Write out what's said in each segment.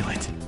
feel it.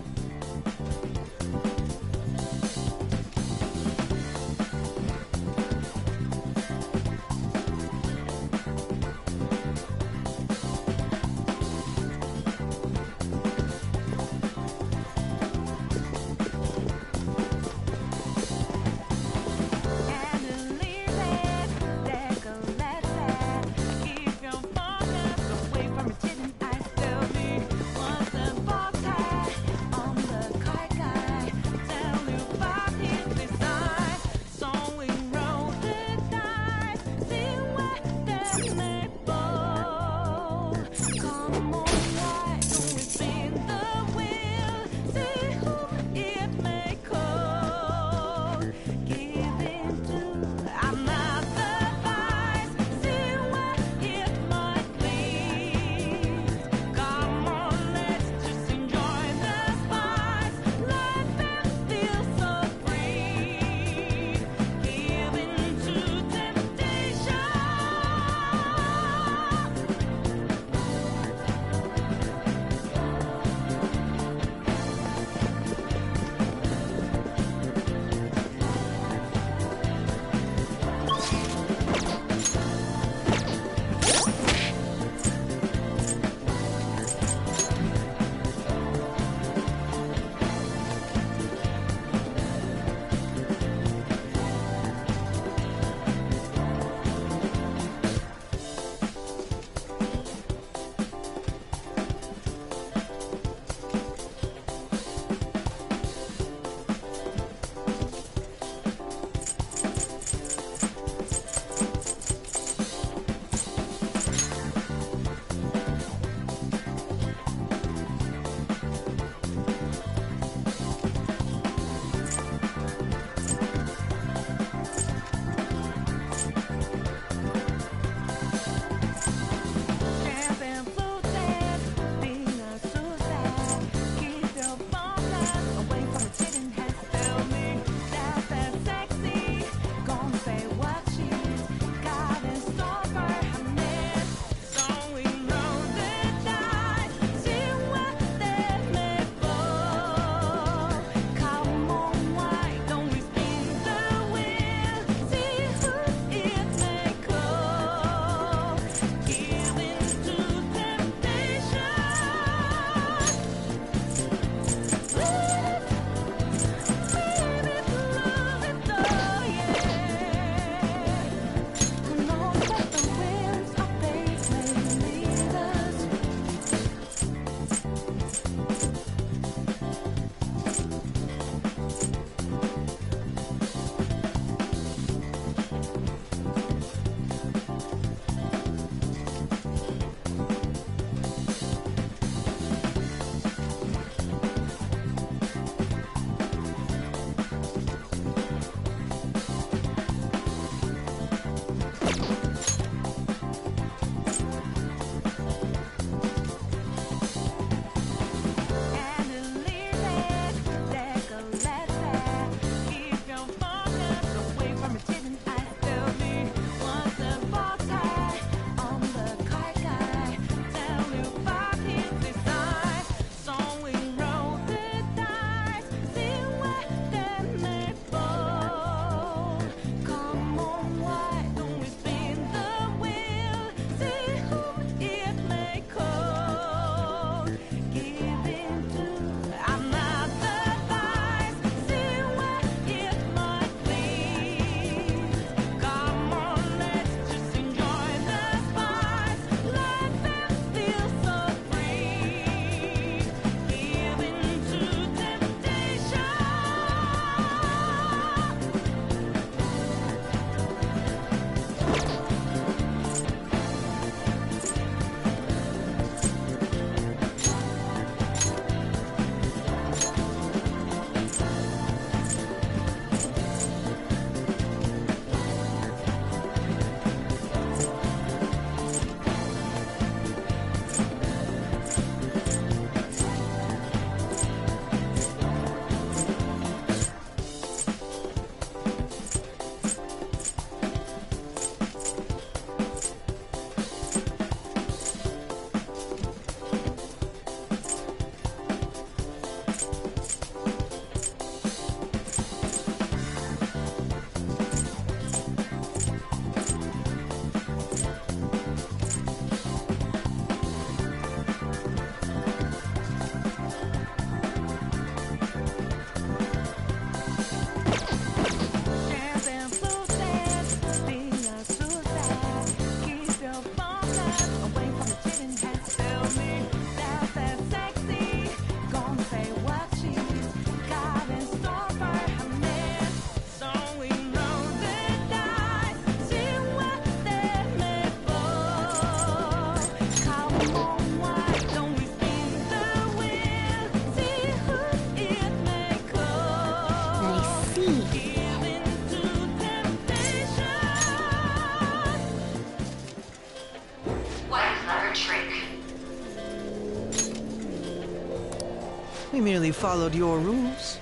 merely followed your rules.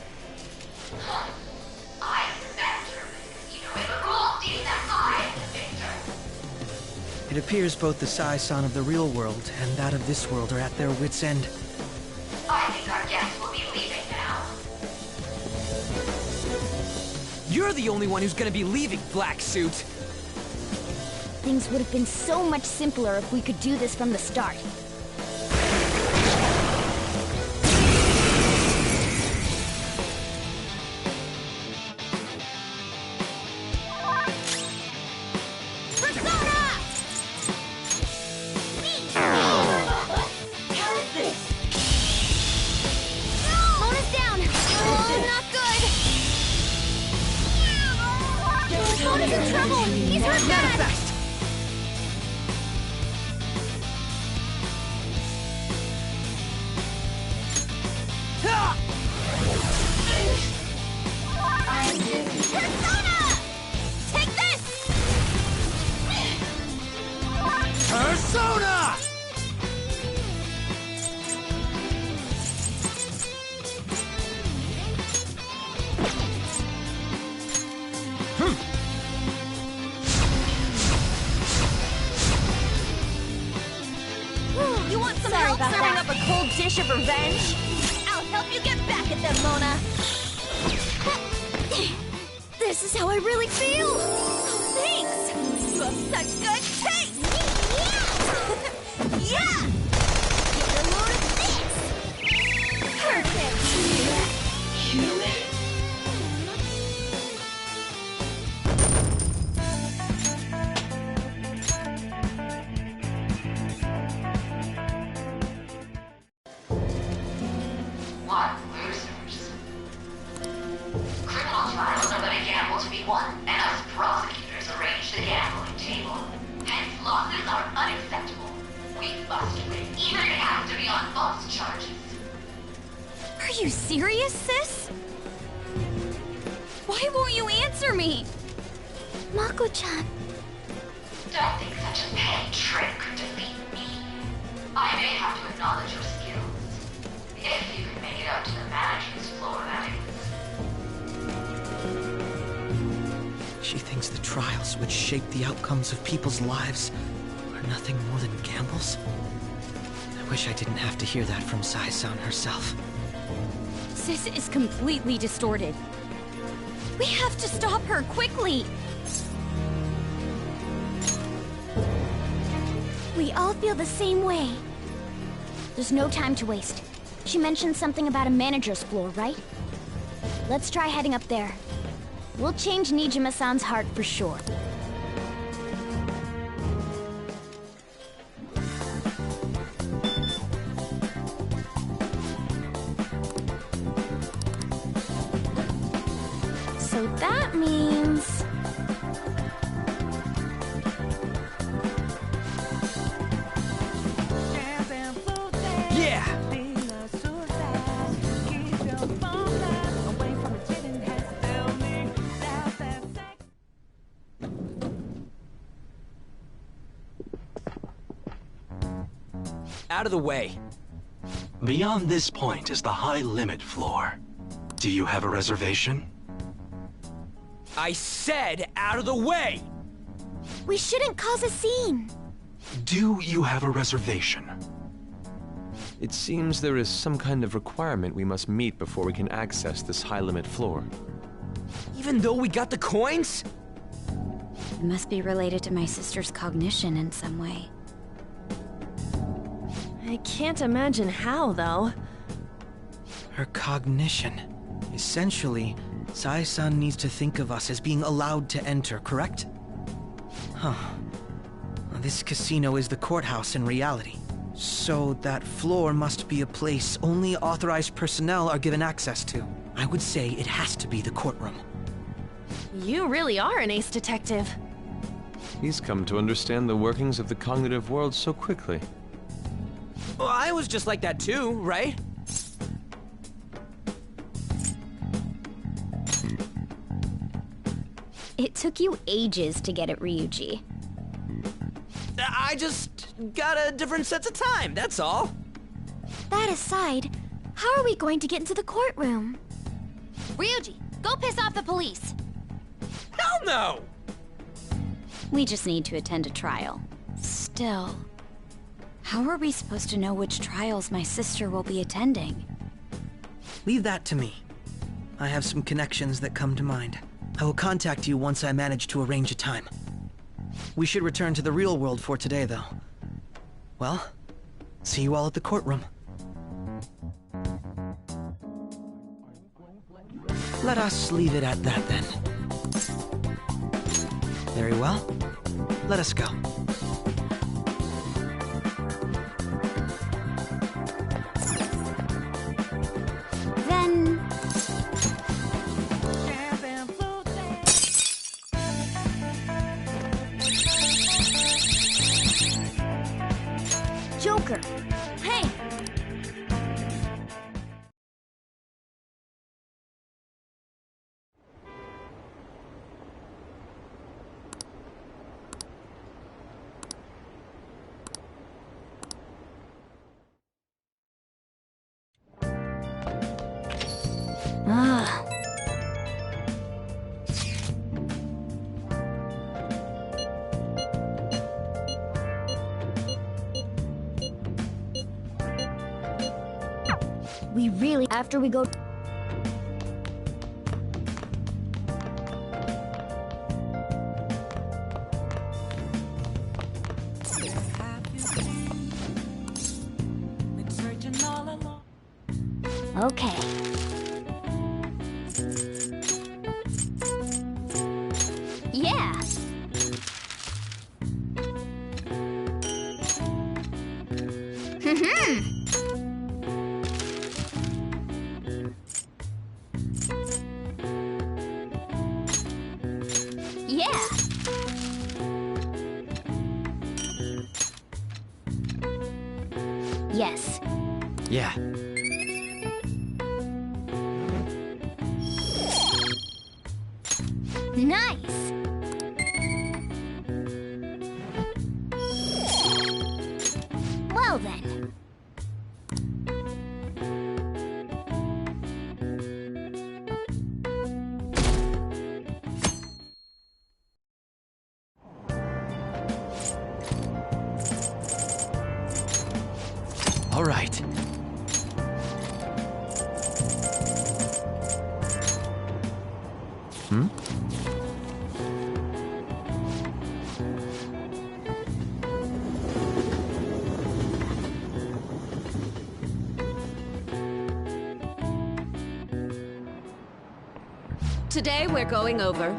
I am the master. You know the rules, deem that I am the victor. It appears both the Sai-san of the real world and that of this world are at their wits' end. I think our guests will be leaving now. You're the only one who's gonna be leaving, Black Suit! Things would have been so much simpler if we could do this from the start. You want some help serving up a cold dish of revenge? I'll help you get back at them, Mona! This is how I really feel! Oh, thanks! You have such good taste! Yeah! Get a load of this! Perfect! Human. What losers? Criminal trials are but a gamble to be won, and us prosecutors arrange the gambling table. Hence, losses are unacceptable. We must win, even if it has to be on false charges. Are you serious, sis? Why won't you answer me? Mako-chan. Don't think such a petty trick could defeat me. I may have to acknowledge your skills. If you can make it up to the manager's floor, that is. She thinks the trials which shape the outcomes of people's lives are nothing more than gambles? I wish I didn't have to hear that from Sai-san herself. Sis is completely distorted. We have to stop her quickly! We all feel the same way. There's no time to waste. She mentioned something about a manager's floor, right? Let's try heading up there. We'll change Nijima-san's heart for sure. So that means... Yeah! Out of the way. Beyond this point is the high limit floor. Do you have a reservation? I said out of the way! We shouldn't cause a scene. Do you have a reservation? It seems there is some kind of requirement we must meet before we can access this high-limit floor. Even though we got the coins? It must be related to my sister's cognition in some way. I can't imagine how, though. Her cognition. Essentially, Sai-san needs to think of us as being allowed to enter, correct? Huh. This casino is the courthouse in reality. So that floor must be a place only authorized personnel are given access to. I would say it has to be the courtroom. You really are an ace detective. He's come to understand the workings of the cognitive world so quickly. Well, I was just like that too, right? It took you ages to get it, Ryuji. I just got a different sense of time, that's all. That aside, How are we going to get into the courtroom? Ryuji, go piss off the police. Hell no! We just need to attend a trial. Still, how are we supposed to know which trials my sister will be attending? Leave that to me. I have some connections that come to mind. I will contact you once I manage to arrange a time. We should return to the real world for today, though. Well, see you all at the courtroom. Let us leave it at that, then. Very well. Let us go. Then... Joker! Hey! Ah. We really... After we go... Okay. Yeah. Yeah! Yes. Yeah. Nice! Well then. All right. Hmm? Today we're going over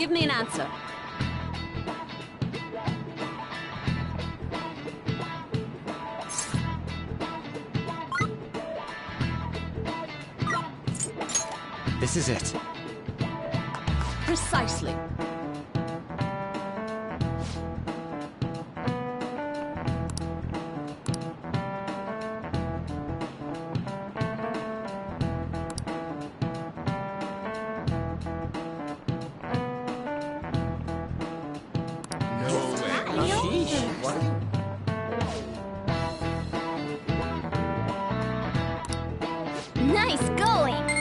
Give me an answer. This is it. Precisely. Nice going!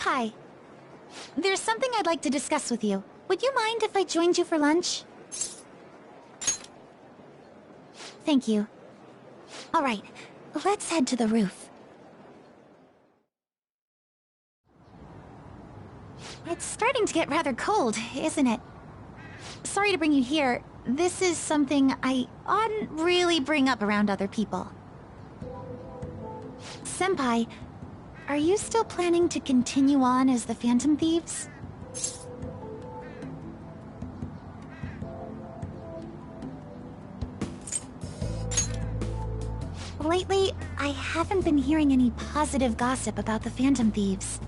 Senpai. There's something I'd like to discuss with you. Would you mind if I joined you for lunch? Thank you. All right, let's head to the roof. It's starting to get rather cold, isn't it? Sorry to bring you here. This is something I oughtn't really bring up around other people. Senpai, are you still planning to continue on as the Phantom Thieves? Lately, I haven't been hearing any positive gossip about the Phantom Thieves.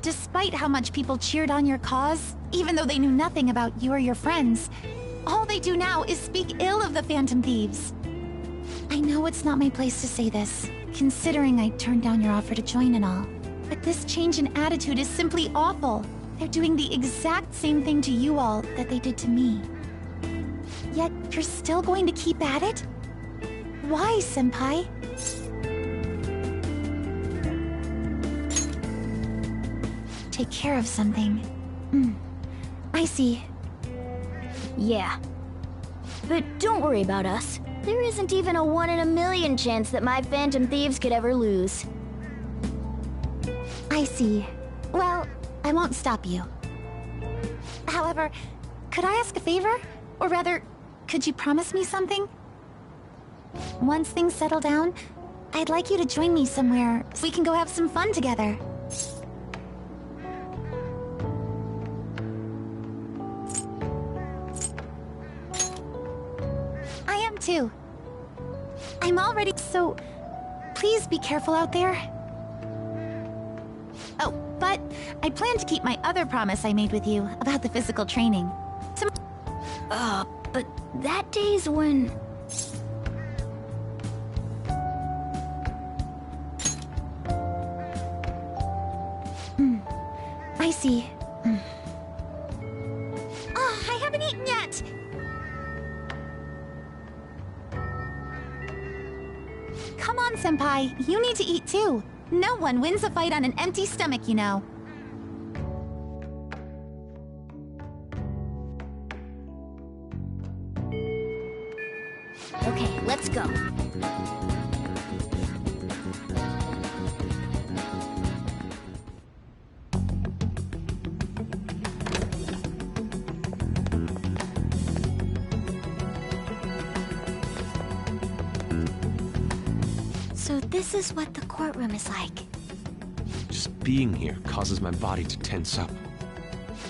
Despite how much people cheered on your cause, even though they knew nothing about you or your friends, all they do now is speak ill of the Phantom Thieves. I know it's not my place to say this, considering I turned down your offer to join and all. But this change in attitude is simply awful. They're doing the exact same thing to you all that they did to me. Yet, you're still going to keep at it? Why, Senpai? Take care of something. I see. Yeah. But don't worry about us. There isn't even a 1 in a million chance that my Phantom Thieves could ever lose. I see. Well, I won't stop you. However, could I ask a favor? Or rather, could you promise me something? Once things settle down, I'd like you to join me somewhere so we can go have some fun together. I am too. I'm all ready, so please be careful out there. Oh, but I plan to keep my other promise I made with you about the physical training. But that day's when... I see. I haven't eaten yet! Come on, Senpai. You need to eat too. No one wins a fight on an empty stomach, you know. Okay, let's go. So this is what the courtroom is like. Just being here causes my body to tense up.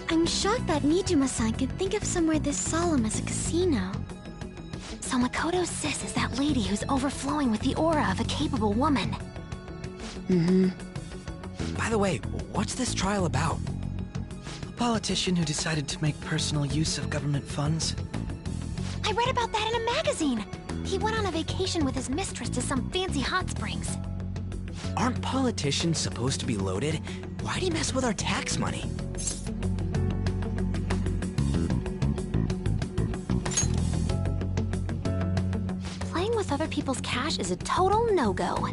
I'm shocked that Nijima-san could think of somewhere this solemn as a casino. So Makoto's sis is that lady who's overflowing with the aura of a capable woman. By the way, what's this trial about? A politician who decided to make personal use of government funds? I read about that in a magazine. He went on a vacation with his mistress to some fancy hot springs. Aren't politicians supposed to be loaded? Why'd he mess with our tax money? Playing with other people's cash is a total no-go.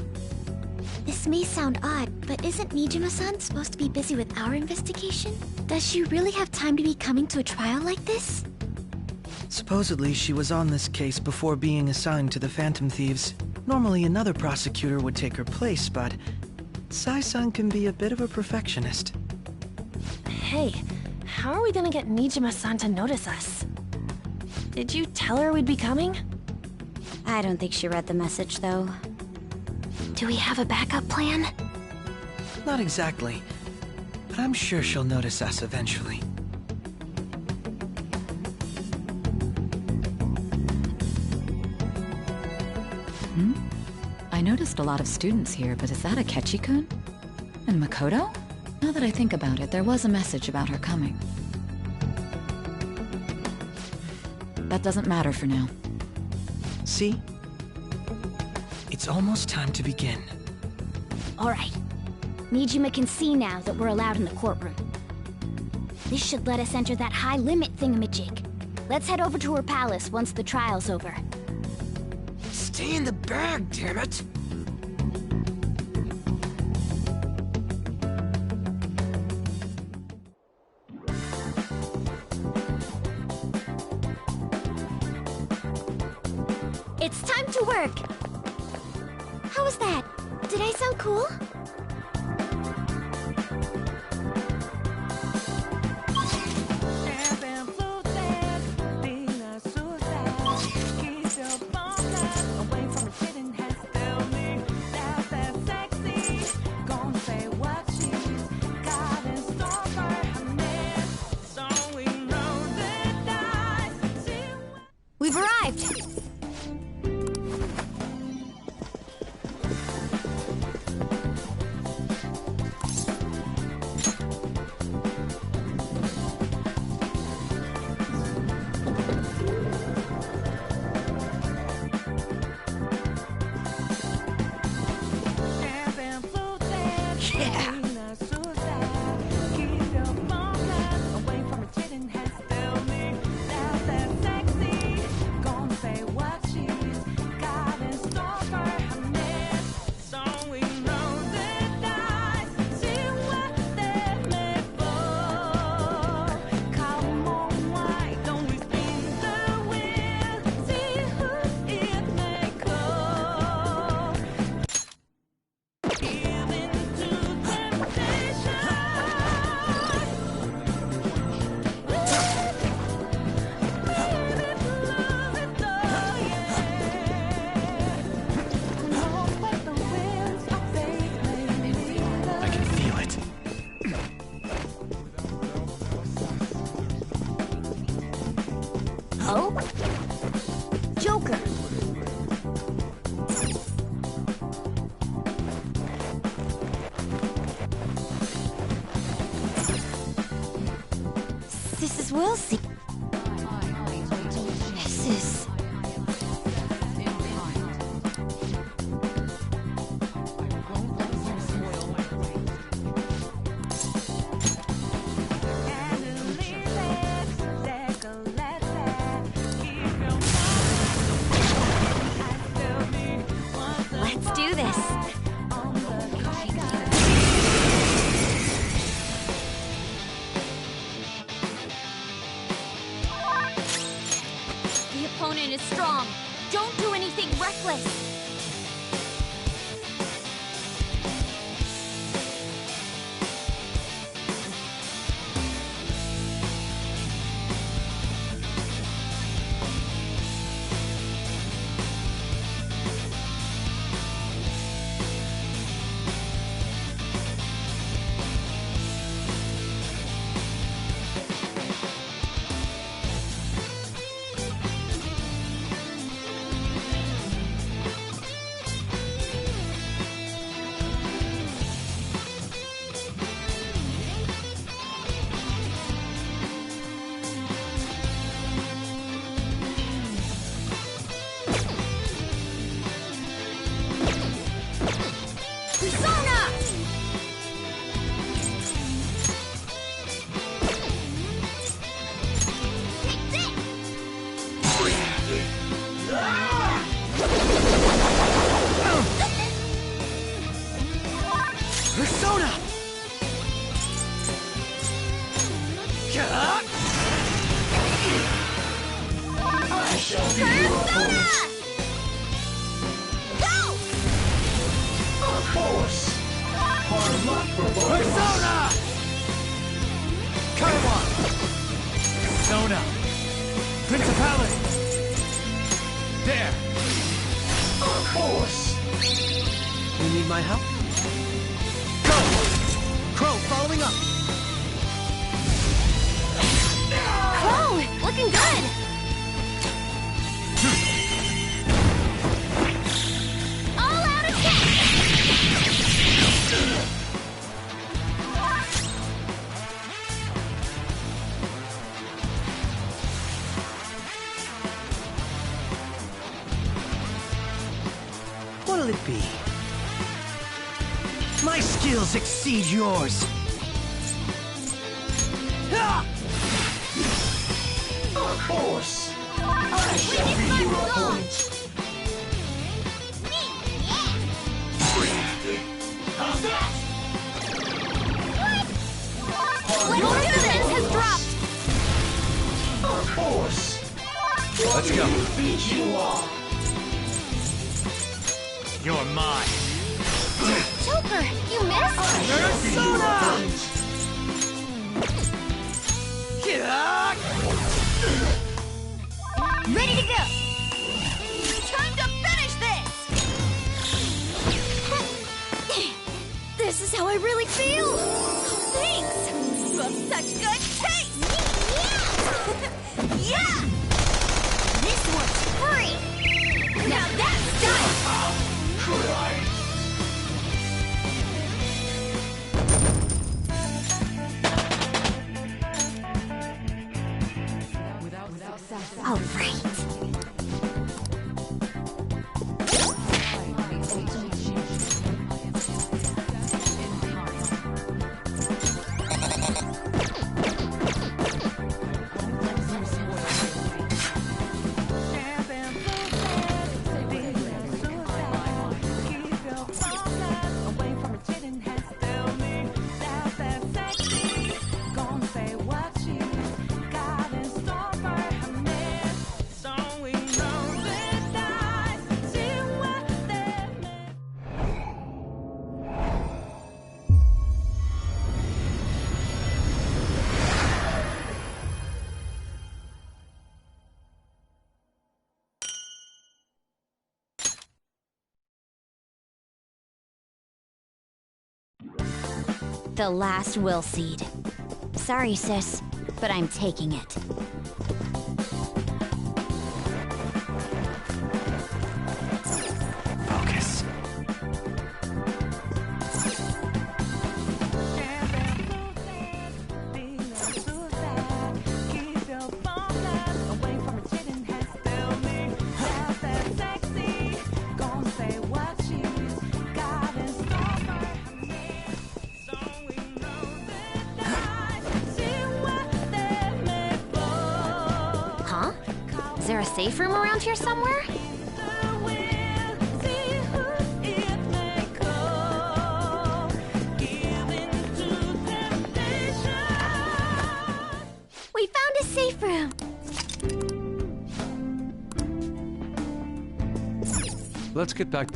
This may sound odd, but isn't Nijima-san supposed to be busy with our investigation? Does she really have time to be coming to a trial like this? Supposedly, she was on this case before being assigned to the Phantom Thieves. Normally, another prosecutor would take her place, but Sai-san can be a bit of a perfectionist. Hey, how are we gonna get Nijima-san to notice us? Did you tell her we'd be coming? I don't think she read the message, though. Do we have a backup plan? Not exactly, but I'm sure she'll notice us eventually. I noticed a lot of students here, but is that Akechi-kun? And Makoto? Now that I think about it, there was a message about her coming. That doesn't matter for now. See? It's almost time to begin. All right. Nijima can see now that we're allowed in the courtroom. This should let us enter that high-limit thingamajig. Let's head over to her palace once the trial's over. Stay in the bag, damn it! It's time to work! How was that? Did I sound cool? We've arrived! Oh? Joker! This is Wilsey. This is... Let's do this. The opponent is strong. Don't do anything reckless. Persona! I shall be your opponent. Go! A force. Hard luck for both of us. Persona! Karma! Persona! Principality! There! A force. You need my help? Go! Crow, following up! Crow, looking good! All out attack! What'll it be? My skills exceed yours! A force. I shall be your opponent. How's that? Level resistance has dropped! A force. Let's go. Beat you all. You're mine. Joker, you missed? Ready to go! Time to finish this! This is how I really feel! Thanks! You have such good taste! Yeah! This one's free! Now that's done! All right. The last will seed. Sorry, sis, but I'm taking it. Focus. Huh? Is there a safe room around here somewhere? We found a safe room! Let's get back.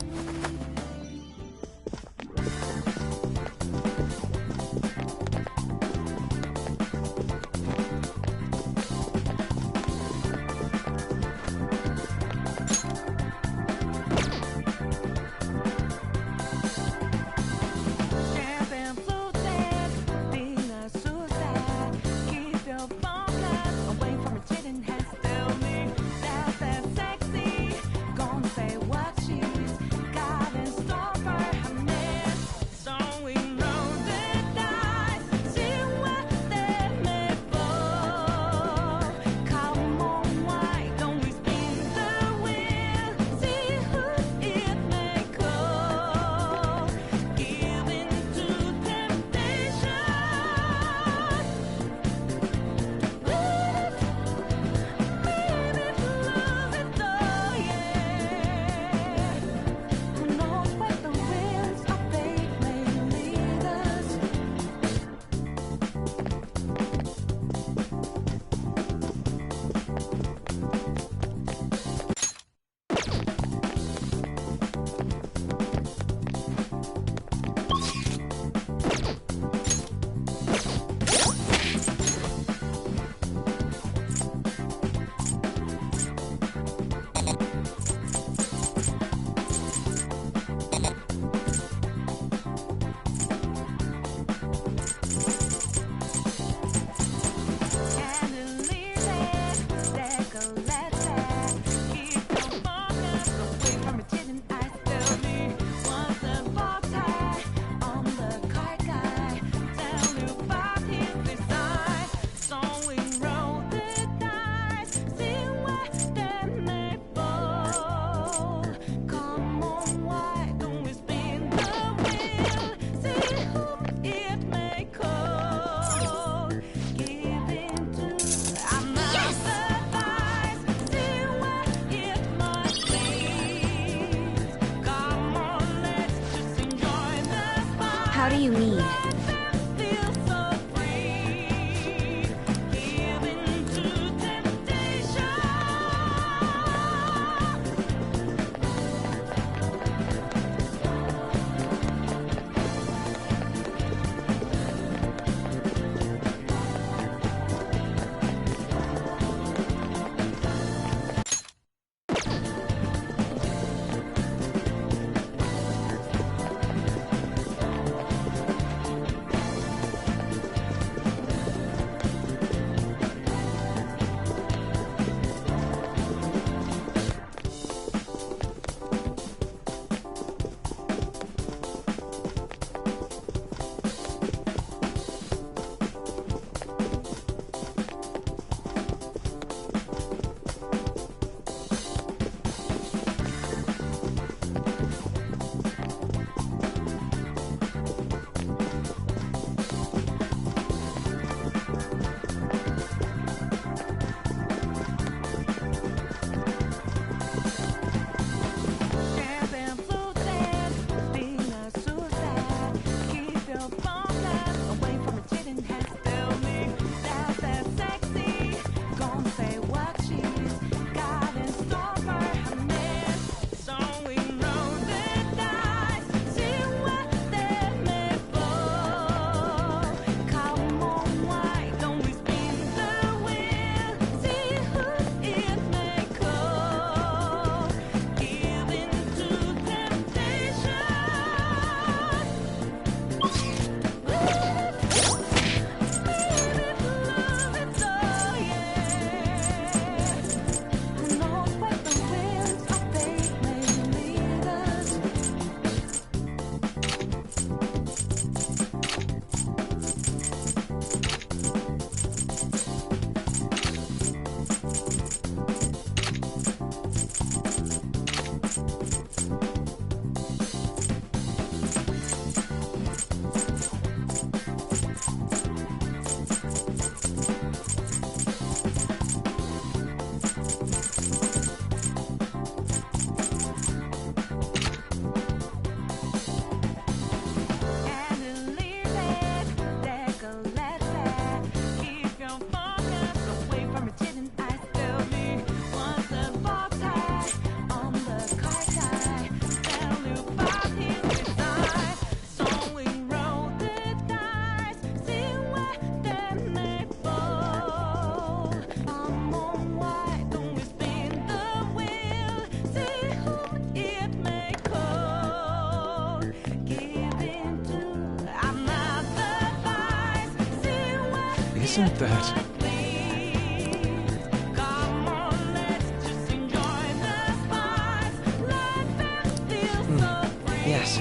Isn't that... Yes.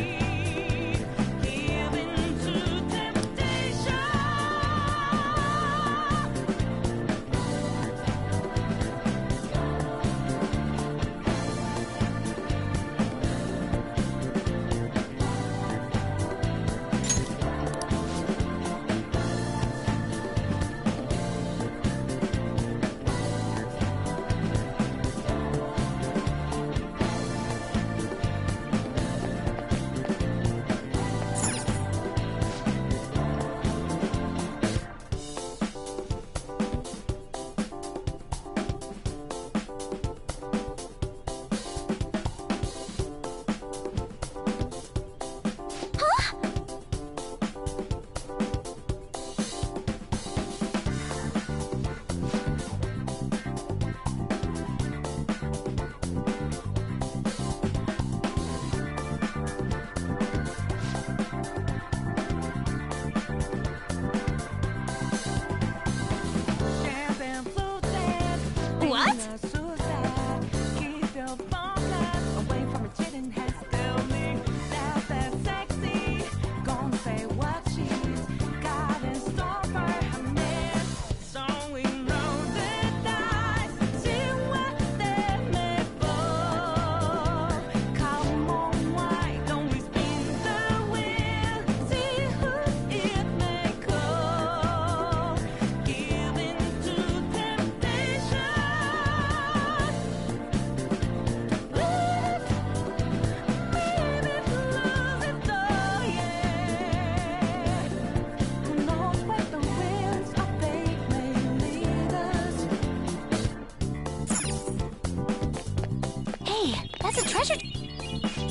That's a treasure...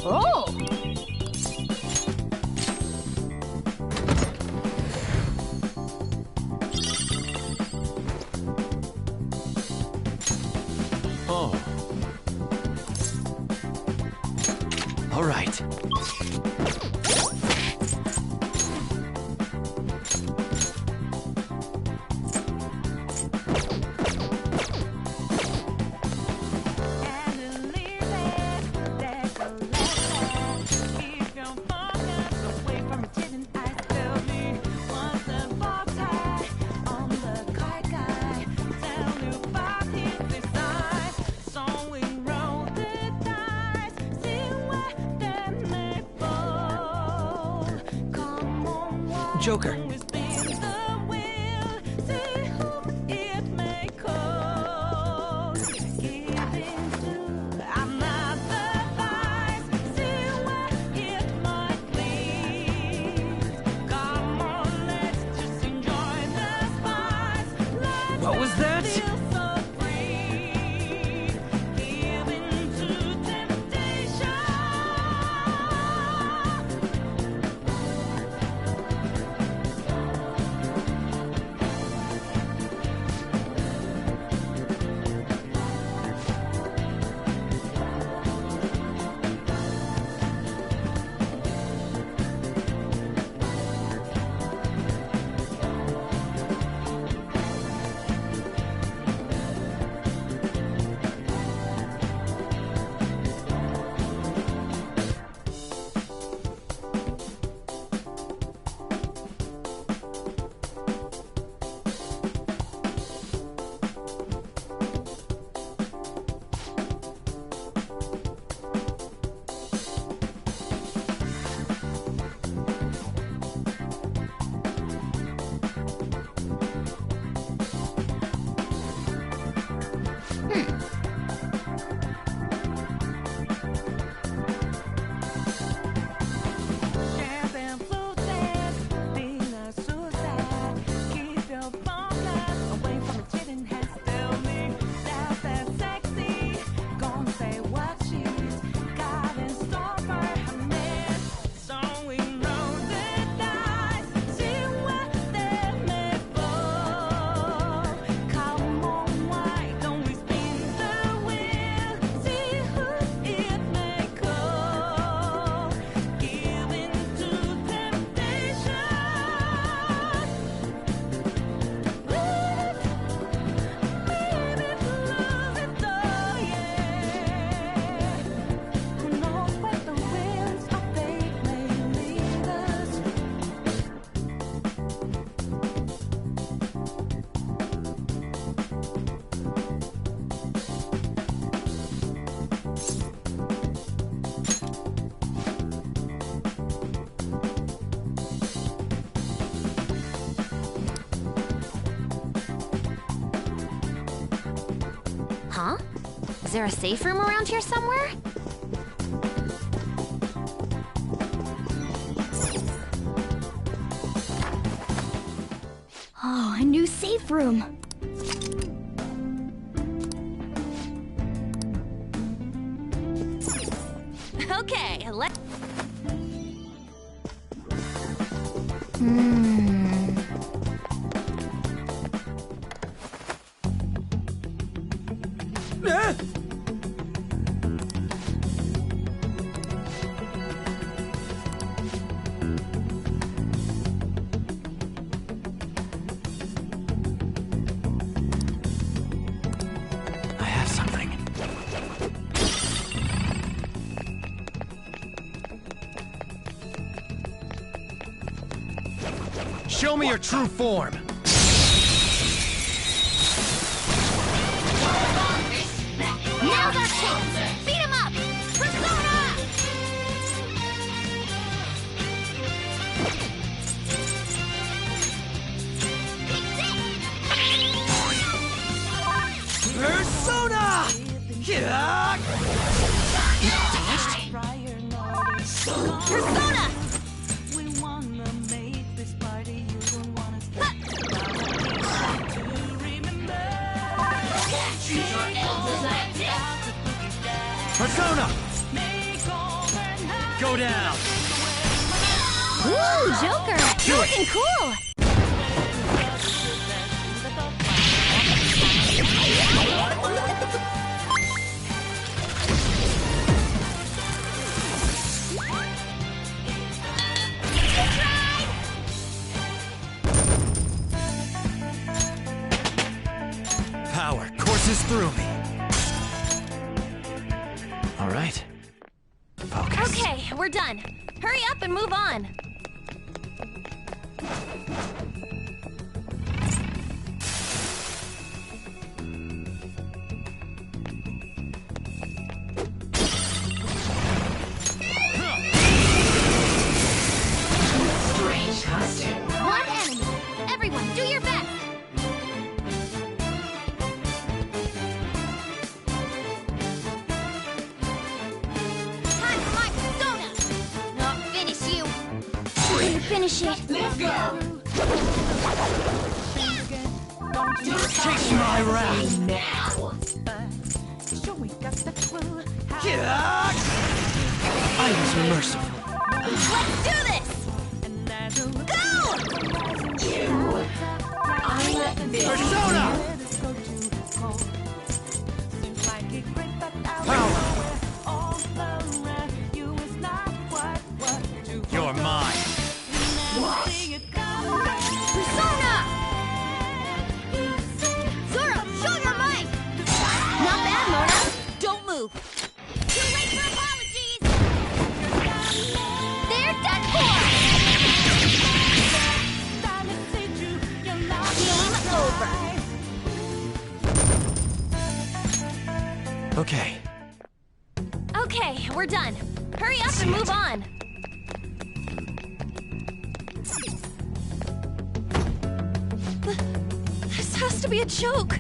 Oh! Oh. All right. Joker. What was that? Is there a safe room around here somewhere? Oh, a new safe room. Okay, let's... I have something. Show me your true form. Now's our chance! Beat him up! Persona! Persona! Yeah! Persona! Persona! Go down! Ooh, Joker! You're looking cool! Power courses through me. All right. Focus. Okay, we're done. Hurry up and move on. Strange costume. One enemy. Everyone, do your best! Time for my persona! Not finish you! Finish it! Let's go! Chase my wrath. Now! Yeah! I was merciful. Let's do this! Go! Persona! Power! You're mine. Persona! Zoro, show your might! Not bad, Mona. Don't move. Too late for apologies! They're done for! Game over. Okay. Okay, we're done. Hurry up and move on. This has to be a joke.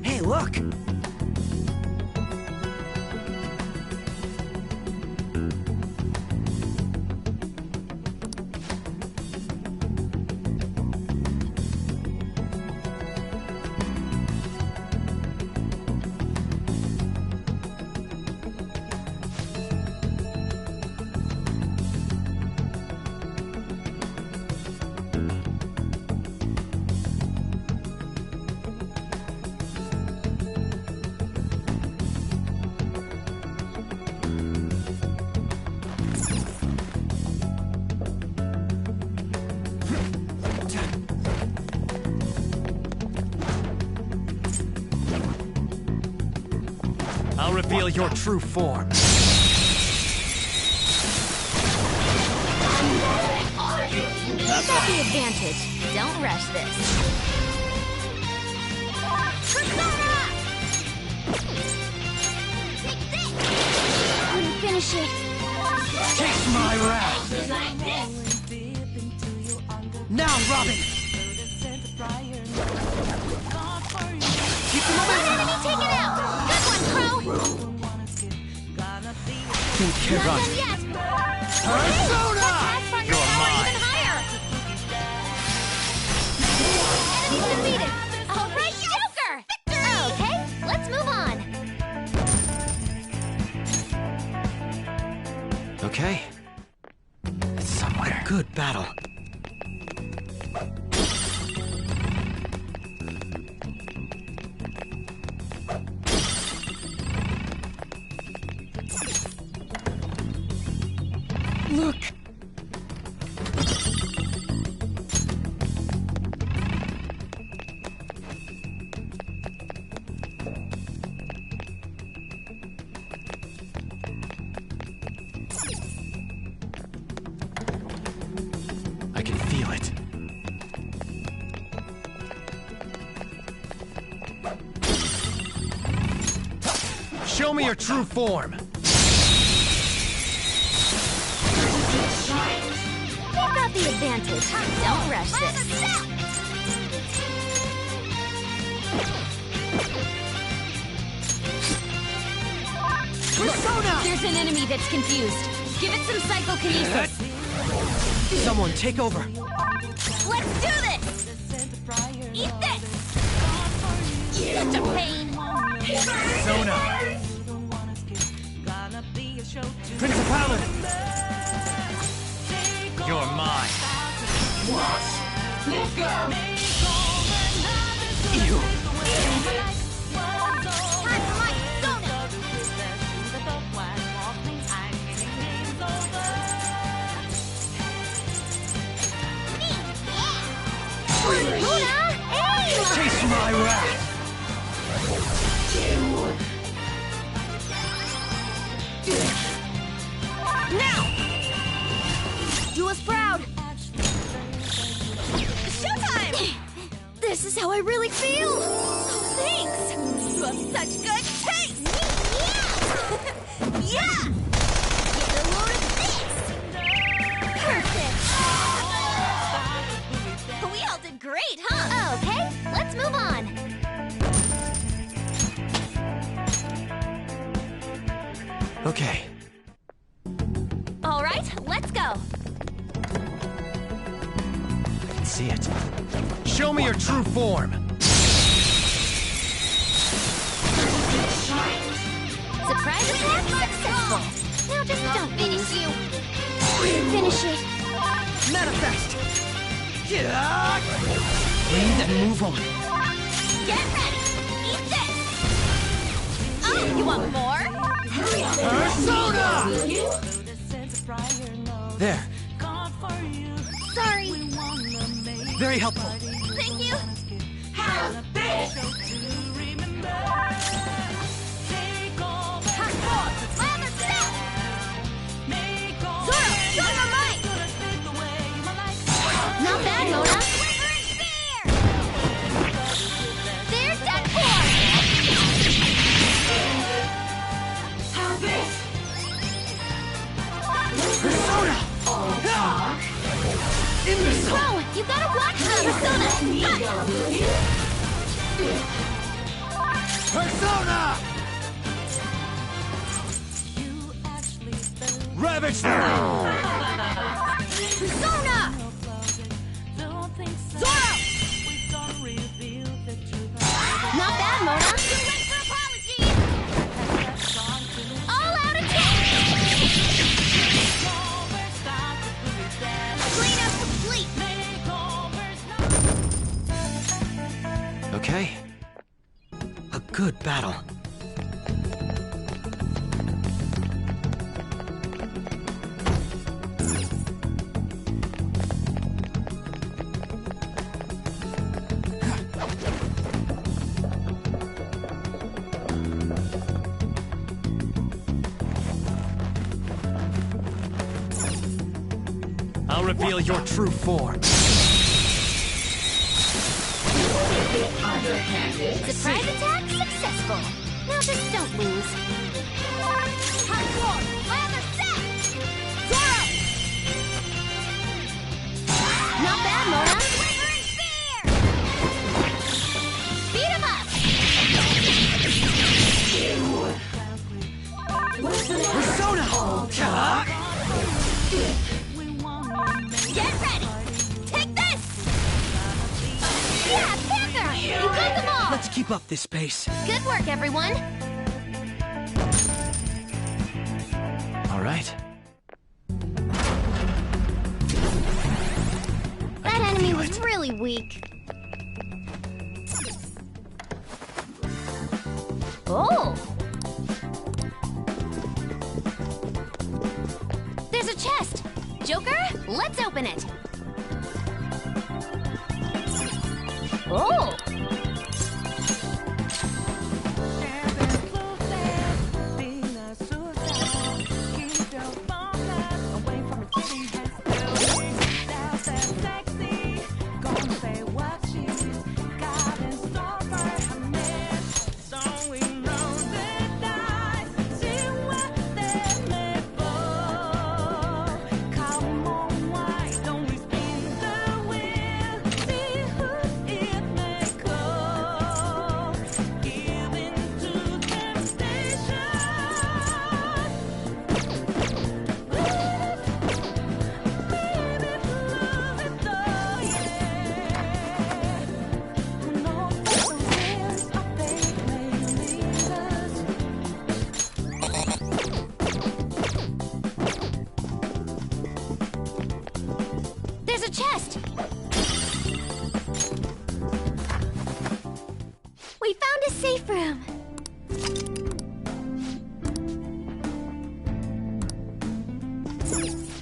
Hey, look! reveal your true form. You've got the advantage. Don't rush this. Persona! Take this! Finish it. Taste my wrath! Now, Robin! Keep the momentum! Enemy taken out! Good one, Crow! Think Not Run. done yet! Persona! You're mine. Even higher! Enemy's defeated! All right, Joker! Okay, let's move on. Okay. It's somewhere. Good battle. Look! I can feel it. Show me your true form! You've got the advantage. Don't rush this. Persona! There's an enemy that's confused. Give it some psychokinesis. Someone take over. Let's do this! Eat this! Such a pain! Persona! Principality! You're mine! Let's go! You! Time for my Sona! Luna! Hey! Taste my wrath! Now! Do us proud! Showtime! This is how I really feel! Oh, thanks! You have such good taste! Yeah! Yeah! Get a load of this! Perfect! We all did great, huh? Okay, let's move on! Okay. All right, let's go! I can see it. Show me your true form! Surprise attack successful! Now just don't finish you! Finish it! Manifest! Get out! Breathe and move on. Get ready! Eat this! Oh, you want more? Persona! There. Sorry! Very helpful. Thank you! How's this? Lather step! Zoro, show your might! Not bad, Mona! There's that form! How's this? Persona! Imbecile! Bro, you gotta watch the Persona! Persona! Ravage them! Persona! Zoro! Not bad, Mona! Too late for apologies! All out attack! Cleanup complete! Okay. A good battle. reveal your true form. Surprise attack successful. Now just don't lose. Hardcore! Lather set! Zoro! Not bad, Mona. Quivering spear! Beat him up! Persona! Get ready! Take this! Yeah, Panther! You got them all! Let's keep up this pace. Good work, everyone! All right. That enemy was really weak. Oh! There's a chest! Joker, let's open it! Oh! There's a chest! We found a safe room!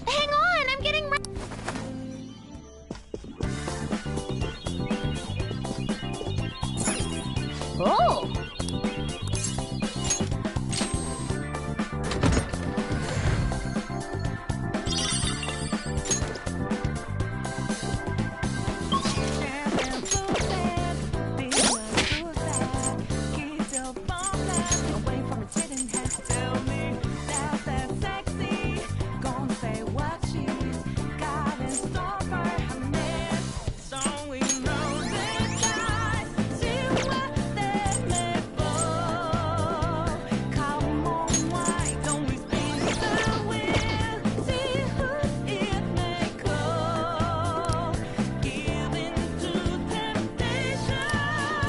Hang on, I'm getting ready! Oh!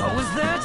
What was that?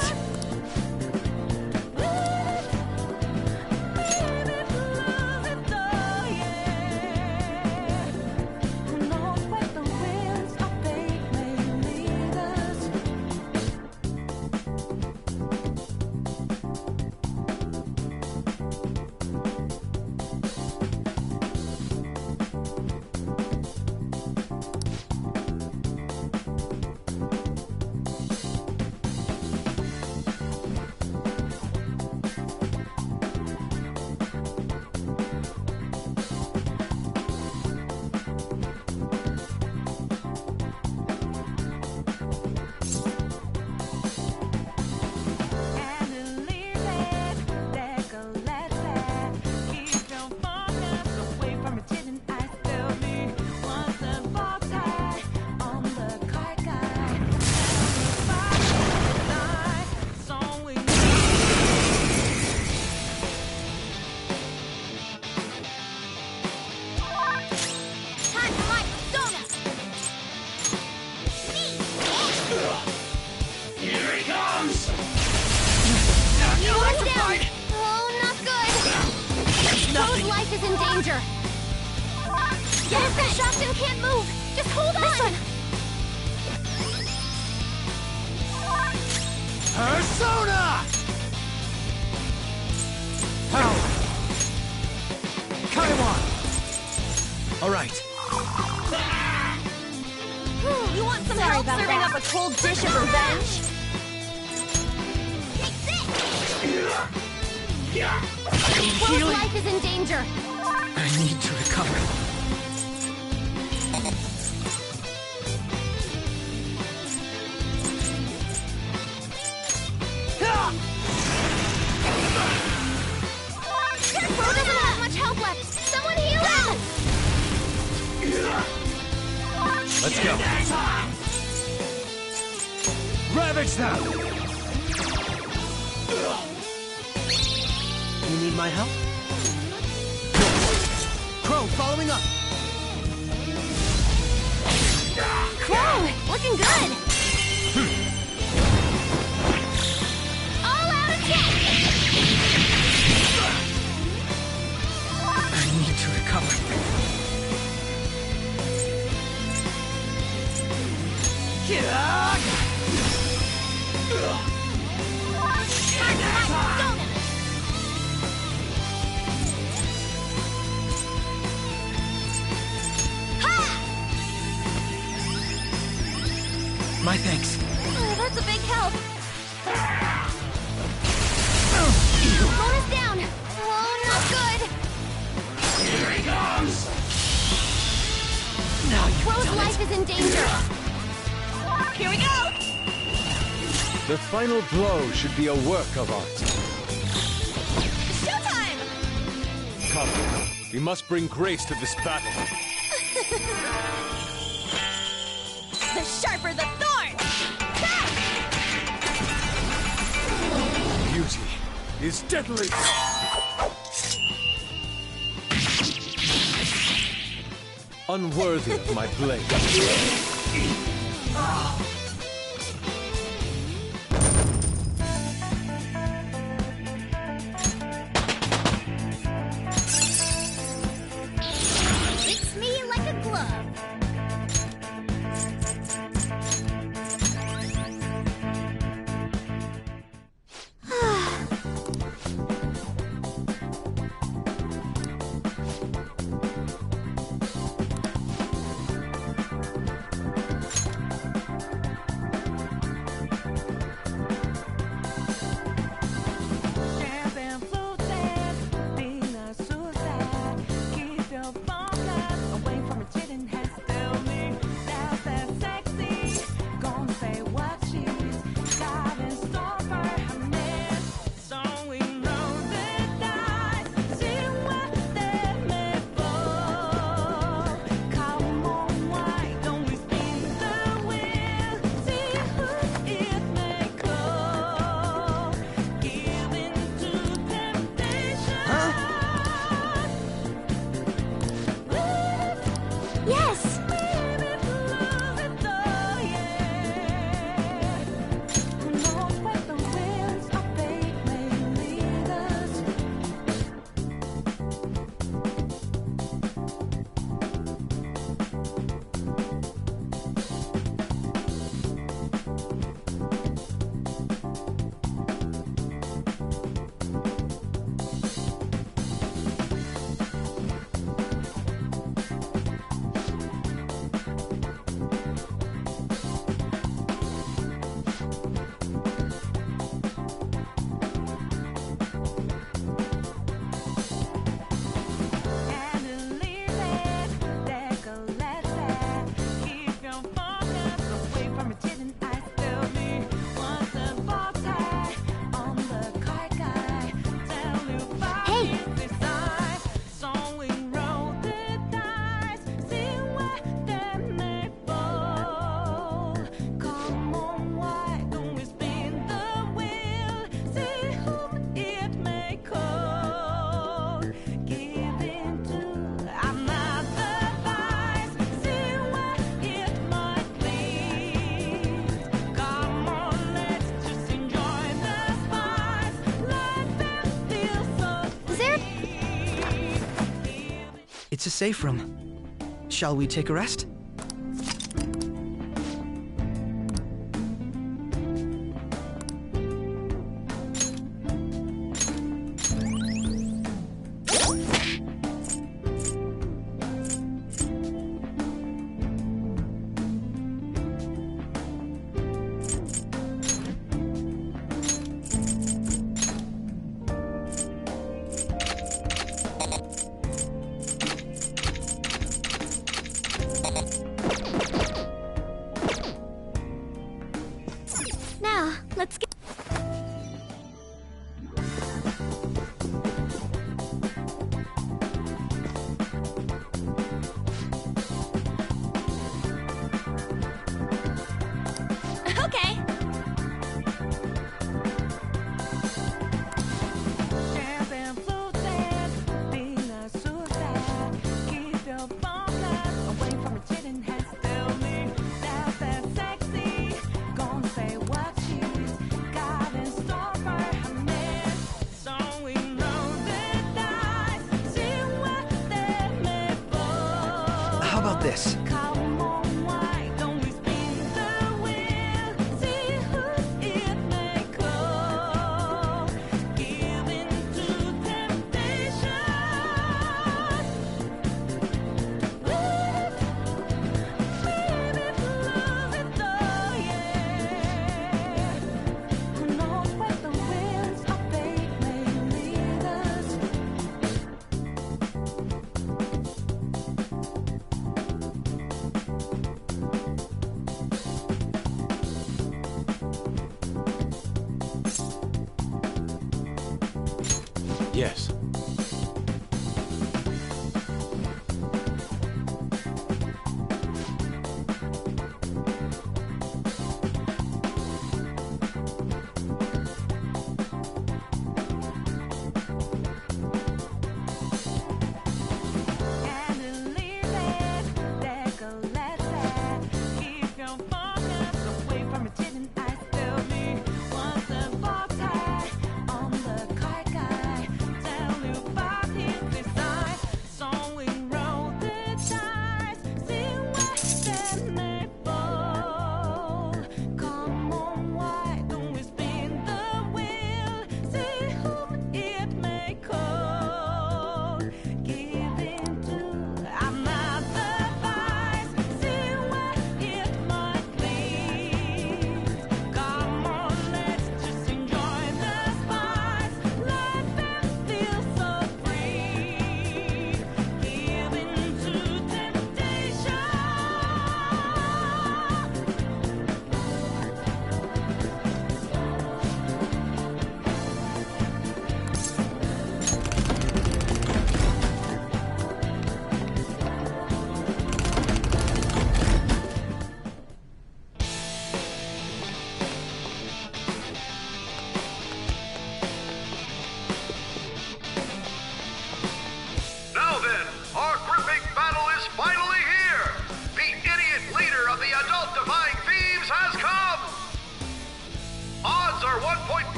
life is in danger. Yes, that Shopton can't move. Just hold on. Persona! Power! Kaiwan! Alright. You want some help serving up a cold dish of revenge? Take this! Crow's life is in danger. I need to recover. Let's go. Ravage them! You need my help? Crow, following up! Crow, looking good! All out attack! I need to recover. My thanks. Oh, that's a big help. Mona's down. Oh, not good. Here he comes! Now you Crow's life is in danger. Here we go. The final blow should be a work of art. Showtime! Come, we must bring grace to this battle. The sharper the thorn. Beauty is deadly. Unworthy of my blade. Fits me like a glove. Yes! It's a safe room. Shall we take a rest? Now, let's get... this? Yes.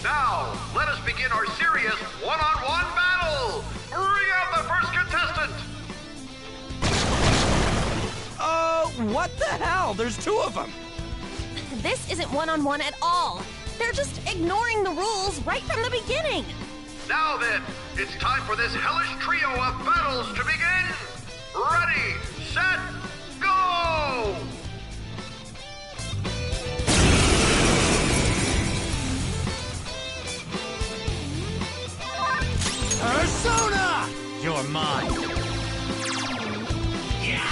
Now, let us begin our serious one-on-one battle! Bring out the first contestant! What the hell? There's two of them! This isn't one-on-one at all. They're just ignoring the rules right from the beginning. Now then, it's time for this hellish trio of battles to begin! Ready, set, go! Persona! You're mine.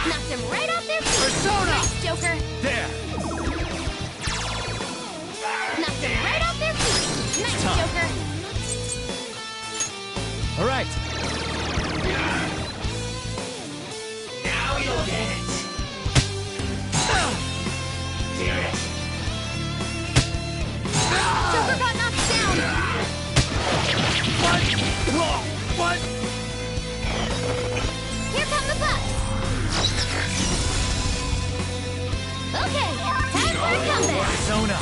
Knocked him right off their feet. Persona! Nice, Joker. There. Knocked him right off their feet. Nice, Tough. Joker. All right. Now you'll get it. Hear it. Joker got knocked down. What? Whoa! What? Here come the bucks. Okay, time for a comeback. Persona!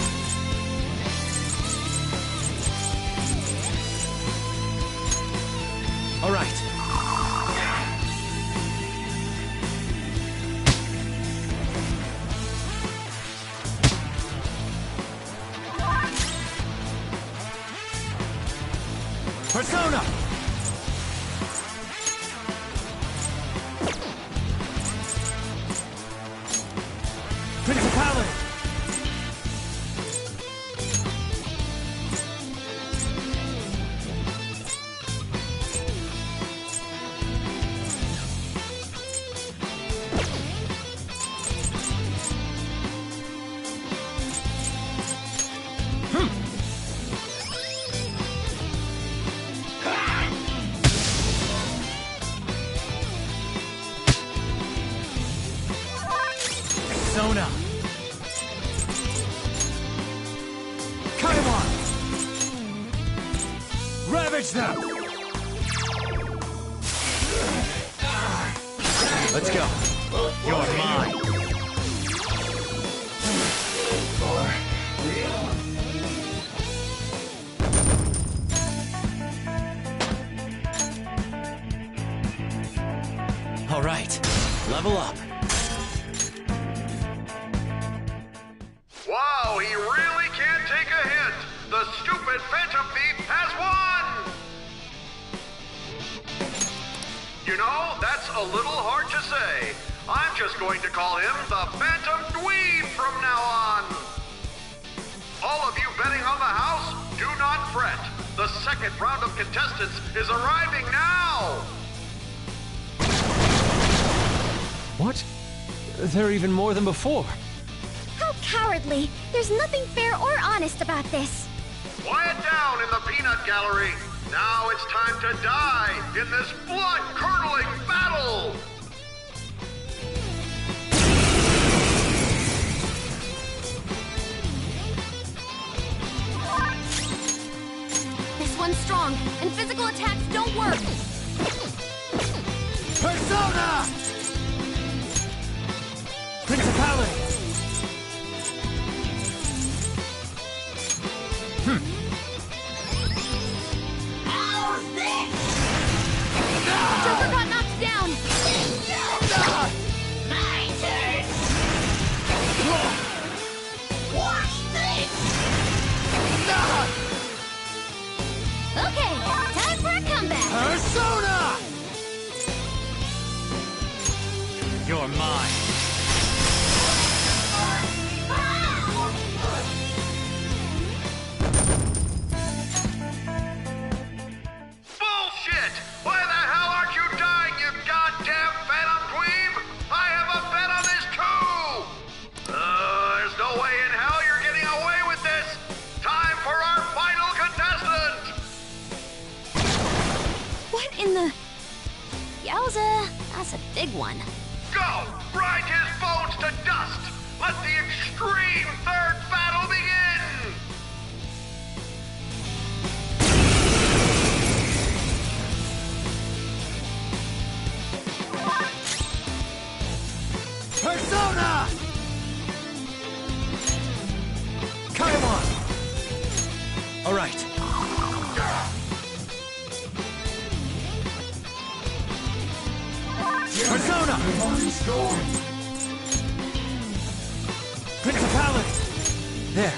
All right. Persona! Principality! Persona! Kaiwan! Ravage them! Let's go. You're mine. All right, level up. Wow, he really can't take a hint. The stupid Phantom Thief has won! You know, that's a little hard to say. I'm just going to call him the Phantom Dweeb from now on. All of you betting on the house, do not fret. The second round of contestants is arriving now! What? There are even more than before. How cowardly! There's nothing fair or honest about this. Quiet down in the peanut gallery. Now it's time to die in this blood-curdling battle! This one's strong, and physical attacks don't work. Persona! Principality! Joker got knocked down. My turn! Watch this! Okay, time for a comeback. Persona! You're mine. Bullshit! Why the hell aren't you dying, you goddamn Phantom Dweeb? I have a bet on this too! There's no way in hell you're getting away with this! Time for our final contestant! What in the... Yowza, that's a big one. Go! Grind his bones to dust! Let the extreme third battle begin! Persona! Come on! All right. Persona! Principality! There.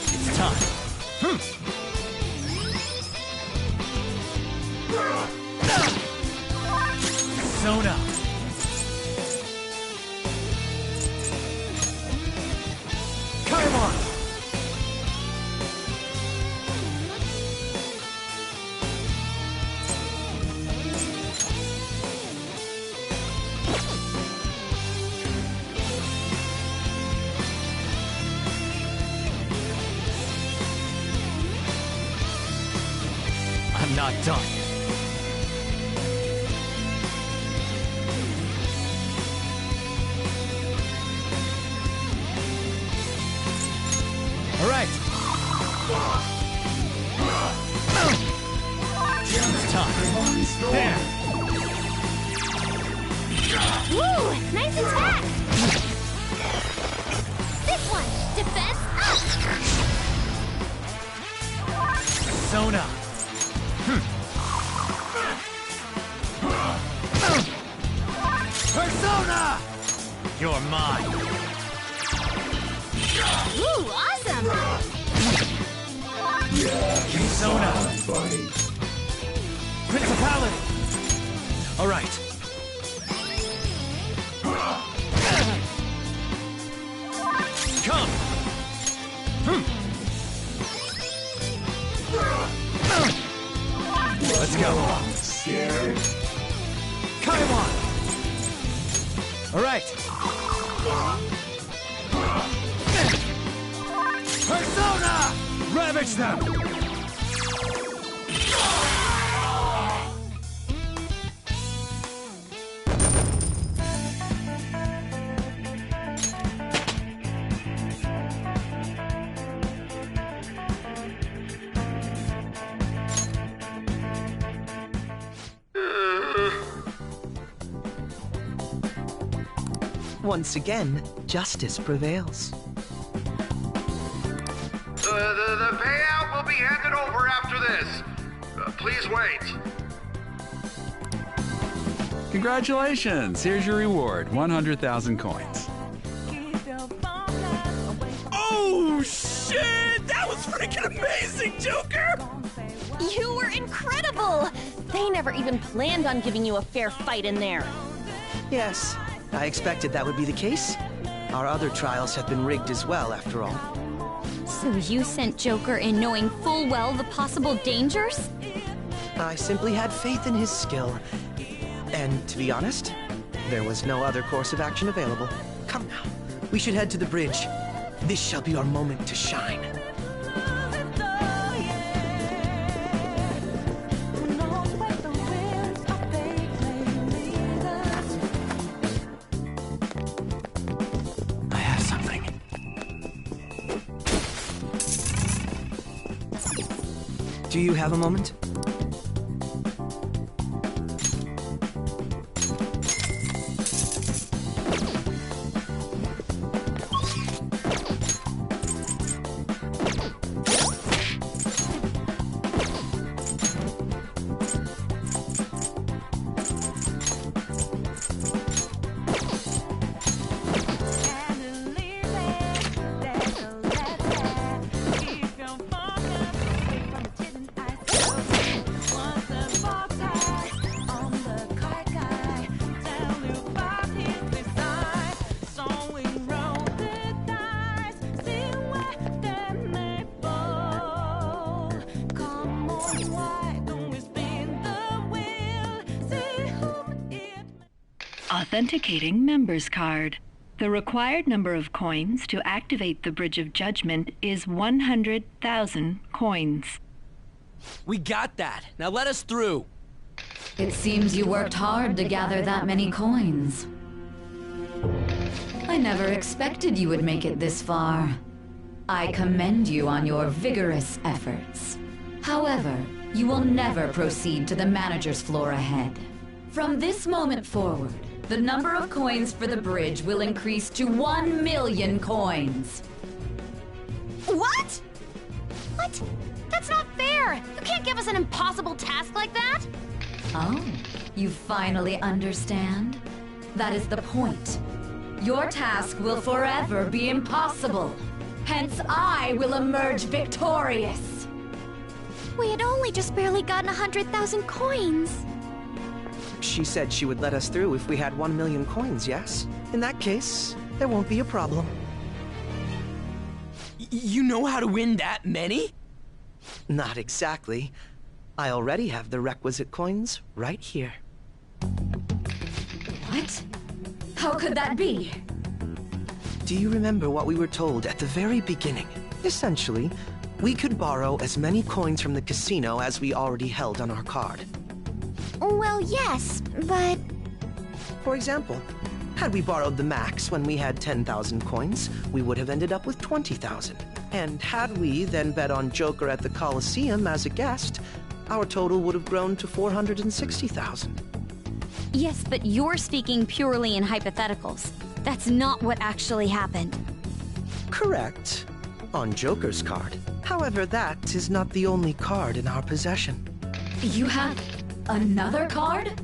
It's time. Persona! Come on! I'm not done. All right. It's time. There. Woo! Nice attack! This one! Defense up! Persona. Persona! You're mine. Ooh, awesome! Persona. Principality. All right. Come. Let's go. Scared? Come on. All right. Persona! Ravage them! Once again, justice prevails. The payout will be handed over after this. Please wait. Congratulations! Here's your reward, 100,000 coins. Oh, shit! That was freaking amazing, Joker! You were incredible! They never even planned on giving you a fair fight in there. Yes, I expected that would be the case. Our other trials have been rigged as well, after all. So you sent Joker in knowing full well the possible dangers? I simply had faith in his skill. And to be honest, there was no other course of action available. Come now, we should head to the bridge. This shall be our moment to shine. I have something. Do you have a moment? Authenticating member's card. The required number of coins to activate the Bridge of Judgment is 100,000 coins. We got that. Now let us through. It seems you worked hard to gather that many coins. I never expected you would make it this far. I commend you on your vigorous efforts. However, you will never proceed to the manager's floor ahead. From this moment forward, the number of coins for the bridge will increase to 1 million coins. What? What? That's not fair! You can't give us an impossible task like that! Oh, you finally understand? That is the point. Your task will forever be impossible. Hence, I will emerge victorious. We had only just barely gotten 100,000 coins. She said she would let us through if we had 1 million coins, yes? In that case, there won't be a problem. You know how to win that many? Not exactly. I already have the requisite coins right here. What? How could that be? Do you remember what we were told at the very beginning? Essentially, we could borrow as many coins from the casino as we already held on our card. Well, yes, but... For example, had we borrowed the max when we had 10,000 coins, we would have ended up with 20,000. And had we then bet on Joker at the Coliseum as a guest, our total would have grown to 460,000. Yes, but you're speaking purely in hypotheticals. That's not what actually happened. Correct. On Joker's card. However, that is not the only card in our possession. You have another card?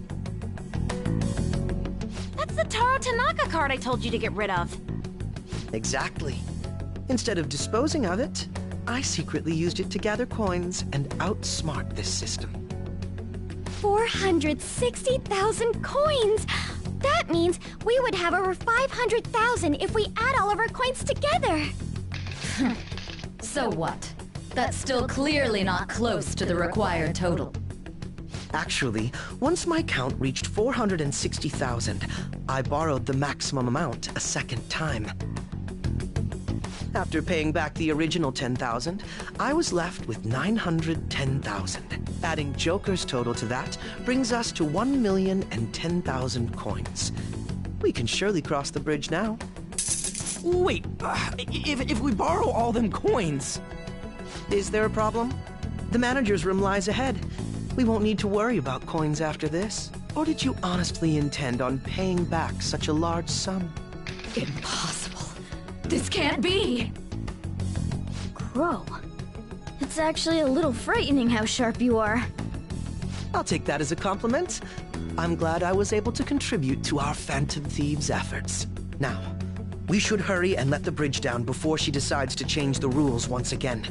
That's the Taro Tanaka card I told you to get rid of. Exactly. Instead of disposing of it, I secretly used it to gather coins and outsmart this system. 460,000 coins! That means we would have over 500,000 if we add all of our coins together! So what? That's still clearly not close to the required total. Actually, once my count reached 460,000, I borrowed the maximum amount a second time. After paying back the original 10,000, I was left with 910,000. Adding Joker's total to that brings us to 1,010,000 coins. We can surely cross the bridge now. Wait, if we borrow all them coins... Is there a problem? The manager's room lies ahead. We won't need to worry about coins after this. Or did you honestly intend on paying back such a large sum? Impossible. This can't be! Crow, it's actually a little frightening how sharp you are. I'll take that as a compliment. I'm glad I was able to contribute to our Phantom Thieves' efforts. Now, we should hurry and let the bridge down before she decides to change the rules once again.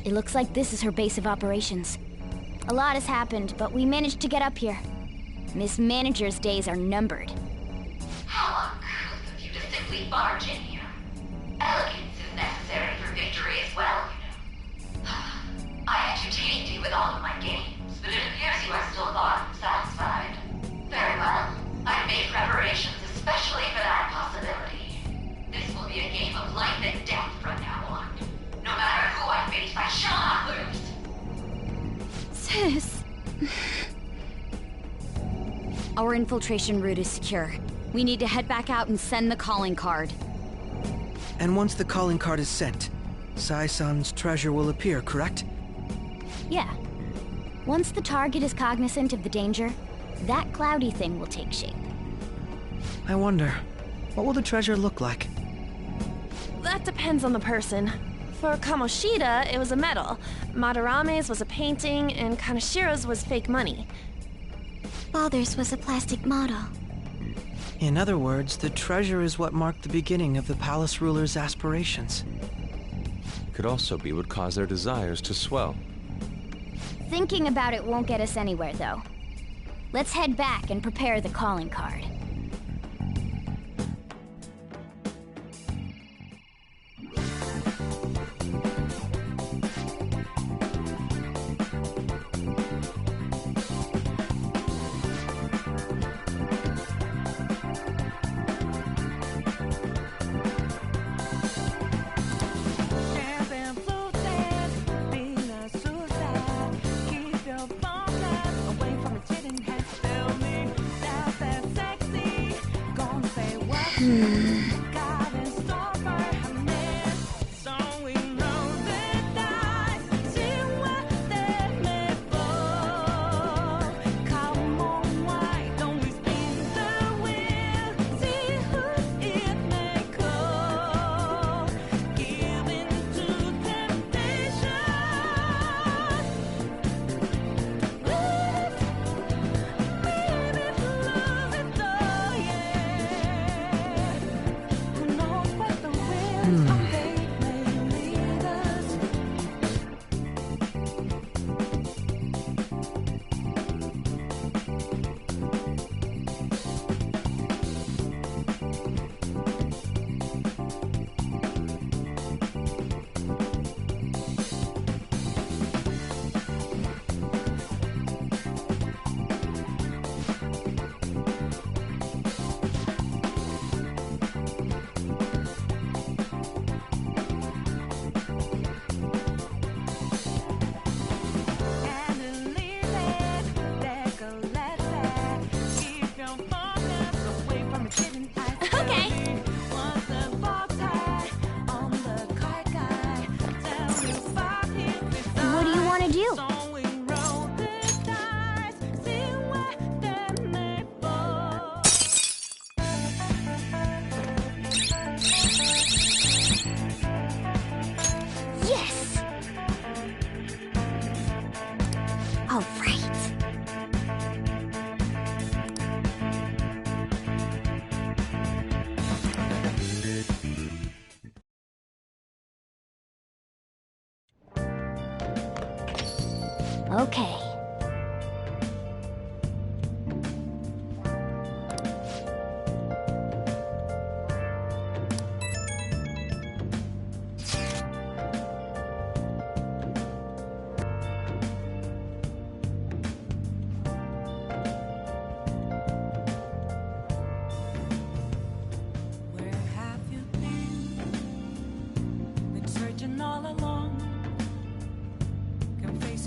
It looks like this is her base of operations. A lot has happened, but we managed to get up here. Miss Manager's days are numbered. How uncouth of you to simply barge in here. Elegance is necessary for victory as well, you know. I entertained you with all of my games, but it appears you are still not satisfied. Very well. I made preparations especially for that possibility. This will be a game of life and death from now on. No matter who I face, I shall not lose. Sis. Our infiltration route is secure. We need to head back out and send the calling card. And once the calling card is sent, Sai-san's treasure will appear, correct? Yeah. Once the target is cognizant of the danger, that cloudy thing will take shape. I wonder, what will the treasure look like? That depends on the person. For Kamoshida, it was a medal. Madarame's was a painting, and Kanashiro's was fake money. Father's was a plastic model. In other words, the treasure is what marked the beginning of the palace ruler's aspirations. Could also be what caused their desires to swell. Thinking about it won't get us anywhere, though. Let's head back and prepare the calling card. Okay.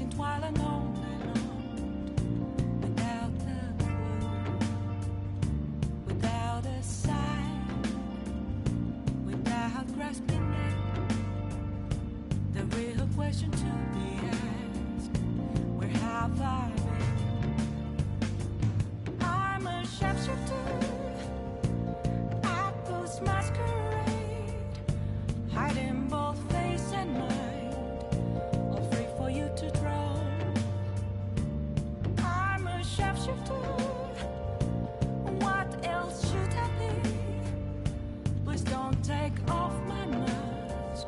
Dancing twilight all night long, without a clue, without a sign, without grasping it. The real question to be asked: where have I been? I'm a sharpshooter at this masquerade, hiding both face and mind, all free for you to draw. I'm a sharpshooter. What else should I be? Please don't take off my mask,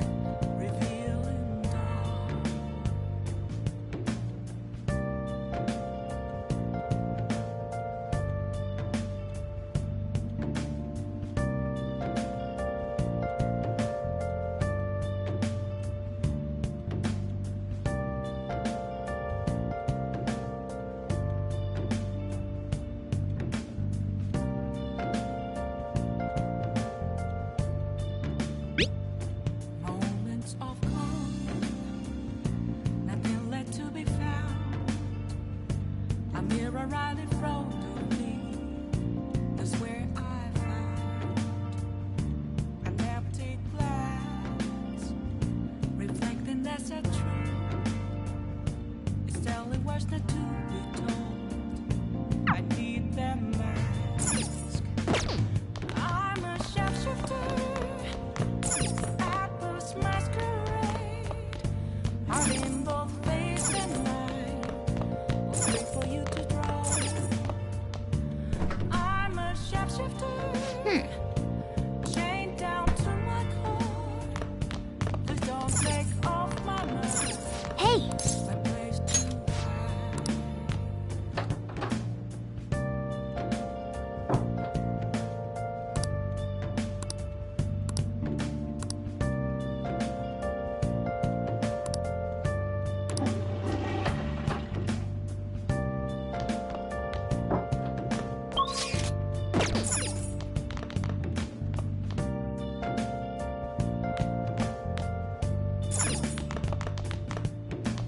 revealing dawn. Moments of calm, nothing left to be found. A mirror right in front of me, that's where I found an empty glass, reflecting that's a truth. It's telling words not to be told. I need them mask. I'm a sharpshooter at this masquerade, hiding both face and mind, wait for you to draw. I'm a sharpshooter, chained down to my core. Please don't take off my mask. Hey! My place to hide.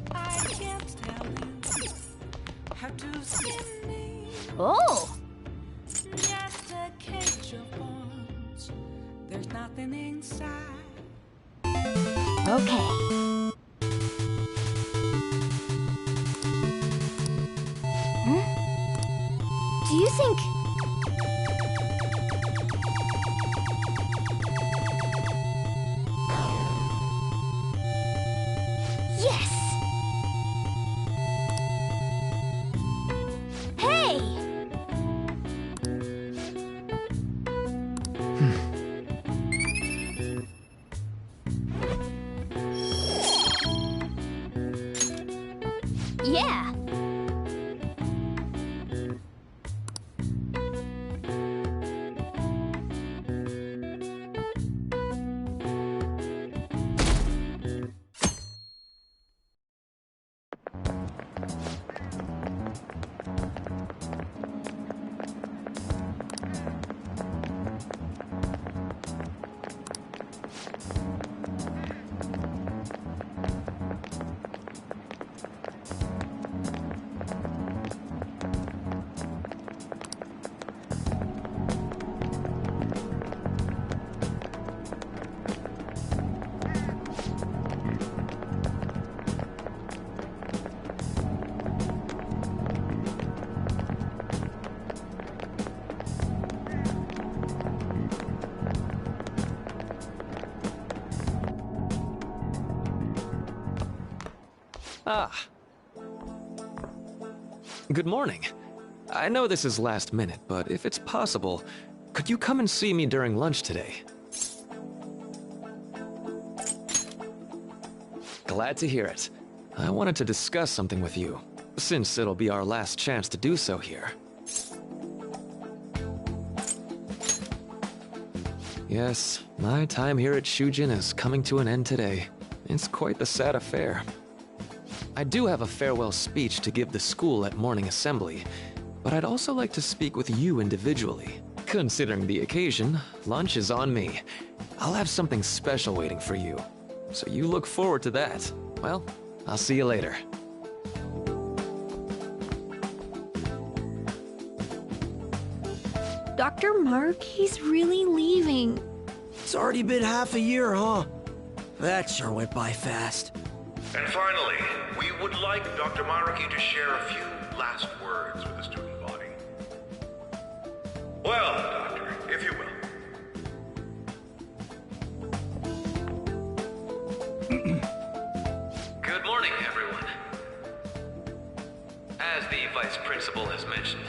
I can't tell you how to skin me. Oh! Just a cage of bones. There's nothing inside. Okay. Do you think... Yes! Hey! Yeah! Ah. Good morning. I know this is last minute, but if it's possible, could you come and see me during lunch today? Glad to hear it. I wanted to discuss something with you, since it'll be our last chance to do so here. Yes, my time here at Shujin is coming to an end today. It's quite the sad affair. I do have a farewell speech to give the school at morning assembly, but I'd also like to speak with you individually. Considering the occasion, lunch is on me. I'll have something special waiting for you, so you look forward to that. Well, I'll see you later. Dr. Mark, he's really leaving. It's already been half a year, huh? That sure went by fast. And finally, we would like Dr. Maraki to share a few last words with the student body. Well, Doctor, if you will. Good morning, everyone. As the Vice Principal has mentioned,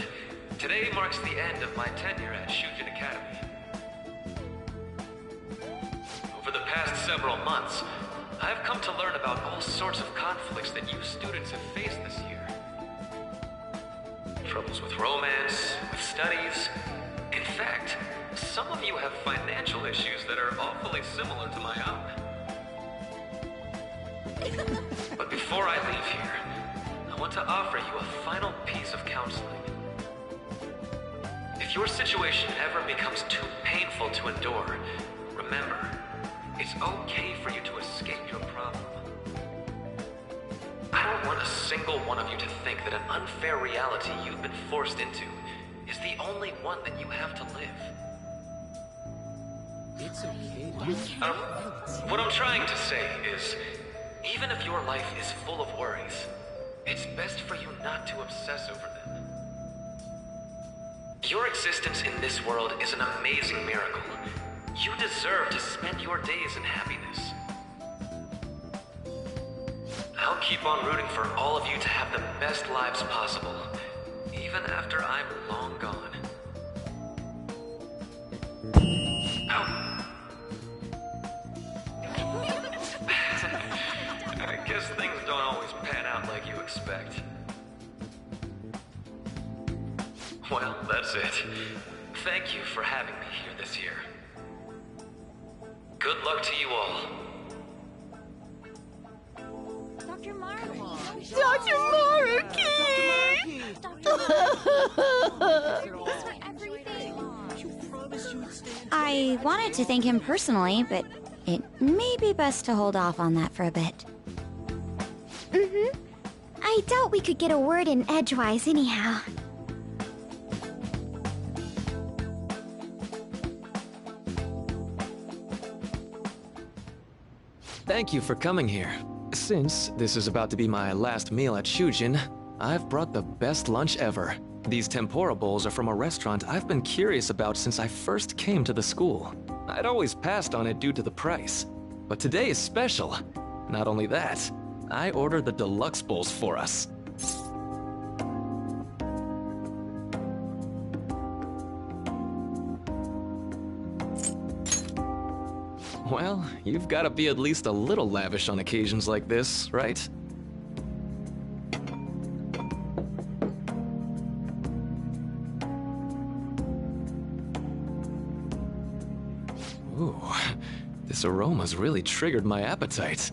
today marks the end of my tenure at Shujin Academy. Over the past several months, I've come to learn about all sorts of conflicts that you students have faced this year. Troubles with romance, with studies. In fact, some of you have financial issues that are awfully similar to my own. But before I leave here, I want to offer you a final piece of counseling. If your situation ever becomes too painful to endure, remember, it's okay for you to escape your problem. I don't want a single one of you to think that an unfair reality you've been forced into is the only one that you have to live. It's okay. What I'm trying to say is, even if your life is full of worries, it's best for you not to obsess over them. Your existence in this world is an amazing miracle. You deserve to spend your days in happiness. I'll keep on rooting for all of you to have the best lives possible, even after I'm long gone. I guess things don't always pan out like you expect. Well, that's it. Thank you for having me here this year. Good luck to you all. Dr. Maraki! Dr. Maraki! I wanted to thank him personally, but it may be best to hold off on that for a bit. I doubt we could get a word in edgewise anyhow. Thank you for coming here. Since this is about to be my last meal at Shujin, I've brought the best lunch ever. These tempura bowls are from a restaurant I've been curious about since I first came to the school. I'd always passed on it due to the price. But today is special. Not only that, I ordered the deluxe bowls for us. Well, you've got to be at least a little lavish on occasions like this, right? Ooh, this aroma's really triggered my appetite.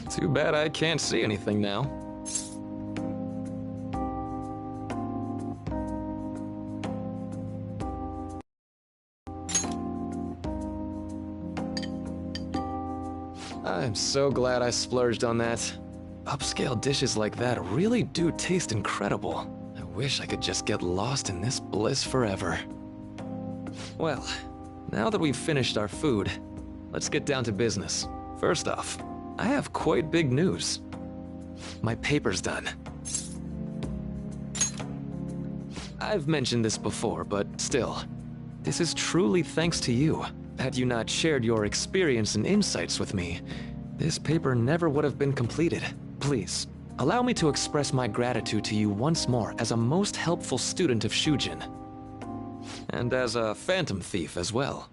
Too bad I can't see anything now. I'm so glad I splurged on that. Upscale dishes like that really do taste incredible. I wish I could just get lost in this bliss forever. Well, now that we've finished our food, let's get down to business. First off, I have quite big news. My paper's done. I've mentioned this before, but still, this is truly thanks to you. Had you not shared your experience and insights with me, this paper never would have been completed. Please, allow me to express my gratitude to you once more as a most helpful student of Shujin. And as a phantom thief as well.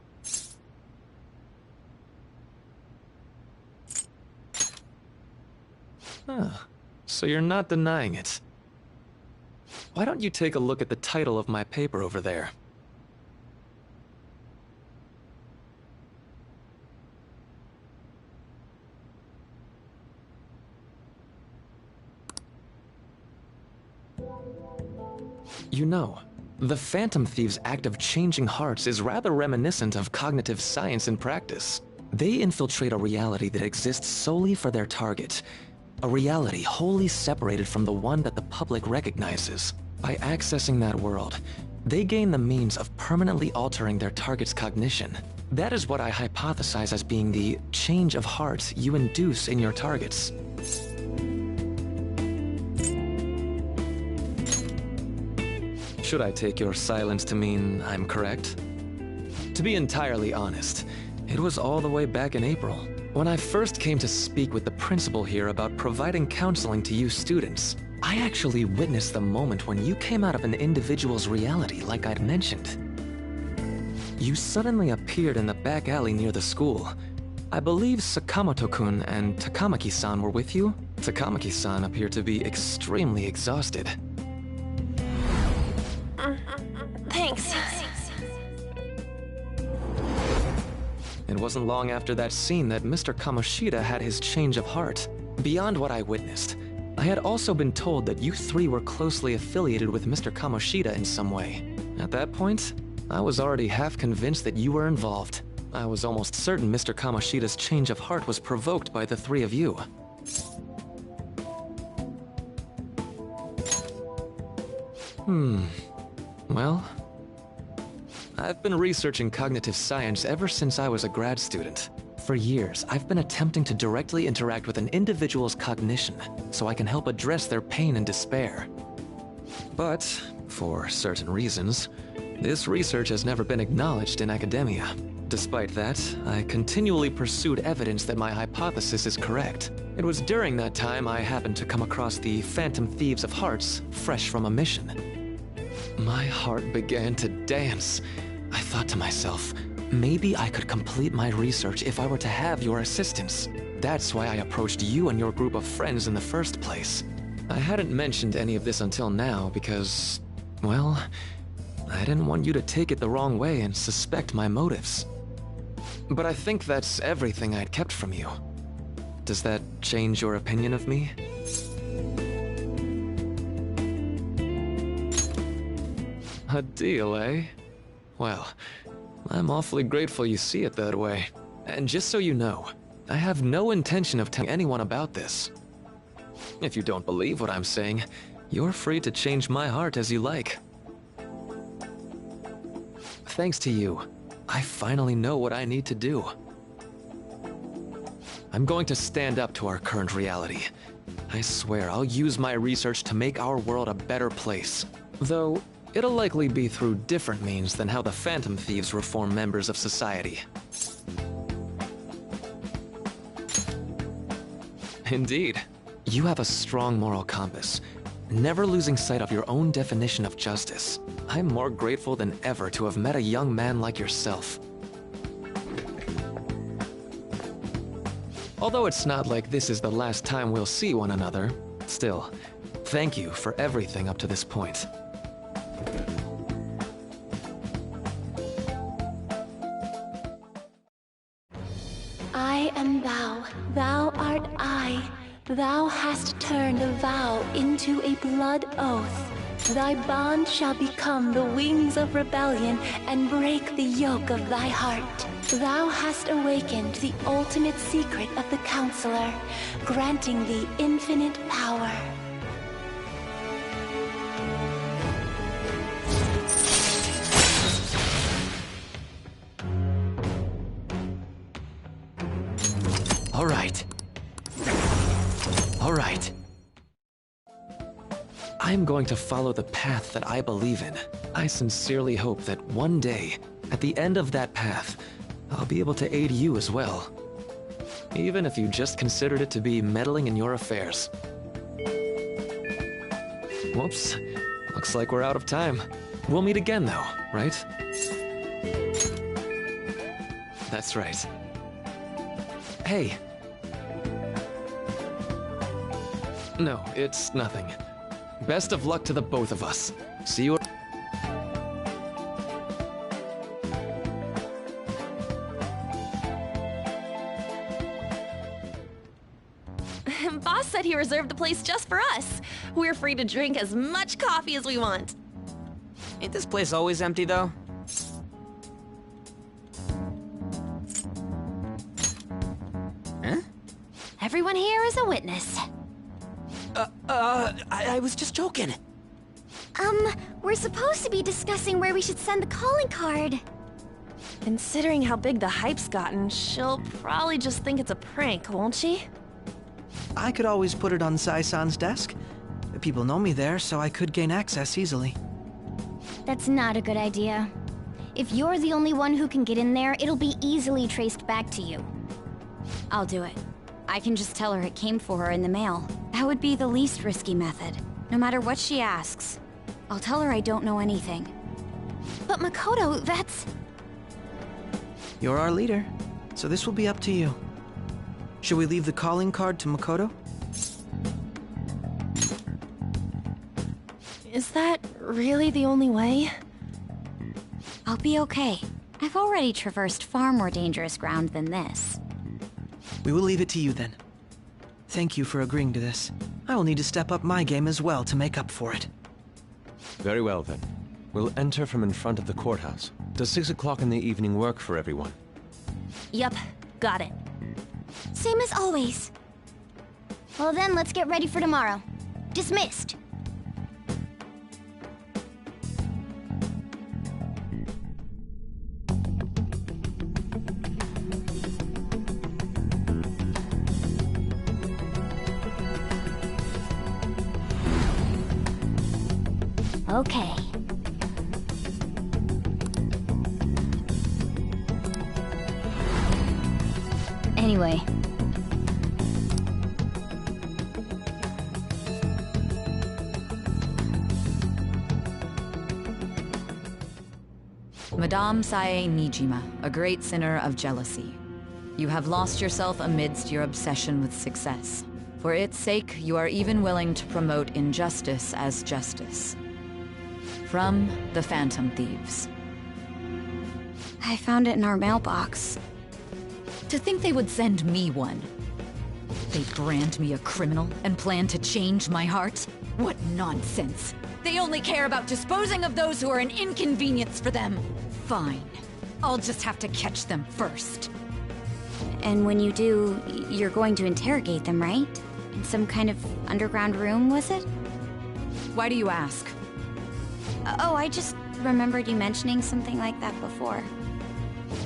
So you're not denying it. Why don't you take a look at the title of my paper over there? You know, the Phantom Thieves' act of changing hearts is rather reminiscent of cognitive science in practice. They infiltrate a reality that exists solely for their target. A reality wholly separated from the one that the public recognizes. By accessing that world, They gain the means of permanently altering their target's cognition. That is what I hypothesize as being the change of heart you induce in your targets. Should I take your silence to mean I'm correct? To be entirely honest, it was all the way back in April, when I first came to speak with the principal here about providing counseling to you students. I actually witnessed the moment when you came out of an individual's reality like I'd mentioned. You suddenly appeared in the back alley near the school. I believe Sakamoto-kun and Takamaki-san were with you? Takamaki-san appeared to be extremely exhausted. Thanks. It wasn't long after that scene that Mr. Kamoshida had his change of heart. Beyond what I witnessed, I had also been told that you three were closely affiliated with Mr. Kamoshida in some way. At that point, I was already half convinced that you were involved. I was almost certain Mr. Kamoshida's change of heart was provoked by the three of you. Well, I've been researching cognitive science ever since I was a grad student. For years, I've been attempting to directly interact with an individual's cognition so I can help address their pain and despair. But, for certain reasons, this research has never been acknowledged in academia. Despite that, I continually pursued evidence that my hypothesis is correct. It was during that time I happened to come across the Phantom Thieves of Hearts, fresh from a mission. My heart began to dance. I thought to myself, maybe I could complete my research if I were to have your assistance. That's why I approached you and your group of friends in the first place. I hadn't mentioned any of this until now because, well, I didn't want you to take it the wrong way and suspect my motives. But I think that's everything I'd kept from you. Does that change your opinion of me? A deal, eh? Well, I'm awfully grateful you see it that way. And just so you know, I have no intention of telling anyone about this. If you don't believe what I'm saying, you're free to change my heart as you like. Thanks to you, I finally know what I need to do. I'm going to stand up to our current reality. I swear I'll use my research to make our world a better place. Though, it'll likely be through different means than how the Phantom Thieves reform members of society. Indeed. You have a strong moral compass, never losing sight of your own definition of justice. I'm more grateful than ever to have met a young man like yourself. Although it's not like this is the last time we'll see one another, still, thank you for everything up to this point. I am thou, thou art I. Thou hast turned a vow into a blood oath. Thy bond shall become the wings of rebellion and break the yoke of thy heart. Thou hast awakened the ultimate secret of the Counselor, granting thee infinite power. All right. All right. I'm going to follow the path that I believe in. I sincerely hope that one day, at the end of that path, I'll be able to aid you as well. Even if you just considered it to be meddling in your affairs. Whoops. Looks like we're out of time. We'll meet again though, right? That's right. Hey. No, it's nothing. Best of luck to the both of us. See you. Boss said he reserved the place just for us. We're free to drink as much coffee as we want. Ain't this place always empty, though? Huh? Everyone here is a witness. I was just joking. We're supposed to be discussing where we should send the calling card. Considering how big the hype's gotten, she'll probably just think it's a prank, won't she? I could always put it on Sai-san's desk. People know me there, so I could gain access easily. That's not a good idea. If you're the only one who can get in there, it'll be easily traced back to you. I'll do it. I can just tell her it came for her in the mail. That would be the least risky method. No matter what she asks. I'll tell her I don't know anything. But Makoto, that's... You're our leader, so this will be up to you. Should we leave the calling card to Makoto? Is that really the only way? I'll be okay. I've already traversed far more dangerous ground than this. We will leave it to you then. Thank you for agreeing to this. I will need to step up my game as well to make up for it. Very well then. We'll enter from in front of the courthouse. Does 6 o'clock in the evening work for everyone? Yup, got it. Same as always. Well then, let's get ready for tomorrow. Dismissed. Okay. Anyway. Madame Sae Nijima, a great sinner of jealousy. You have lost yourself amidst your obsession with success. For its sake, you are even willing to promote injustice as justice. From the Phantom Thieves. I found it in our mailbox. To think they would send me one. They brand me a criminal and plan to change my heart? What nonsense! They only care about disposing of those who are an inconvenience for them. Fine. I'll just have to catch them first. And when you do, you're going to interrogate them, right? In some kind of underground room, was it? Why do you ask? Oh, I just remembered you mentioning something like that before.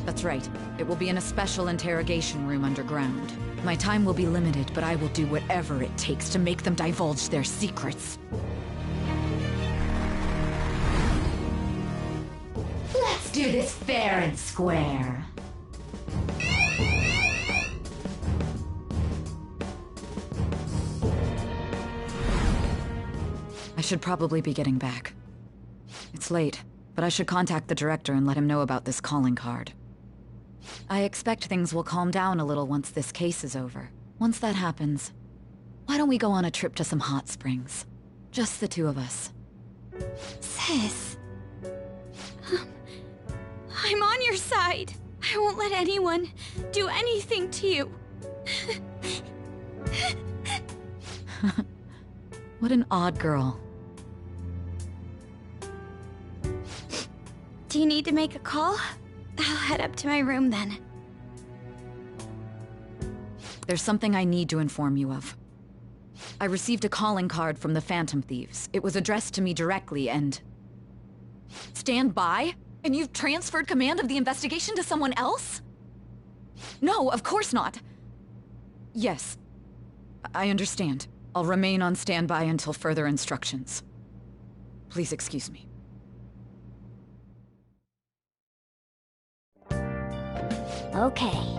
That's right. It will be in a special interrogation room underground. My time will be limited, but I will do whatever it takes to make them divulge their secrets. Let's do this fair and square. I should probably be getting back. It's late, but I should contact the director and let him know about this calling card. I expect things will calm down a little once this case is over. Once that happens, why don't we go on a trip to some hot springs? Just the two of us. Sis. I'm on your side. I won't let anyone do anything to you. What an odd girl. Do you need to make a call? I'll head up to my room then. There's something I need to inform you of. I received a calling card from the Phantom Thieves. It was addressed to me directly and... Stand by? And you've transferred command of the investigation to someone else? No, of course not. Yes, I understand. I'll remain on standby until further instructions. Please excuse me. Okay.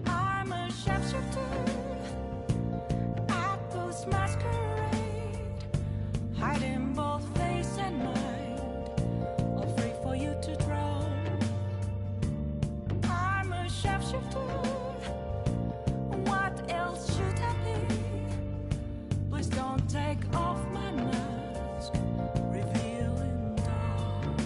I'm a sharpshooter. I post my take off my mask, revealing dark.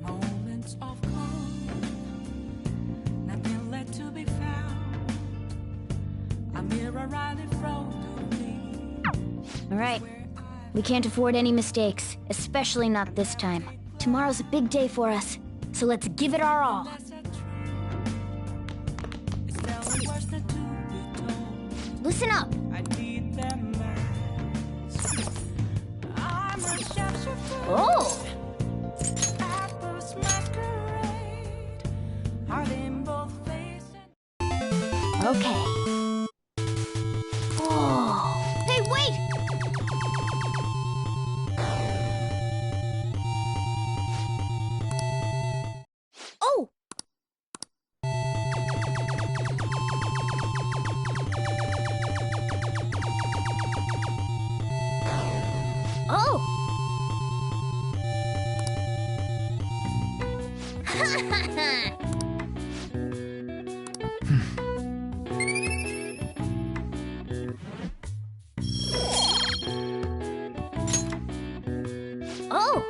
Moments of calm, nothing left to be found. A mirror right in front of me. All right. We can't afford any mistakes, especially not this time. Tomorrow's a big day for us, so let's give it our all. Listen up. I need them masks. I'm a sharpshooter. Oh! At this masquerade, heart in both faces. Okay. Oh! Hey, wait! Oh! Oh! Oh!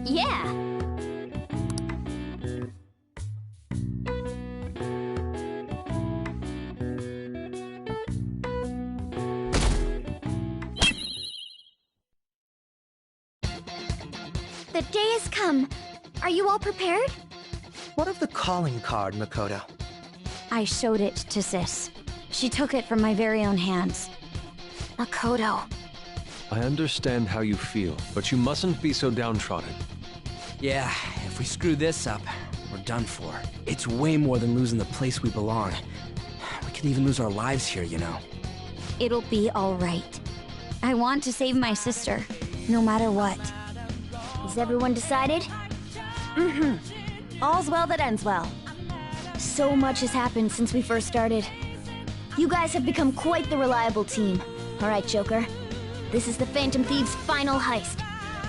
Yeah! The day has come. Are you all prepared? What of the calling card, Makoto? I showed it to Sis. She took it from my very own hands. Makoto. I understand how you feel, but you mustn't be so downtrodden. Yeah, if we screw this up, we're done for. It's way more than losing the place we belong. We could even lose our lives here, you know. It'll be all right. I want to save my sister, no matter what. Is everyone decided? Mm-hmm. All's well that ends well. So much has happened since we first started. You guys have become quite the reliable team. All right, Joker. This is the Phantom Thieves' final heist.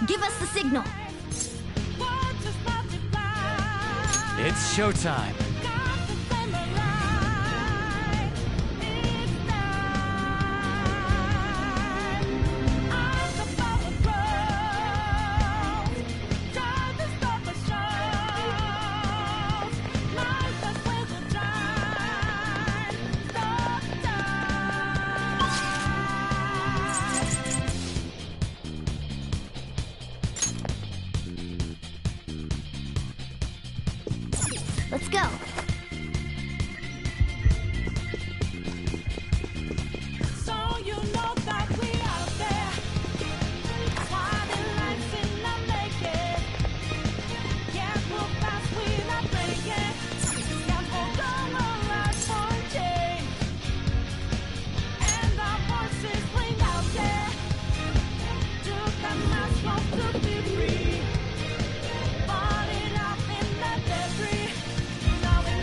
Give us the signal. It's showtime. Let's go. So you know that we out there, fighting lives in the naked. Can't move fast, we not breaking. Can't hold on our lives for change. And our voices ring out there. Took a mask off to be free. Falling out in the debris. Now we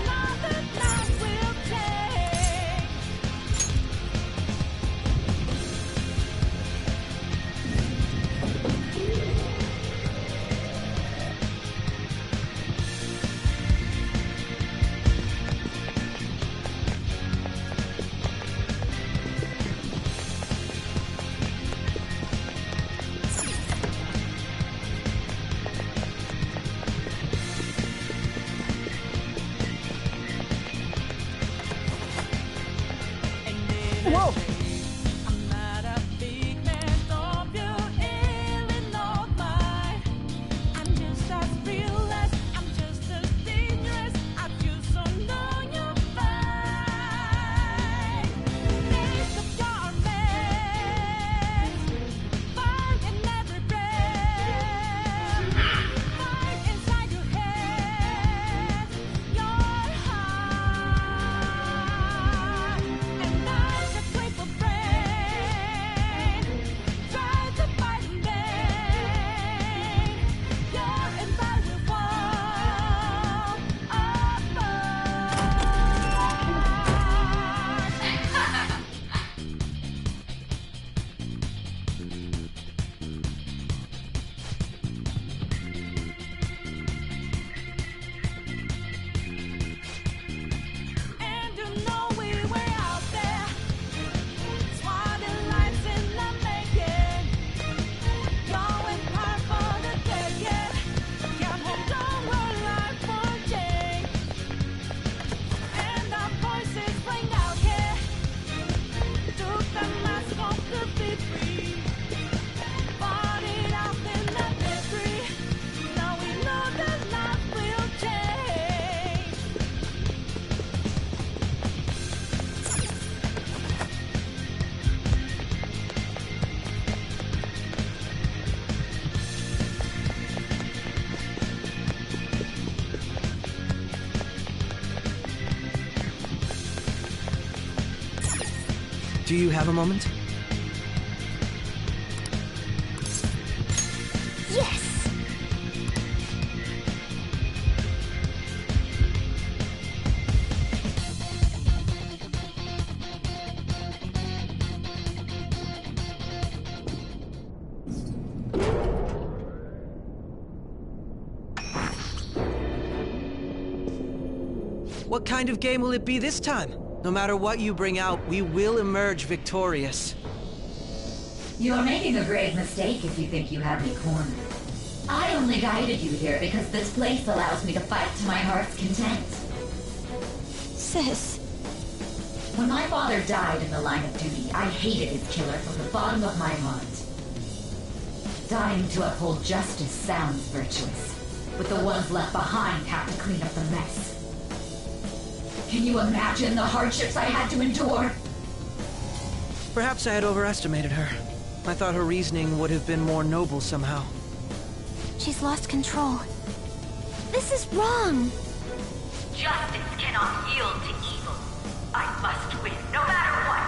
Do you have a moment? Yes! What kind of game will it be this time? No matter what you bring out, we will emerge victorious. You're making a grave mistake if you think you have me cornered. I only guided you here because this place allows me to fight to my heart's content. Sis. When my father died in the line of duty, I hated his killer from the bottom of my heart. Dying to uphold justice sounds virtuous, but the ones left behind have to clean up the mess. Can you imagine the hardships I had to endure? Perhaps I had overestimated her. I thought her reasoning would have been more noble somehow. She's lost control. This is wrong. Justice cannot yield to evil. I must win, no matter what.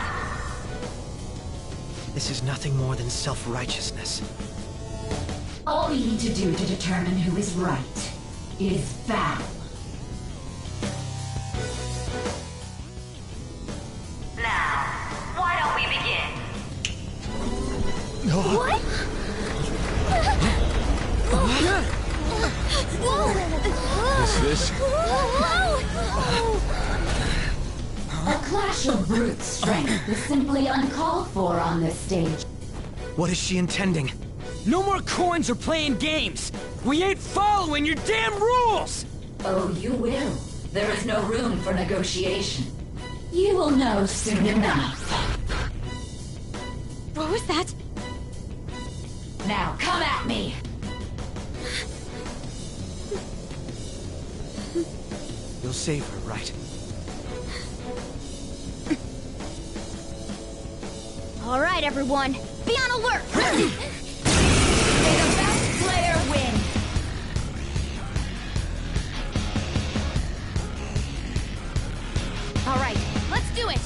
This is nothing more than self-righteousness. All we need to do to determine who is right is battle. Now, why don't we begin? What? This? A clash of brute strength is simply uncalled for on this stage. What is she intending? No more coins or playing games! We ain't following your damn rules! Oh, you will. There is no room for negotiation. You will know soon enough. What was that? Now, come at me! You'll save her, right? All right, everyone. Be on alert! May the best player win! All right, let's do it!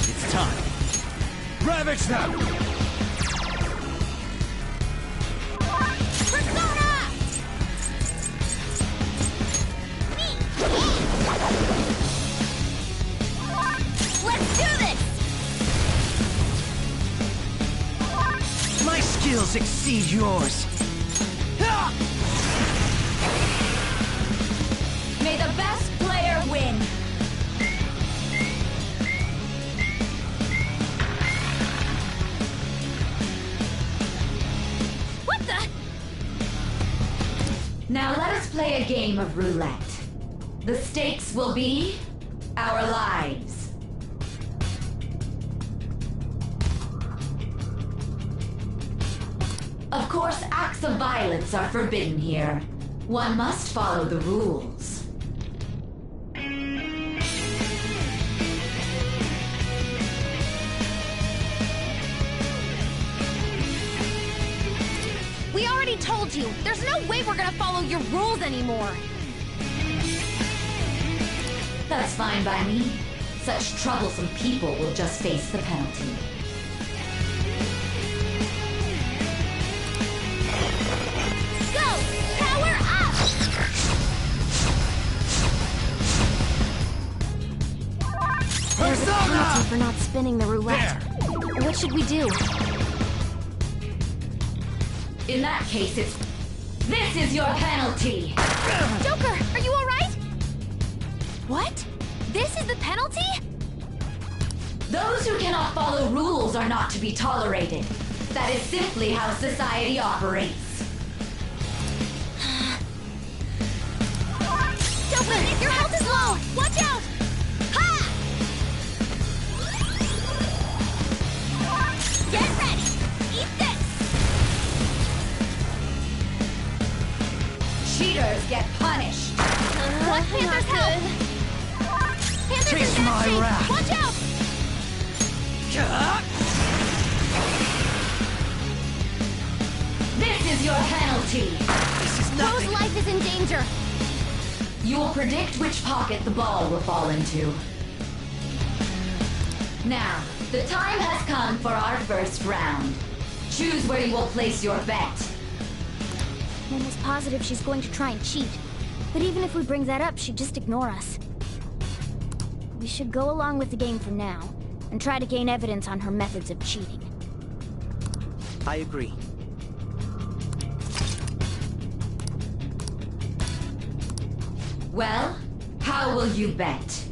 It's time. Ravage them! Persona! Let's do this! My skills exceed yours. May the best player win! What the? Now let us play a game of roulette. The stakes will be our lives. Of course, acts of violence are forbidden here. One must follow the rules. We already told you. There's no way we're gonna follow your rules anymore. That's fine by me. Such troublesome people will just face the penalty. Go! Power up! There's a penalty for not spinning the roulette. What should we do? In that case, it's... This is your penalty! Joker, are you alright? What? This is the penalty? Those who cannot follow rules are not to be tolerated. That is simply how society operates. Joker, your health is low! Watch out! Ha! Get ready! Eat this! Cheaters get punished. Black Panther's help! Panther's Taste in bad my shape! wrath. Watch out! This is your penalty. This is Rose nothing. life is in danger. You will predict which pocket the ball will fall into. Now, the time has come for our first round. Choose where you will place your bet. I'm almost positive she's going to try and cheat. But even if we bring that up, she'd just ignore us. We should go along with the game for now, and try to gain evidence on her methods of cheating. I agree. Well, how will you bet?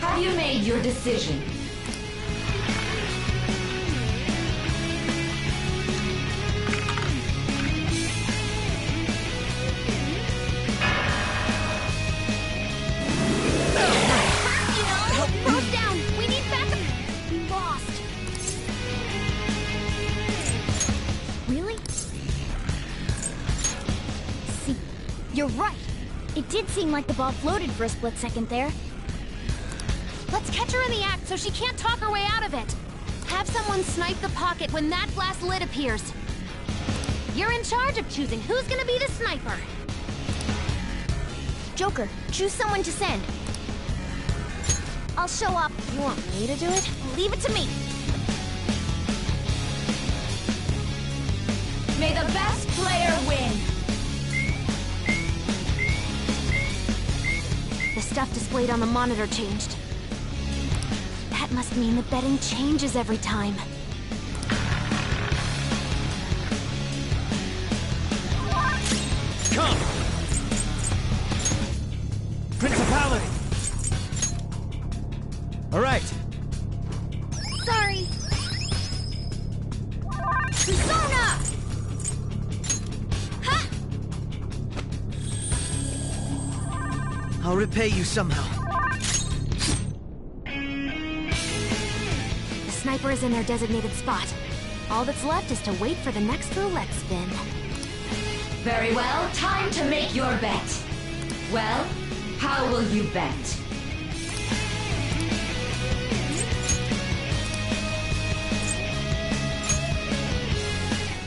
Have you made your decision? Bro's down! We need backup! We lost! Really? See, you're right. It did seem like the ball floated for a split second there. Let's catch her in the act so she can't talk her way out of it. Have someone snipe the pocket when that glass lid appears. You're in charge of choosing who's gonna be the sniper. Joker, choose someone to send. I'll show up. You want me to do it? Leave it to me. May the best player win. The stuff displayed on the monitor changed. That must mean the betting changes every time. Come! Principality! All right. Sorry. Persona! Ha! I'll repay you somehow. The sniper is in their designated spot. All that's left is to wait for the next roulette spin. Very well, time to make your bet. Well, how will you bet?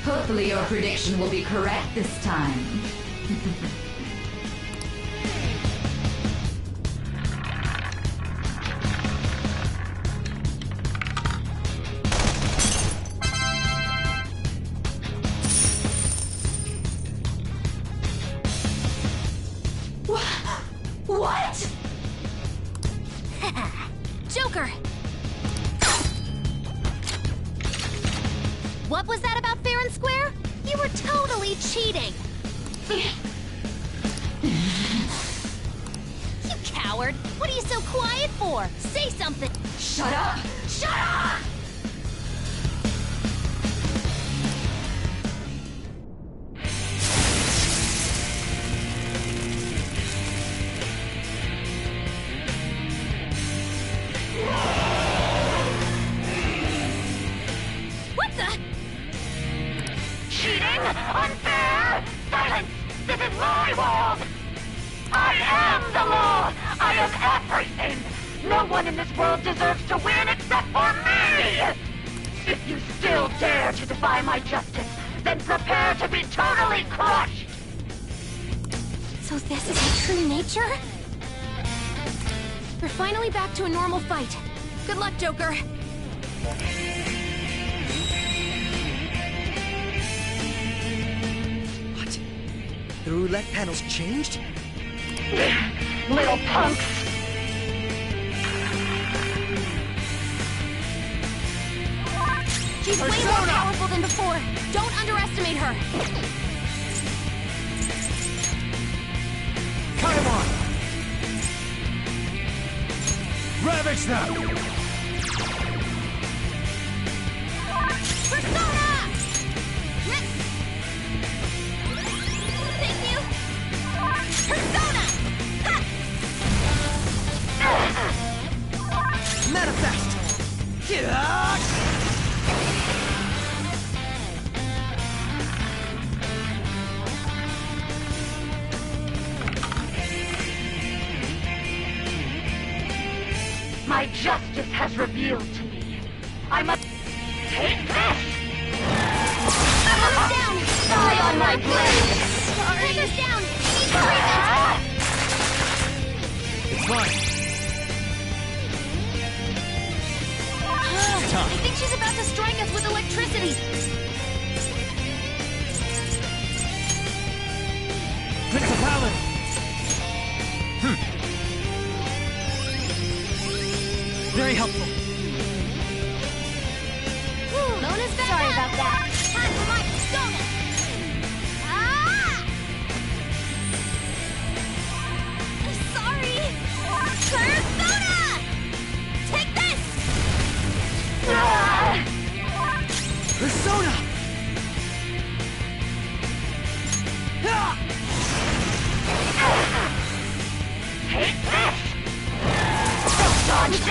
Hopefully your prediction will be correct this time. What? Joker! What was that about fair and square? You were totally cheating! You coward! What are you so quiet for? Say something! Shut up! Shut up! What the? Cheating? Unfair? Silence! This is my world! I am the law! I am everything! No one in this world deserves to win except for me! If you still dare to defy my justice, then prepare to be totally crushed! So this is her true nature? We're finally back to a normal fight. Good luck, Joker. What? The roulette panel's changed? Little punks! She's way more powerful than before. Don't underestimate her. Cut him off! Ravage them! Persona! Thank you! Persona! Manifest! My justice has revealed to me. I must take this! Die on my blade! Breaker's down! Need treatment! It's fine. I think she's about to strike us with electricity. Principality! Very helpful. Mona's back. Sorry about that. Time for my persona. Sorry. Persona! Take this! Persona! Take this!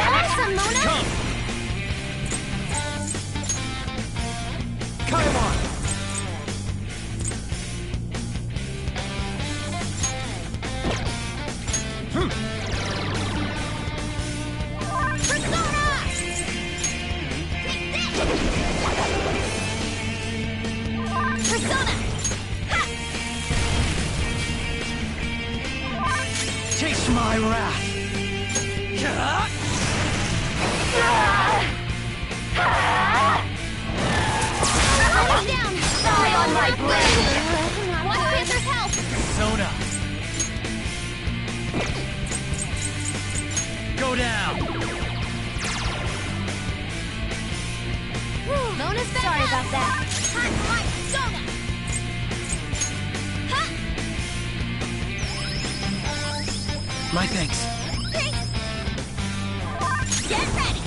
Awesome, Mona! Come! Come on! Persona! Persona! Taste my wrath! Down! Die on my blade! Watch Panther's help! Persona! Go down! Mona's back. Sorry about that. Time for my persona! My thanks. Get ready!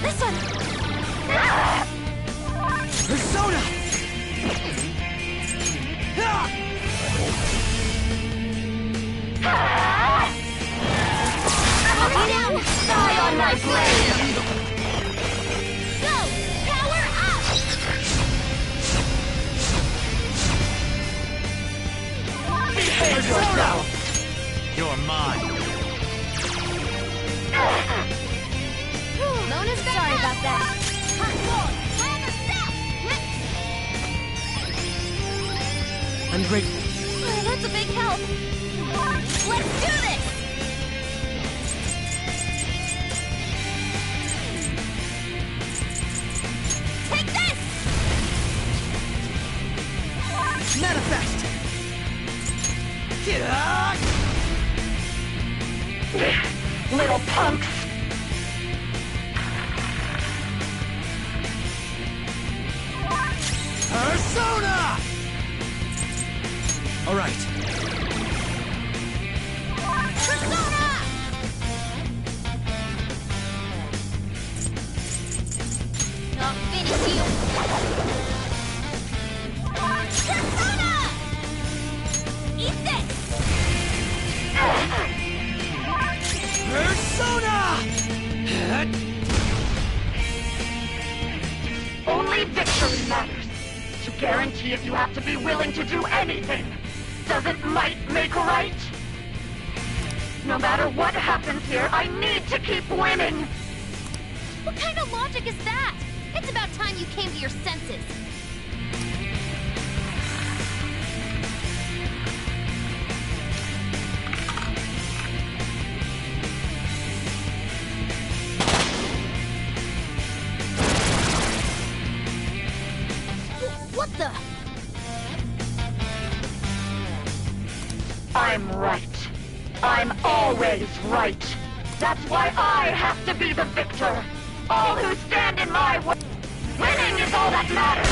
This one! Persona! Down! Die on my blade! Go! Power up! Behave yourself! You're mine. Mona's back. Sorry about that. Hot boy! I'm grateful. Oh, that's a big help. Let's do this! Take this! Manifest! Get up! Little punks! Persona! All right. Persona! Not finish you! Persona! Eat this! Persona! Only victory matters. To guarantee it, you have to be willing to do anything. Doesn't might make right? No matter what happens here, I need to keep winning! What kind of logic is that? It's about time you came to your senses. What the? I'm right. I'm always right. That's why I have to be the victor. All who stand in my way. Winning is all that matters.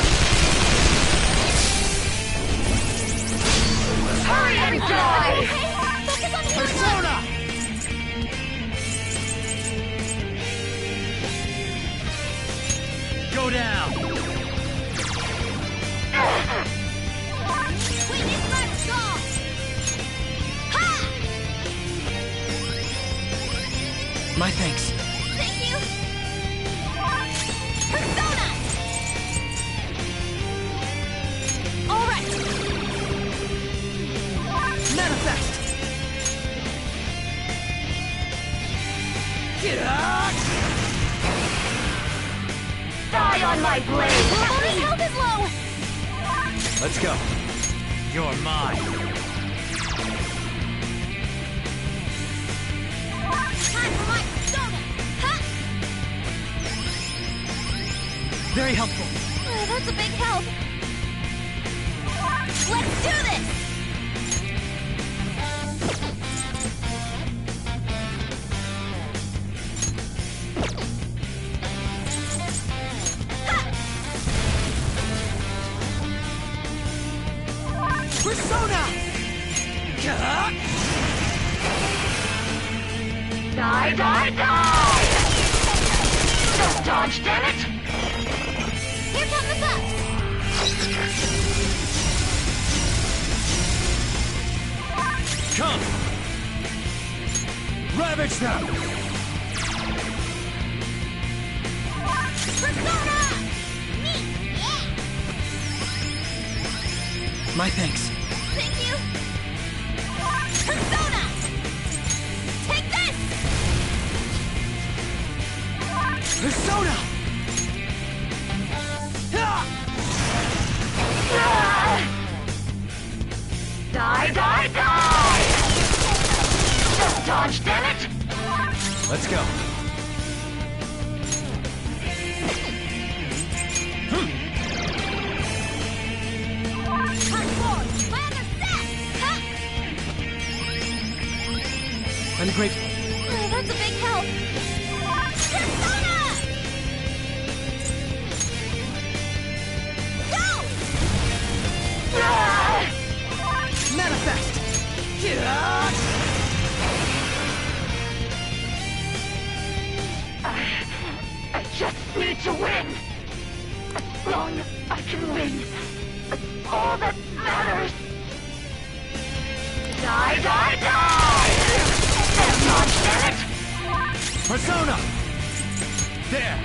Hurry and die! Focus on healing Persona! Go down! Witness my resolve! Ha! My thanks. Thank you! Persona! All right! Manifest! Get out! Die on my blade! His health is low! Let's go. You're mine. Time for my persona! Huh? Very helpful. That's a big help. Let's do this! Persona! Die, die, die! Don't dodge, damn it! Here come the buffs! Come! Ravage them! Persona! Me! Yeah! My thanks. Thank you! Persona! Take this! Persona! Die, die, die! Don't dodge, damn it! Let's go. I'm grateful. That's a big help. Persona! Go! Manifest! I just need to win. As long as I can win, that's all that matters. Die, die, die! Damn launch, damn it! Persona! There!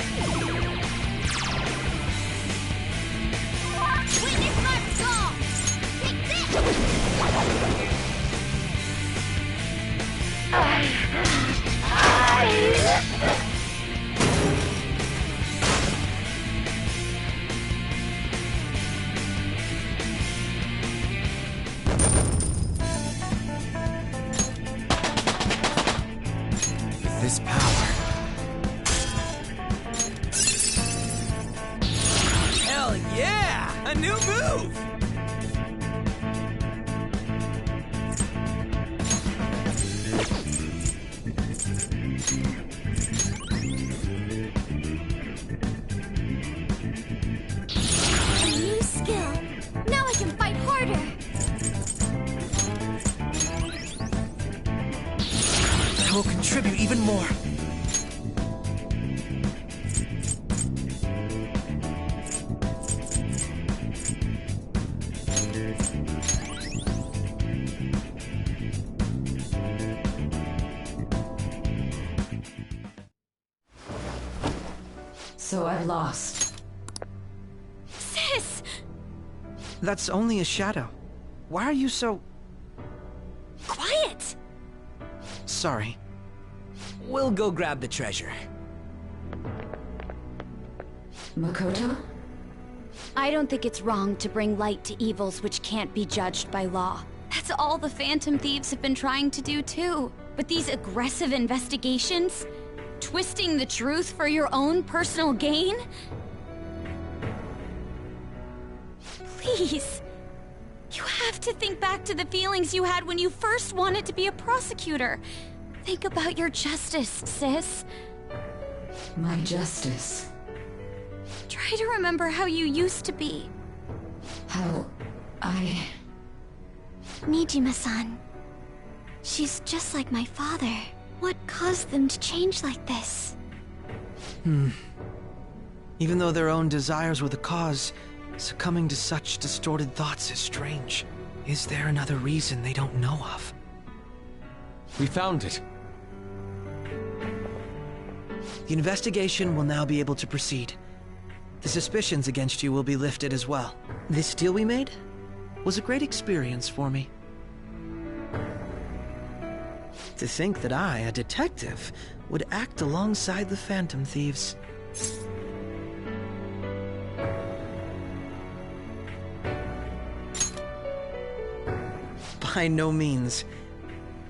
Witness my resolve! Take this! This power. Hell yeah! A new move! A new skill. Now I can fight harder. I will contribute even more. So I've lost. Sis! That's only a shadow. Why are you so... Quiet! Sorry. We'll go grab the treasure. Makoto? I don't think it's wrong to bring light to evils which can't be judged by law. That's all the Phantom Thieves have been trying to do too. But these aggressive investigations? Twisting the truth for your own personal gain? Please. You have to think back to the feelings you had when you first wanted to be a prosecutor. Think about your justice, sis. My justice. Try to remember how you used to be. How I... Nijima-san. She's just like my father. What caused them to change like this? Even though their own desires were the cause, succumbing to such distorted thoughts is strange. Is there another reason they don't know of? We found it. The investigation will now be able to proceed. The suspicions against you will be lifted as well. This deal we made was a great experience for me. To think that I, a detective, would act alongside the Phantom Thieves. By no means.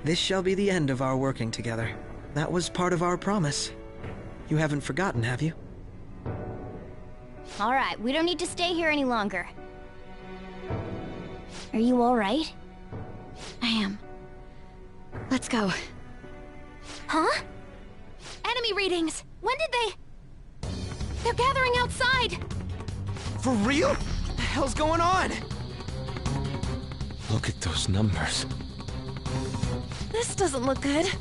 This shall be the end of our working together. That was part of our promise. You haven't forgotten, have you? All right, we don't need to stay here any longer. Are you all right? I am. Let's go. Huh? Enemy readings! When did they... They're gathering outside! For real? What the hell's going on? Look at those numbers. This doesn't look good.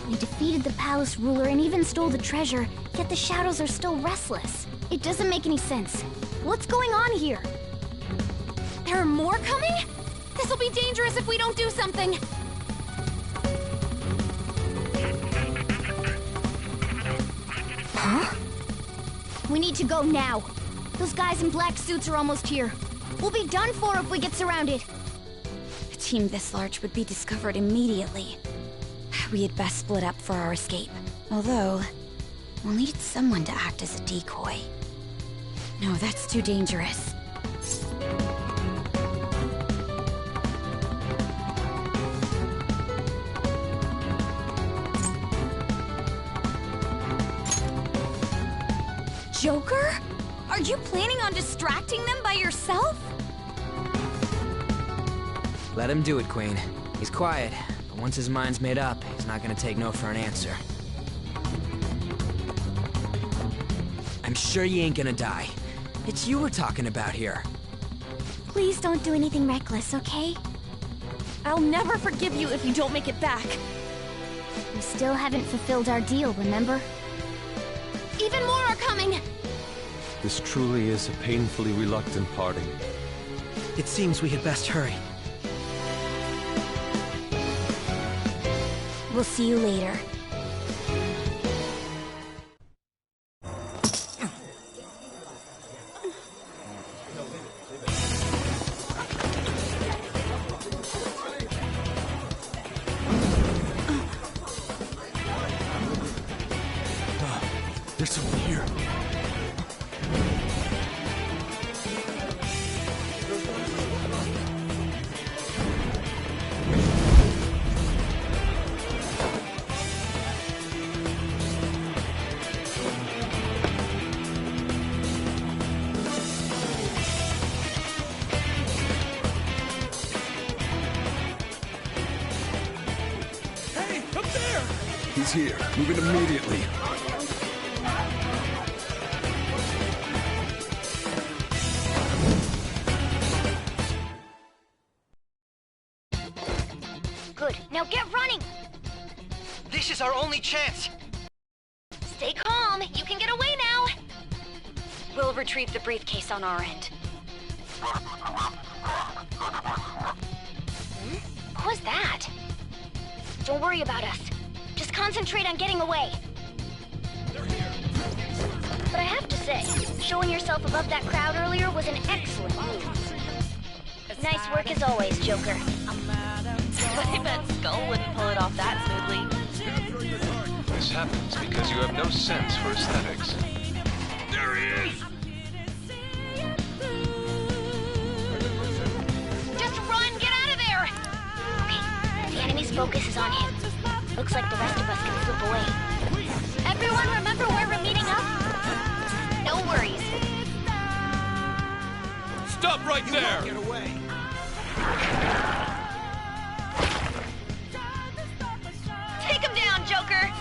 We defeated the palace ruler and even stole the treasure, yet the shadows are still restless. It doesn't make any sense. What's going on here? There are more coming? This'll be dangerous if we don't do something! Huh? We need to go now. Those guys in black suits are almost here. We'll be done for if we get surrounded. A team this large would be discovered immediately. We had best split up for our escape. Although, we'll need someone to act as a decoy. No, that's too dangerous. Joker? Are you planning on distracting them by yourself? Let him do it, Queen. He's quiet, but once his mind's made up, he's not gonna take no for an answer. I'm sure you ain't gonna die. It's you we're talking about here. Please don't do anything reckless, okay? I'll never forgive you if you don't make it back. We still haven't fulfilled our deal, remember? Even more are coming! This truly is a painfully reluctant parting. It seems we had best hurry. We'll see you later. There's someone here. Hey, up there! He's here. Move it immediately. Good. Now get running! This is our only chance! Stay calm. You can get away now! We'll retrieve the briefcase on our end. What was that? Don't worry about us. Just concentrate on getting away. But I have to say, showing yourself above that crowd earlier was an excellent move. Nice work as always, Joker. I bet Skull wouldn't pull it off that smoothly. This happens because you have no sense for aesthetics. There he is! Just run! Get out of there! Okay, the enemy's focus is on him. Looks like the rest of us can slip away. Everyone remember where we're meeting up? No worries. Stop right there! Get away! Take him down, Joker!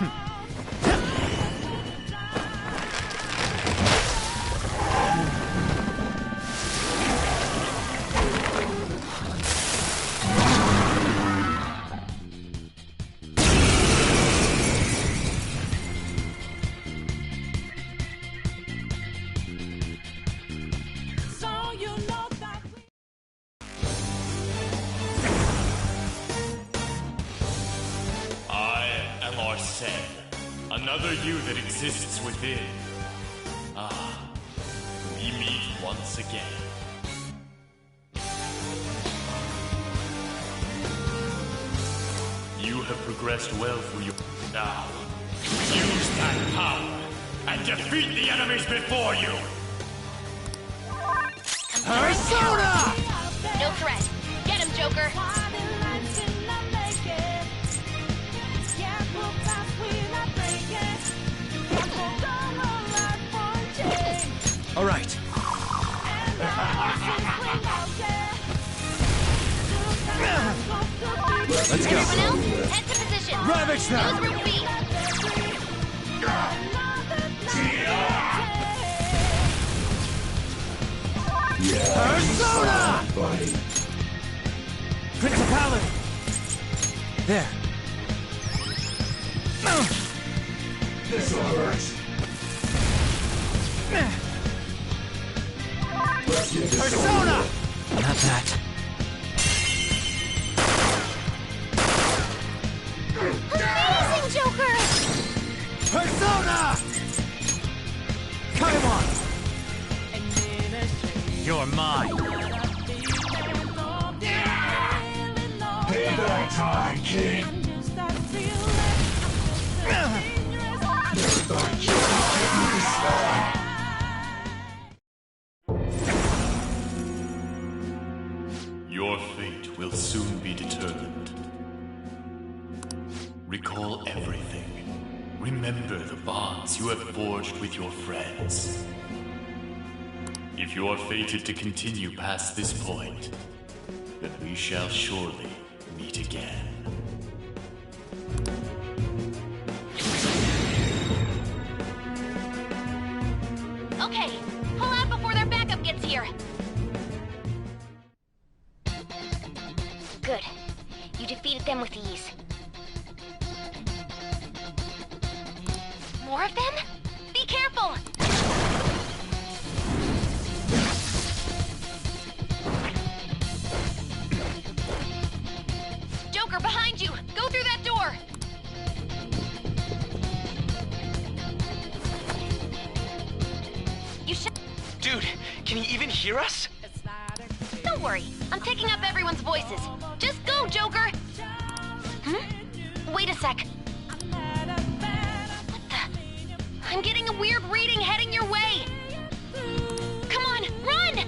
Another you that exists within. Ah, we meet once again. You have progressed well through your... Now, use that power and defeat the enemies before you! Persona! No threat. Get him, Joker! Ravage them! Use room B. Persona! Principality! There. This'll hurt. Let's get this Persona! over. Not that. Amazing, Joker! Persona! Come on! You're mine. Payback time, kid. Your fate will soon be determined. Recall everything. Remember the bonds you have forged with your friends. If you are fated to continue past this point, then we shall surely meet again. Okay, pull out before their backup gets here. Good. You defeated them with ease. More of them? Be careful! Joker, behind you! Go through that door! You should... Dude, can he even hear us? Don't worry, I'm picking up everyone's voices. Just go, Joker! Wait a sec. What the? I'm getting a weird reading heading your way! Come on, run!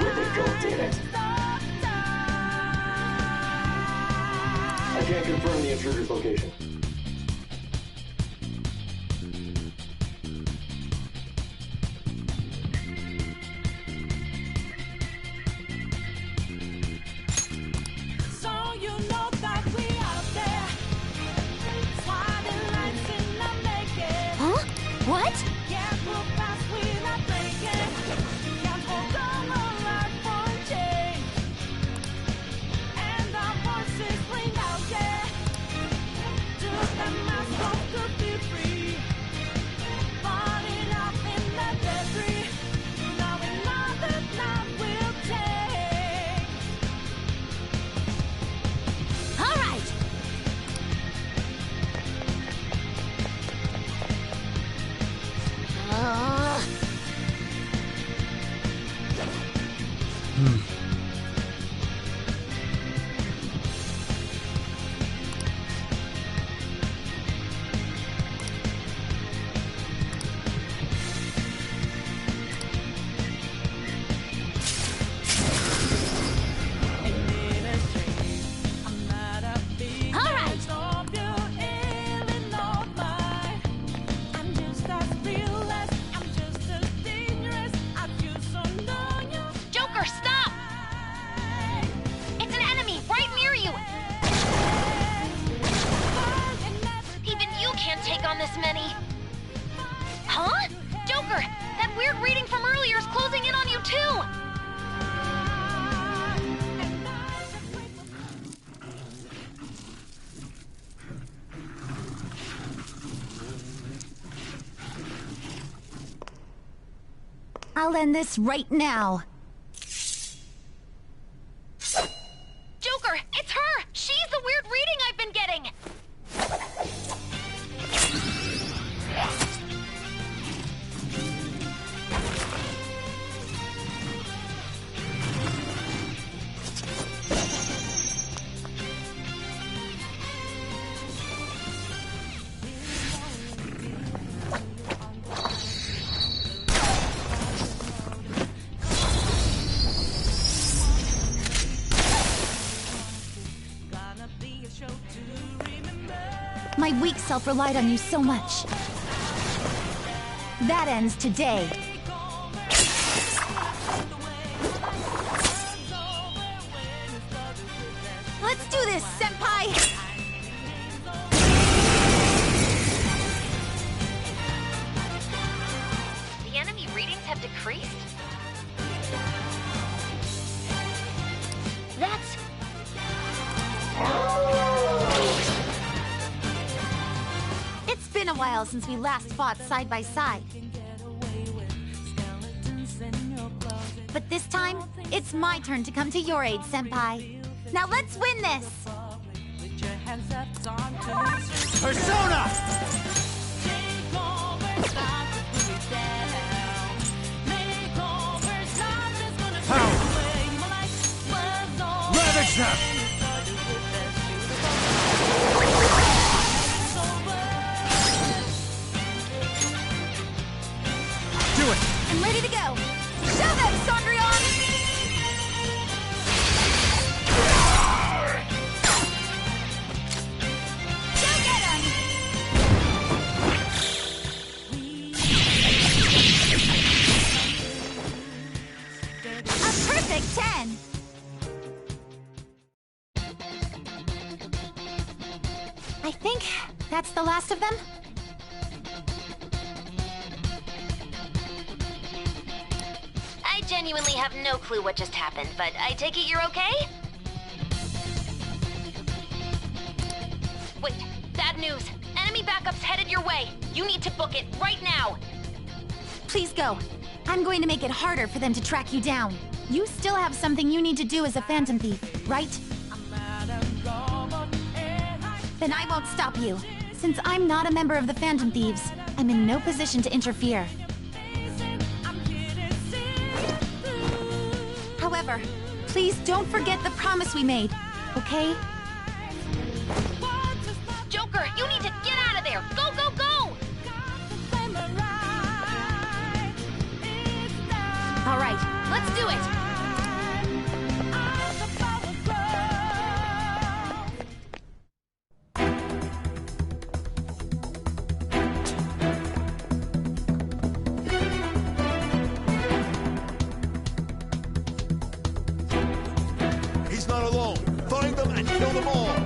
Where'd they go, damn it? I can't confirm the intruder's location. So you know that we out there, sliding lights in the making. Huh? What? Can't move fast, we're not breaking. Can't hold on our life for a change. And our voices ring out, yeah. To the mask of to be free. Falling out in the debris. Now another night will take. All right! All right! Joker, stop! It's an enemy right near you! Even you can't take on this many. Huh? Joker, that weird reading from earlier is closing in on you too! I'll end this right now. Joker, it's her! She's the weird reading I've been getting! My weak self relied on you so much. That ends today. Let's do this, Senpai! The enemy readings have decreased? That's... It's been a while since we last fought side by side. But this time, it's my turn to come to your aid, Senpai. Now let's win this! Persona! Power! Ravage them! Do it! I'm ready to go! Show them, Sondrion! Go get him! A perfect 10! I think that's the last of them. I genuinely have no clue what just happened, but I take it you're okay? Wait, bad news. Enemy backup's headed your way. You need to book it right now. Please go. I'm going to make it harder for them to track you down. You still have something you need to do as a Phantom Thief, right? Then I won't stop you. Since I'm not a member of the Phantom Thieves, I'm in no position to interfere. However, please don't forget the promise we made, okay? Joker, you need to get out of there! Go, go, go! All right, let's do it! He's not alone. Find them and kill them all.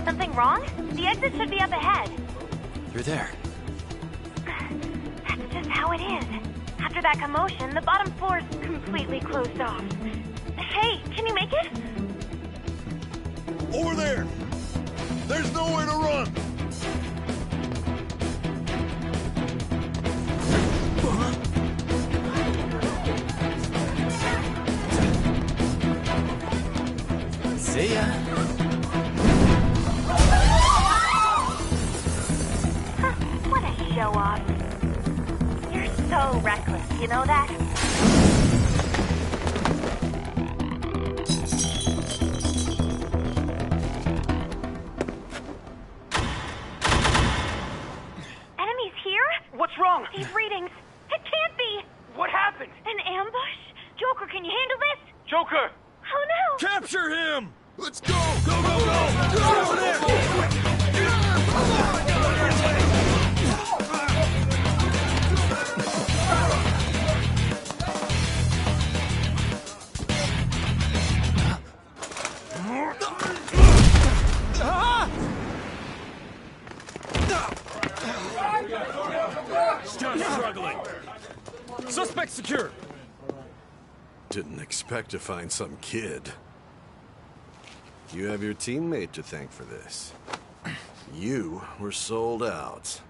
Something wrong? The exit should be up ahead. You're there. That's just how it is. After that commotion, the bottom floor's completely closed off. Hey, can you make it? Over there. There's nowhere to run. See ya. What a show off. You're so reckless, you know that? Enemies here? What's wrong? These readings. It can't be. What happened? An ambush? Joker, can you handle this? Joker! Oh no! Capture him! Let's go! Go, go, go! Get over there! Stop struggling! Suspect secure! Didn't expect to find some kid. You have your teammate to thank for this. You were sold out.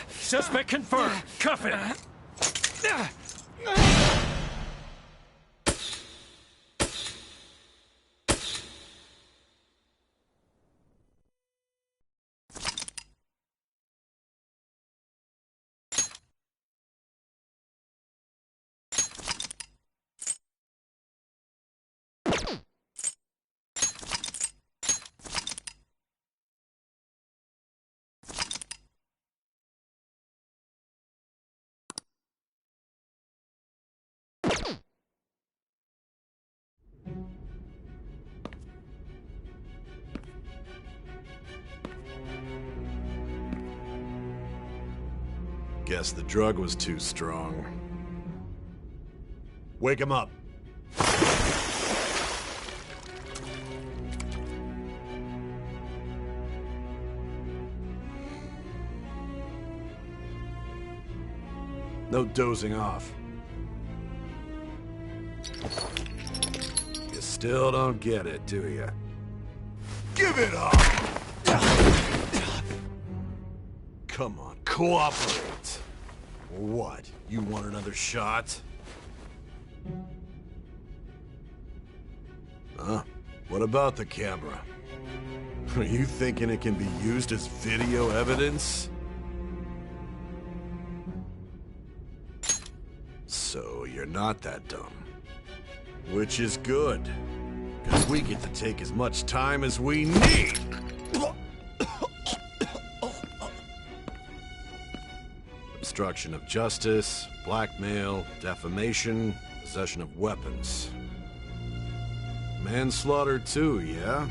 Suspect confirmed. Cuff it! Guess the drug was too strong. Wake him up. No dozing off. You still don't get it, do you? Give it up! Come on, cooperate. What? You want another shot? Huh? What about the camera? Are you thinking it can be used as video evidence? So you're not that dumb. Which is good. Because we get to take as much time as we need! Obstruction of justice, blackmail, defamation, possession of weapons. Manslaughter too, yeah?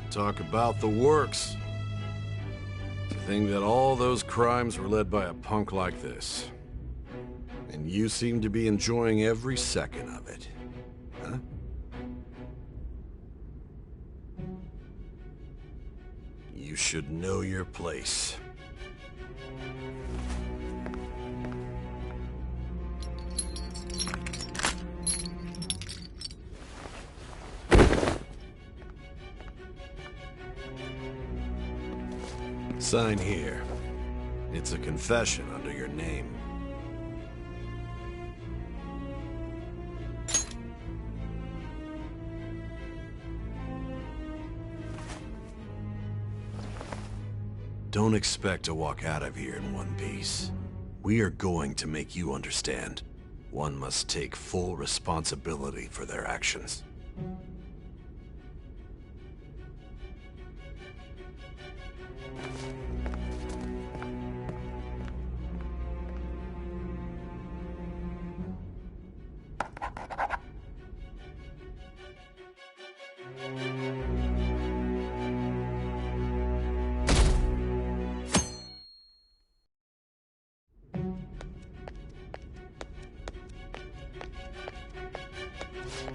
Talk about the works. To think that all those crimes were led by a punk like this. And you seem to be enjoying every second of it. Huh? You should know your place. Sign here. It's a confession under your name. Don't expect to walk out of here in one piece. We are going to make you understand. One must take full responsibility for their actions.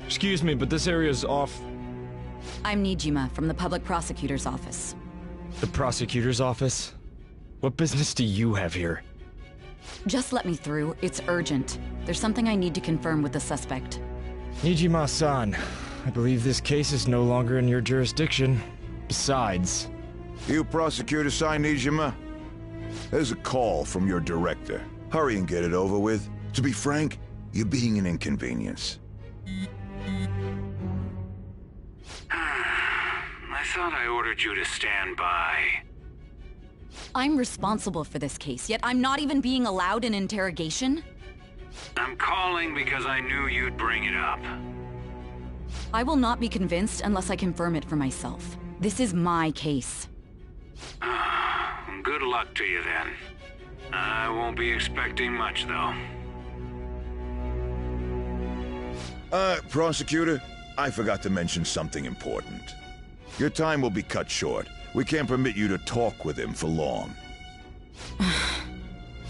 Excuse me, but this area's off. I'm Nijima from the Public Prosecutor's Office. The Prosecutor's Office? What business do you have here? Just let me through. It's urgent. There's something I need to confirm with the suspect. Nijima-san, I believe this case is no longer in your jurisdiction. Besides... You Prosecutor-san, Nijima? There's a call from your director. Hurry and get it over with. To be frank, you're being an inconvenience. I thought I ordered you to stand by. I'm responsible for this case, yet I'm not even being allowed an interrogation? I'm calling because I knew you'd bring it up. I will not be convinced unless I confirm it for myself. This is my case. Good luck to you then. I won't be expecting much, though. Prosecutor, I forgot to mention something important. Your time will be cut short. We can't permit you to talk with him for long.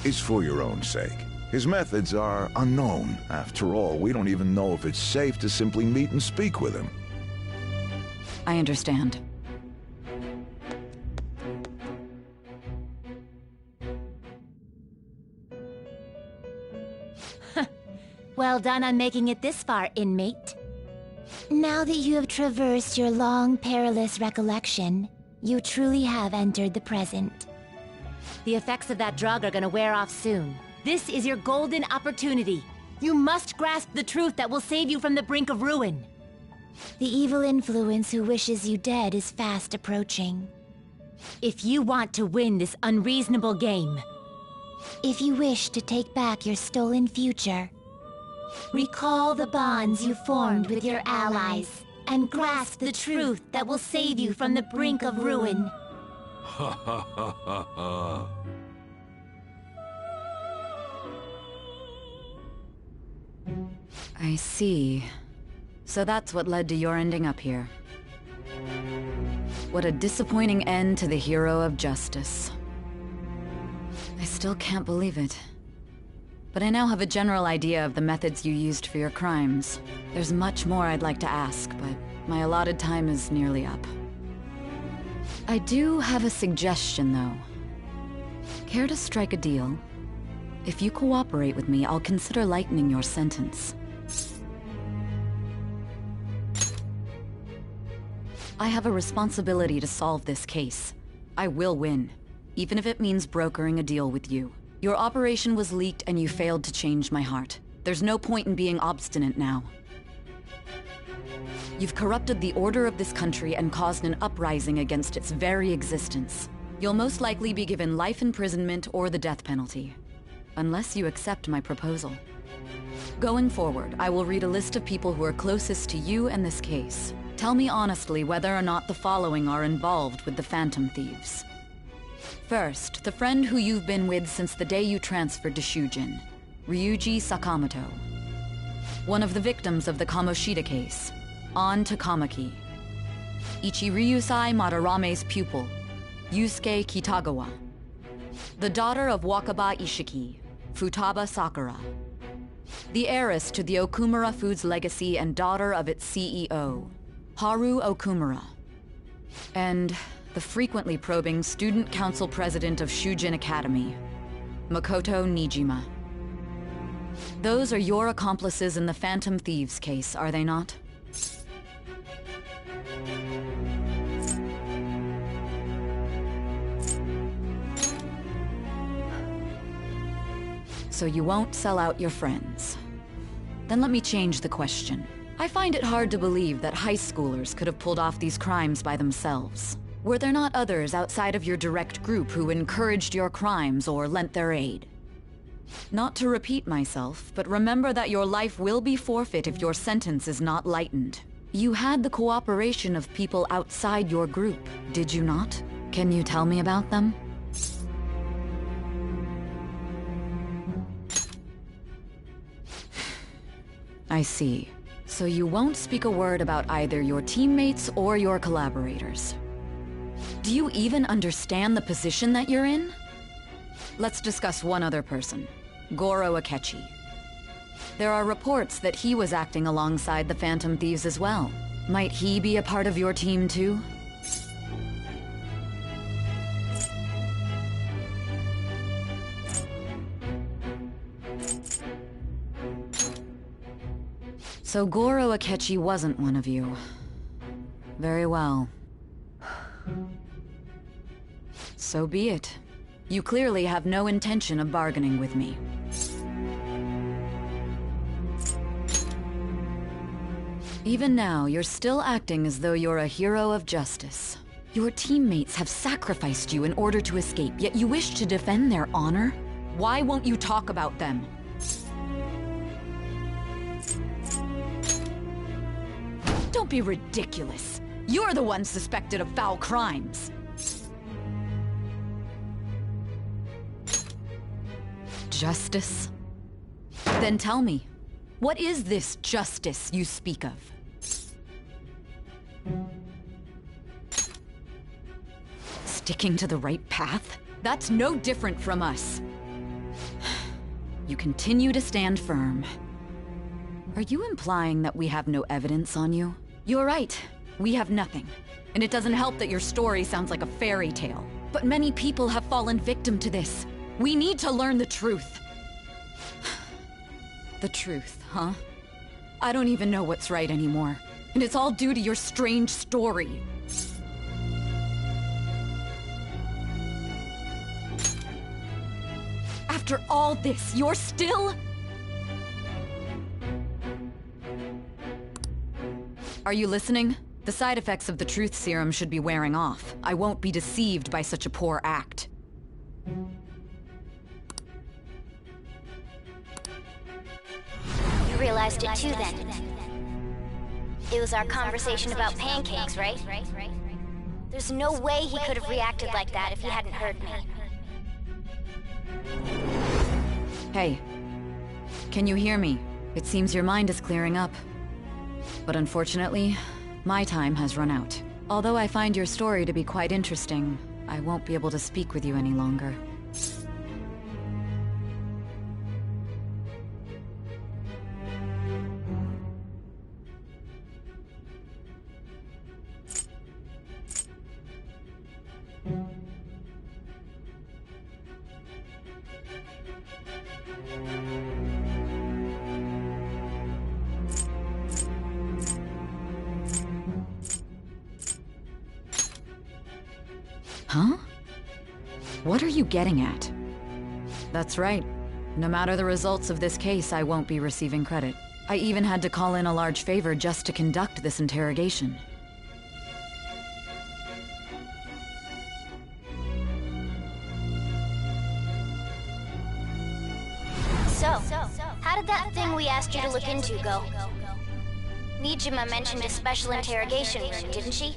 It's for your own sake. His methods are unknown. After all, we don't even know if it's safe to simply meet and speak with him. I understand. Well done on making it this far, inmate. Now that you have traversed your long, perilous recollection, you truly have entered the present. The effects of that drug are gonna wear off soon. This is your golden opportunity. You must grasp the truth that will save you from the brink of ruin. The evil influence who wishes you dead is fast approaching. If you want to win this unreasonable game, if you wish to take back your stolen future, recall the bonds you formed with your allies, and grasp the truth that will save you from the brink of ruin. Ha ha ha ha ha. I see. So that's what led to your ending up here. What a disappointing end to the hero of justice. I still can't believe it. But I now have a general idea of the methods you used for your crimes. There's much more I'd like to ask, but my allotted time is nearly up. I do have a suggestion, though. Care to strike a deal? If you cooperate with me, I'll consider lightening your sentence. I have a responsibility to solve this case. I will win, even if it means brokering a deal with you. Your operation was leaked and you failed to change my heart. There's no point in being obstinate now. You've corrupted the order of this country and caused an uprising against its very existence. You'll most likely be given life imprisonment or the death penalty, unless you accept my proposal. Going forward, I will read a list of people who are closest to you and this case. Tell me honestly whether or not the following are involved with the Phantom Thieves. First, the friend who you've been with since the day you transferred to Shujin, Ryuji Sakamoto. One of the victims of the Kamoshida case, An Takamaki. Ichiryusai Madarame's pupil, Yusuke Kitagawa. The daughter of Wakaba Ishiki, Futaba Sakura. The heiress to the Okumura Foods legacy and daughter of its CEO, Haru Okumura. And the frequently probing student council president of Shujin Academy, Makoto Nijima. Those are your accomplices in the Phantom Thieves case, are they not? So you won't sell out your friends. Then let me change the question. I find it hard to believe that high schoolers could have pulled off these crimes by themselves. Were there not others outside of your direct group who encouraged your crimes or lent their aid? Not to repeat myself, but remember that your life will be forfeit if your sentence is not lightened. You had the cooperation of people outside your group, did you not? Can you tell me about them? I see. So you won't speak a word about either your teammates or your collaborators. Do you even understand the position that you're in? Let's discuss one other person, Goro Akechi. There are reports that he was acting alongside the Phantom Thieves as well. Might he be a part of your team too? So Goro Akechi wasn't one of you. Very well. So be it. You clearly have no intention of bargaining with me. Even now, you're still acting as though you're a hero of justice. Your teammates have sacrificed you in order to escape, yet you wish to defend their honor? Why won't you talk about them? Don't be ridiculous. You're the one suspected of foul crimes. Justice? Then tell me, what is this justice you speak of? Sticking to the right path? That's no different from us. You continue to stand firm. Are you implying that we have no evidence on you? You're right. We have nothing. And it doesn't help that your story sounds like a fairy tale. But many people have fallen victim to this. We need to learn the truth. The truth, huh? I don't even know what's right anymore. And it's all due to your strange story. After all this, you're still... Are you listening? The side effects of the truth serum should be wearing off. I won't be deceived by such a poor act. You realized it too then. It was our conversation about pancakes, right? There's no way he could have reacted like that if he hadn't heard me. Hey. Can you hear me? It seems your mind is clearing up. But unfortunately, my time has run out. Although I find your story to be quite interesting, I won't be able to speak with you any longer. Huh? What are you getting at? That's right. No matter the results of this case, I won't be receiving credit. I even had to call in a large favor just to conduct this interrogation. So, how did that thing we asked you to look into go? Nijima mentioned a special interrogation room, didn't she?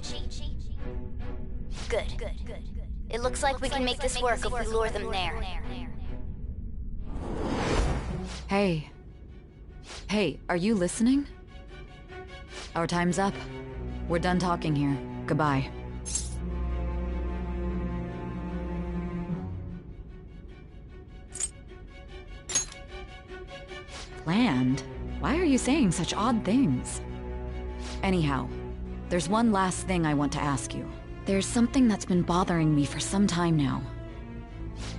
Good. It looks like we can make this work if we lure them there. Hey. Hey, are you listening? Our time's up. We're done talking here. Goodbye. Planned? Why are you saying such odd things? Anyhow, there's one last thing I want to ask you. There's something that's been bothering me for some time now.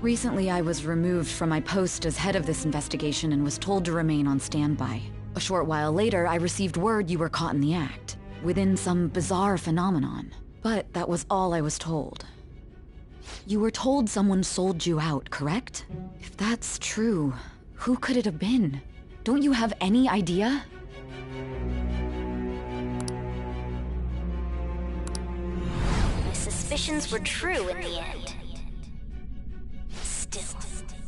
Recently, I was removed from my post as head of this investigation and was told to remain on standby. A short while later, I received word you were caught in the act, within some bizarre phenomenon. But that was all I was told. You were told someone sold you out, correct? If that's true, who could it have been? Don't you have any idea? My suspicions were true in the end. Still,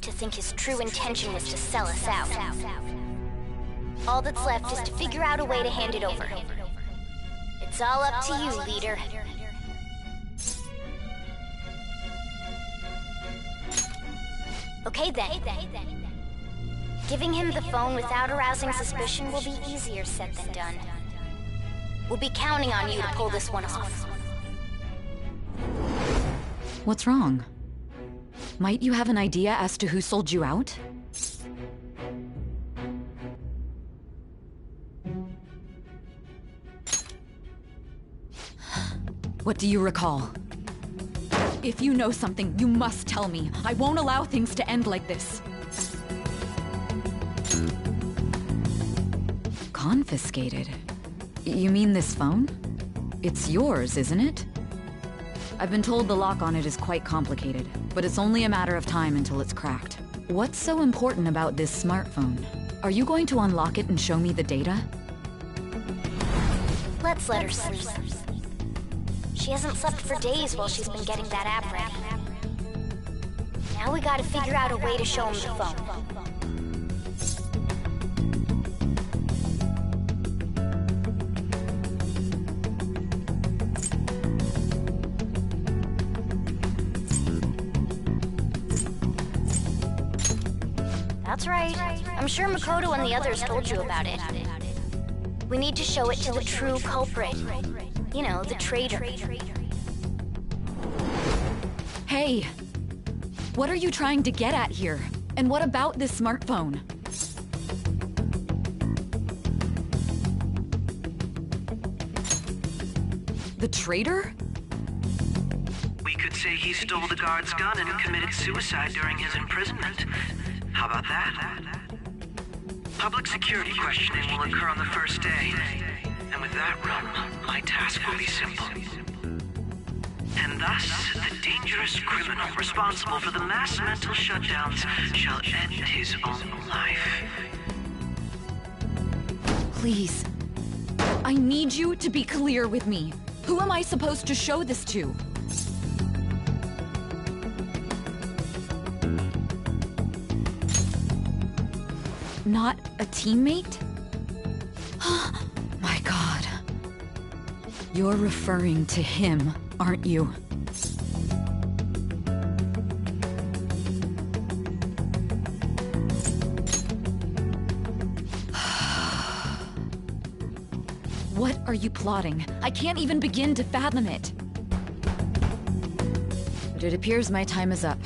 to think his true intention was to sell us out. All that's left is to figure out a way to hand it over. It's all up to you, leader. Okay then. Giving him the phone without arousing suspicion will be easier said than done. We'll be counting on you to pull this one off. What's wrong? Might you have an idea as to who sold you out? What do you recall? If you know something, you must tell me. I won't allow things to end like this. Confiscated? You mean this phone? It's yours, isn't it? I've been told the lock on it is quite complicated, but it's only a matter of time until it's cracked. What's so important about this smartphone? Are you going to unlock it and show me the data? Let's let her sleep. She hasn't slept for days while she's been getting that app ready. Now we gotta figure out a way to show him the phone. That's right. I'm sure Makoto and the others told you about it. We need to show it to the true culprit. You know, the traitor. Hey! What are you trying to get at here? And what about this smartphone? The traitor? We could say he stole the guard's gun and committed suicide during his imprisonment. How about that? Public security questioning will occur on the first day. And with that run, my task will be simple. And thus, the dangerous criminal responsible for the mass mental shutdowns shall end his own life. Please. I need you to be clear with me. Who am I supposed to show this to? Not a teammate? My God. You're referring to him, aren't you? What are you plotting? I can't even begin to fathom it. But it appears my time is up.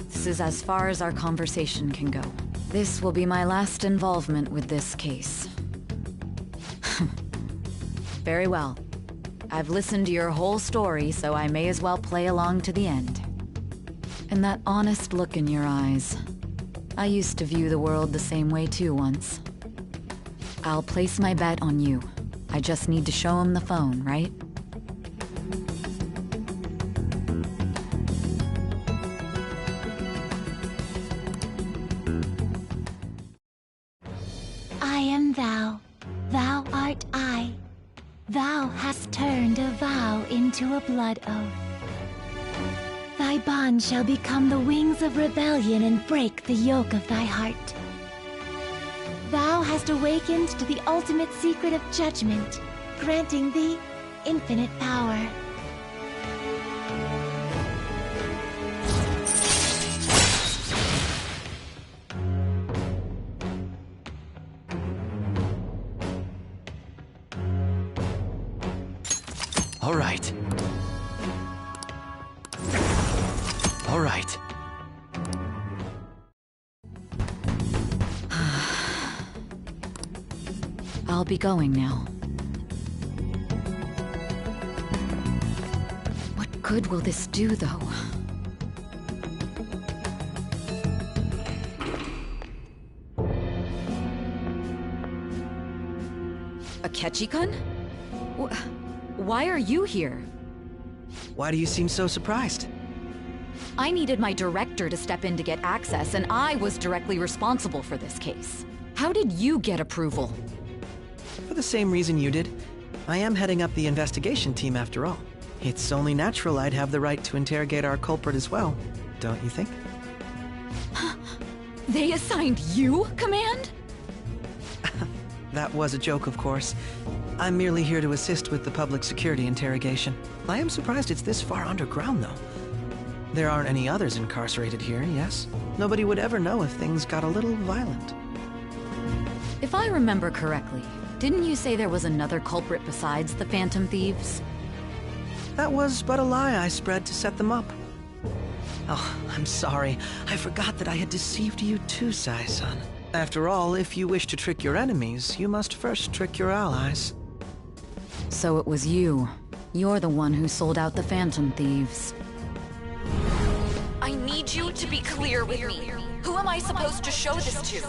This is as far as our conversation can go. This will be my last involvement with this case. Very well. I've listened to your whole story, so I may as well play along to the end. And that honest look in your eyes. I used to view the world the same way too once. I'll place my bet on you. I just need to show him the phone, right? am thou, thou art I. Thou hast turned a vow into a blood oath. Thy bond shall become the wings of rebellion and break the yoke of thy heart. Thou hast awakened to the ultimate secret of judgment, granting thee infinite power. All right. All right. I'll be going now. What good will this do, though? Akechi-kun? Why are you here? Why do you seem so surprised? I needed my director to step in to get access, and I was directly responsible for this case. How did you get approval? For the same reason you did. I am heading up the investigation team after all. It's only natural I'd have the right to interrogate our culprit as well, don't you think? They assigned you command? That was a joke, of course. I'm merely here to assist with the public security interrogation. I am surprised it's this far underground, though. There aren't any others incarcerated here, yes? Nobody would ever know if things got a little violent. If I remember correctly, didn't you say there was another culprit besides the Phantom Thieves? That was but a lie I spread to set them up. Oh, I'm sorry. I forgot that I had deceived you too, Sai-san. After all, if you wish to trick your enemies, you must first trick your allies. So it was you. You're the one who sold out the Phantom Thieves. I need you to be clear with me. Who am I supposed to show this to?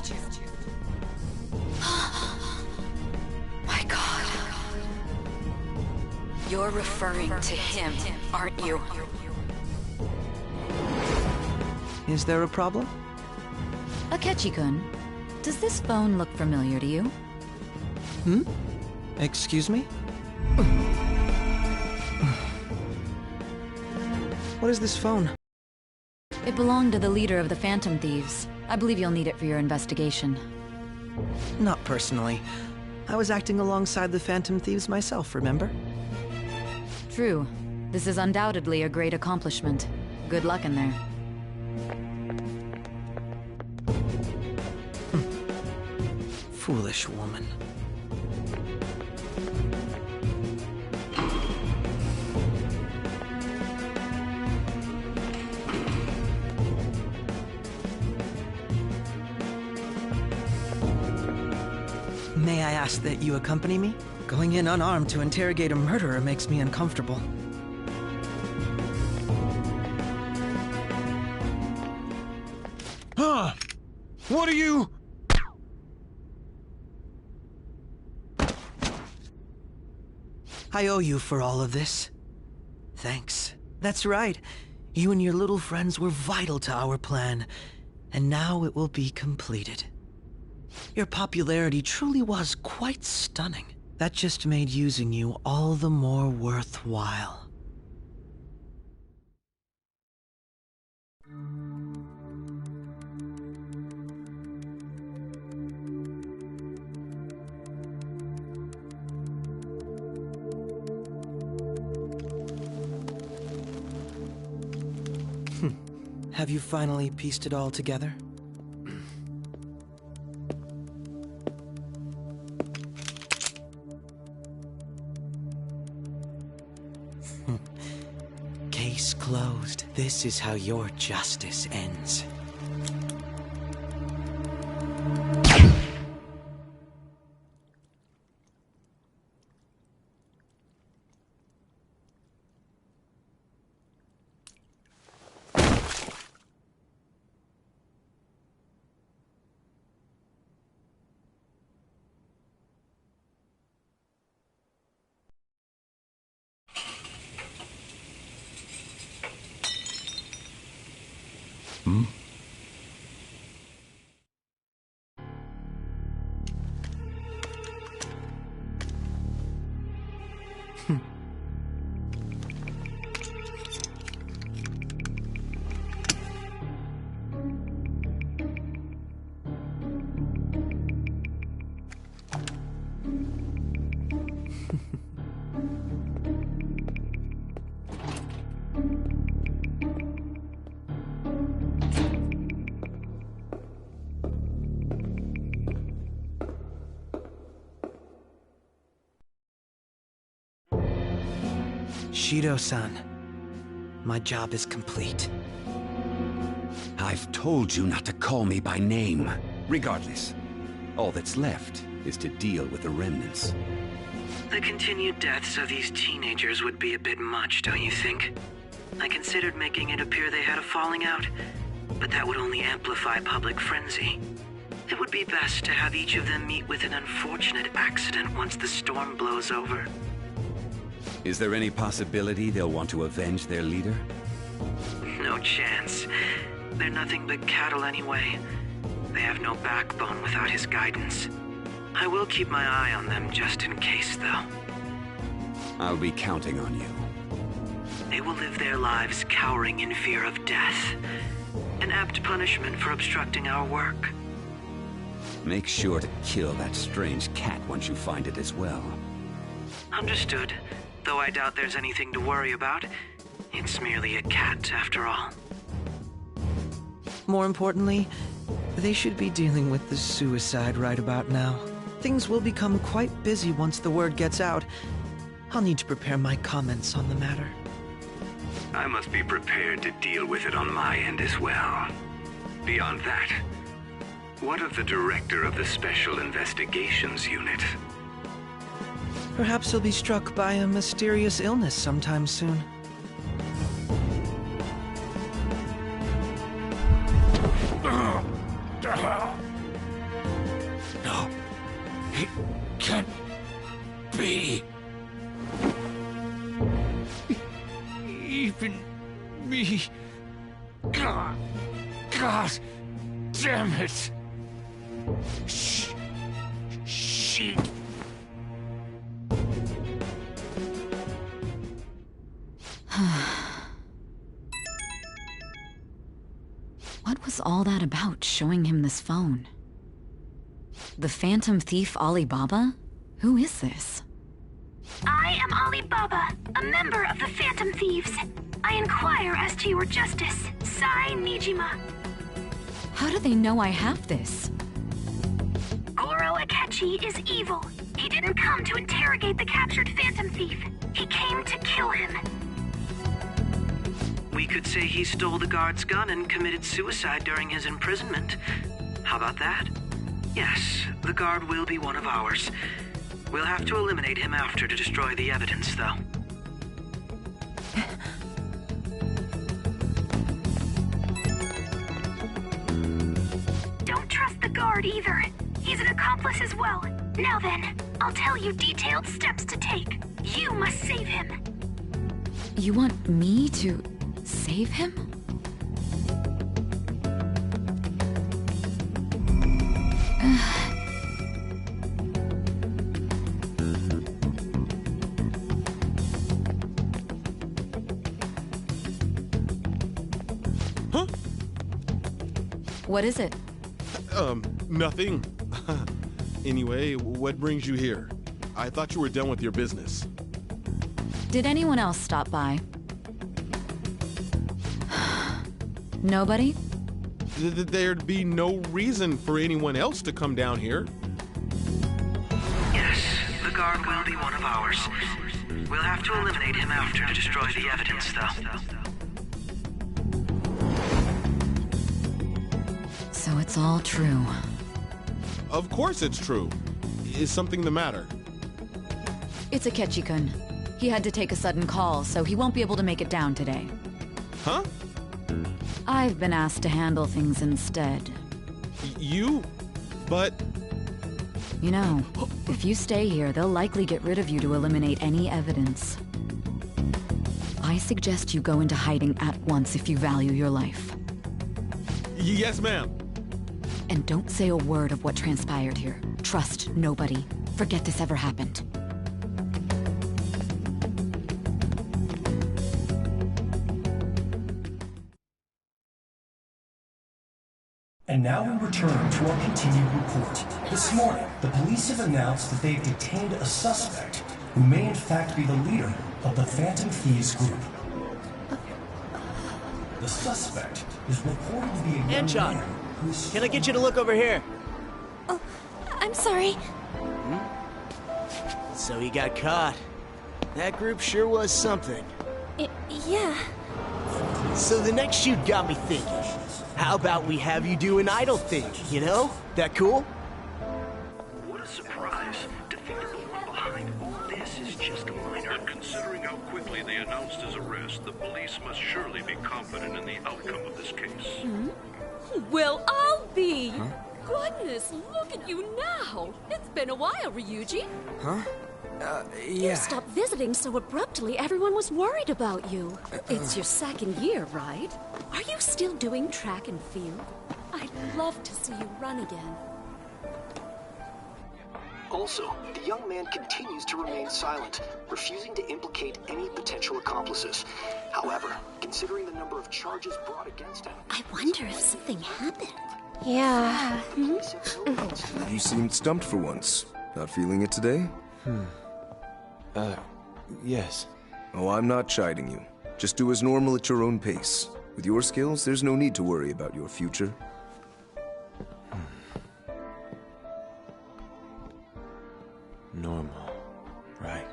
My God. You're referring to him, aren't you? Is there a problem? Akechi-kun, does this phone look familiar to you? Excuse me? What is this phone? It belonged to the leader of the Phantom Thieves. I believe you'll need it for your investigation. Not personally. I was acting alongside the Phantom Thieves myself, remember? True. This is undoubtedly a great accomplishment. Good luck in there. Foolish woman. May I ask that you accompany me? Going in unarmed to interrogate a murderer makes me uncomfortable. Huh? What are you... I owe you for all of this. Thanks. That's right. You and your little friends were vital to our plan, and now it will be completed. Your popularity truly was quite stunning. That just made using you all the more worthwhile. Have you finally pieced it all together? Case closed. This is how your justice ends. Shido-san, my job is complete. I've told you not to call me by name. Regardless, all that's left is to deal with the remnants. The continued deaths of these teenagers would be a bit much, don't you think? I considered making it appear they had a falling out, but that would only amplify public frenzy. It would be best to have each of them meet with an unfortunate accident once the storm blows over. Is there any possibility they'll want to avenge their leader? No chance. They're nothing but cattle anyway. They have no backbone without his guidance. I will keep my eye on them just in case, though. I'll be counting on you. They will live their lives cowering in fear of death. An apt punishment for obstructing our work. Make sure to kill that strange cat once you find it as well. Understood. Though I doubt there's anything to worry about. It's merely a cat, after all. More importantly, they should be dealing with the suicide right about now. Things will become quite busy once the word gets out. I'll need to prepare my comments on the matter. I must be prepared to deal with it on my end as well. Beyond that, what of the director of the Special Investigations Unit? Perhaps he'll be struck by a mysterious illness sometime soon. No, it can't be. Even me. God damn it. She. What was all that about, showing him this phone? The Phantom Thief Alibaba? Who is this? I am Alibaba, a member of the Phantom Thieves. I inquire as to your justice, Sai Nijima. How do they know I have this? Goro Akechi is evil. He didn't come to interrogate the captured Phantom Thief. He came to kill him. We could say he stole the guard's gun and committed suicide during his imprisonment. How about that? Yes, the guard will be one of ours. We'll have to eliminate him after to destroy the evidence, though. Don't trust the guard either. He's an accomplice as well. Now then, I'll tell you detailed steps to take. You must save him. You want me to save him? Huh? What is it? Nothing. Anyway, what brings you here? I thought you were done with your business. Did anyone else stop by? Nobody? There'd be no reason for anyone else to come down here. Yes, the guard will be one of ours. We'll have to eliminate him after to destroy the evidence, though. So it's all true. Of course it's true. Is something the matter? It's Akechi-kun. He had to take a sudden call, so he won't be able to make it down today. Huh? I've been asked to handle things instead. You? But... You know, if you stay here, they'll likely get rid of you to eliminate any evidence. I suggest you go into hiding at once if you value your life. Yes, ma'am. And don't say a word of what transpired here. Trust nobody. Forget this ever happened. And now we return to our continued report. This morning, the police have announced that they've detained a suspect who may in fact be the leader of the Phantom Thieves group. The suspect is reported to be a young Anchon, man who's... can I get you to look over here? Oh, I'm sorry. So he got caught. That group sure was something. Yeah. So the next shoot got me thinking. How about we have you do an idol thing, you know? That cool? What a surprise. To think that the one behind all this is just a minor. But considering how quickly they announced his arrest, the police must surely be confident in the outcome of this case. Well, I'll be. Huh? Goodness, look at you now. It's been a while, Ryuji. Huh? You Yeah. stopped visiting so abruptly, everyone was worried about you. It's your second year, right? Are you still doing track and field? I'd love to see you run again. Also, the young man continues to remain silent, refusing to implicate any potential accomplices. However, considering the number of charges brought against him... I wonder if something happened. Yeah. You seemed stumped for once. Not feeling it today? Yes. Oh, I'm not chiding you. Just do as normal at your own pace. With your skills, there's no need to worry about your future. Normal. Right.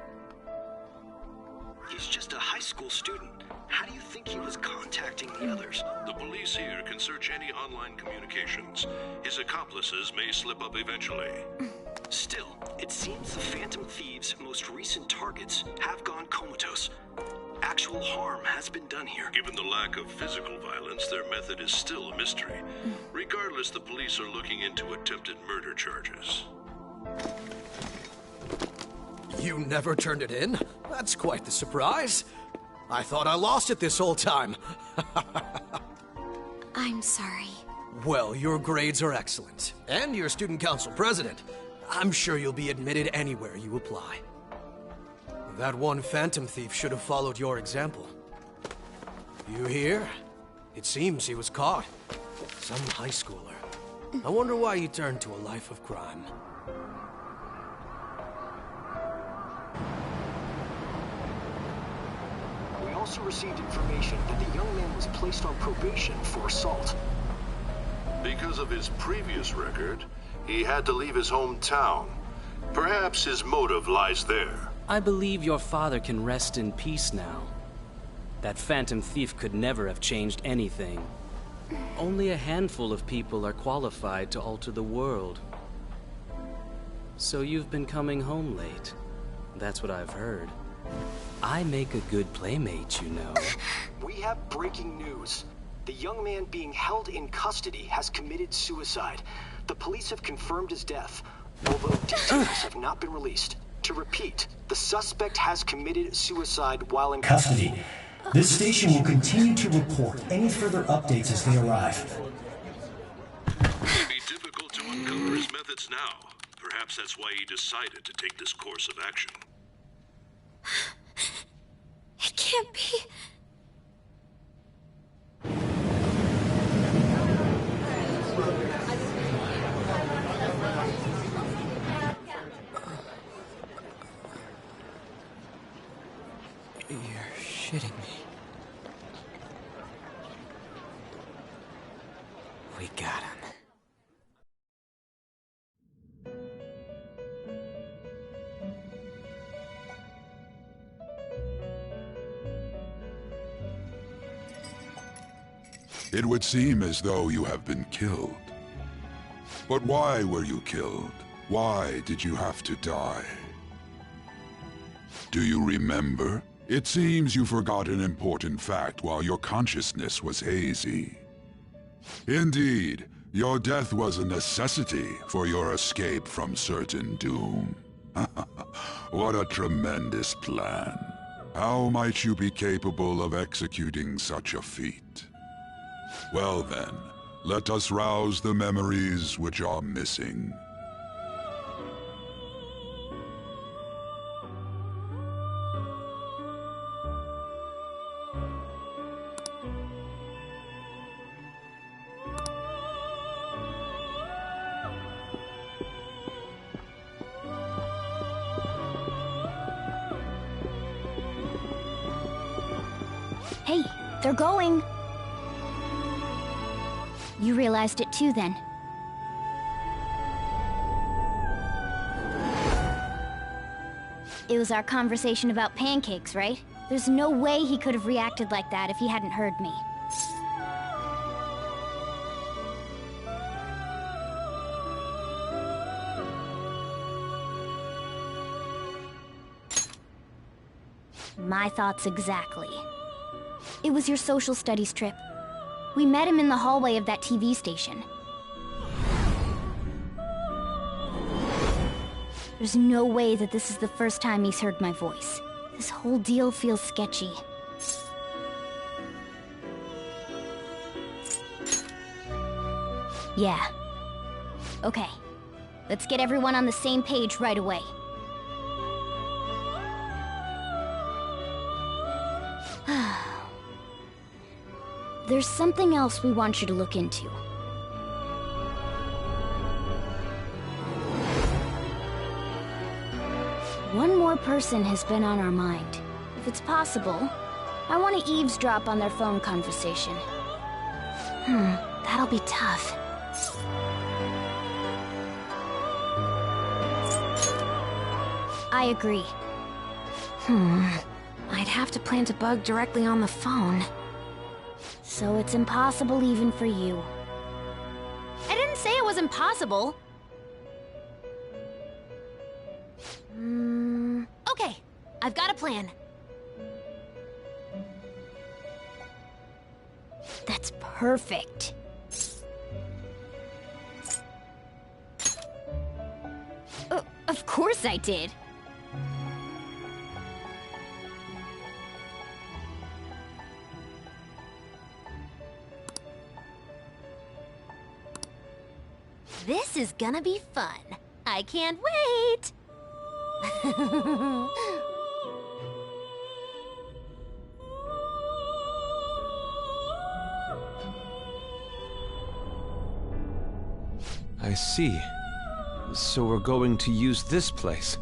He's just a high school student. How do you think he was contacting the others? The police here can search any online communications. His accomplices may slip up eventually. Still, it seems the Phantom Thieves' most recent targets have gone comatose. Actual harm has been done here. Given the lack of physical violence, their method is still a mystery. Regardless, the police are looking into attempted murder charges. You never turned it in? That's quite the surprise. I thought I lost it this whole time. I'm sorry. Well, your grades are excellent. And you're student council president. I'm sure you'll be admitted anywhere you apply. That one Phantom Thief should have followed your example. You hear? It seems he was caught. Some high schooler. I wonder why he turned to a life of crime. We also received information that the young man was placed on probation for assault. Because of his previous record, he had to leave his hometown. Perhaps his motive lies there. I believe your father can rest in peace now. That Phantom Thief could never have changed anything. Only a handful of people are qualified to alter the world. So you've been coming home late. That's what I've heard. I make a good playmate, you know. We have breaking news. The young man being held in custody has committed suicide. The police have confirmed his death, although details have not been released. To repeat, the suspect has committed suicide while in Custody. This station will continue to report any further updates as they arrive. It may be difficult to uncover his methods now. Perhaps that's why he decided to take this course of action. It can't be. You're shitting me. We got him. It would seem as though you have been killed. But why were you killed? Why did you have to die? Do you remember? It seems you forgot an important fact while your consciousness was hazy. Indeed, your death was a necessity for your escape from certain doom. What a tremendous plan. How might you be capable of executing such a feat? Well then, let us rouse the memories which are missing. Hey, they're going. You realized it too, then. It was our conversation about pancakes, right? There's no way he could have reacted like that if he hadn't heard me. My thoughts exactly. It was your social studies trip. We met him in the hallway of that TV station. There's no way that this is the first time he's heard my voice. This whole deal feels sketchy. Yeah. Okay. Let's get everyone on the same page right away. There's something else we want you to look into. One more person has been on our mind. If it's possible, I want to eavesdrop on their phone conversation. That'll be tough. I agree. I'd have to plant a bug directly on the phone. So it's impossible even for you. I didn't say it was impossible. Okay, I've got a plan. That's perfect. Of course I did. This is gonna be fun. I can't wait! I see. So we're going to use this place.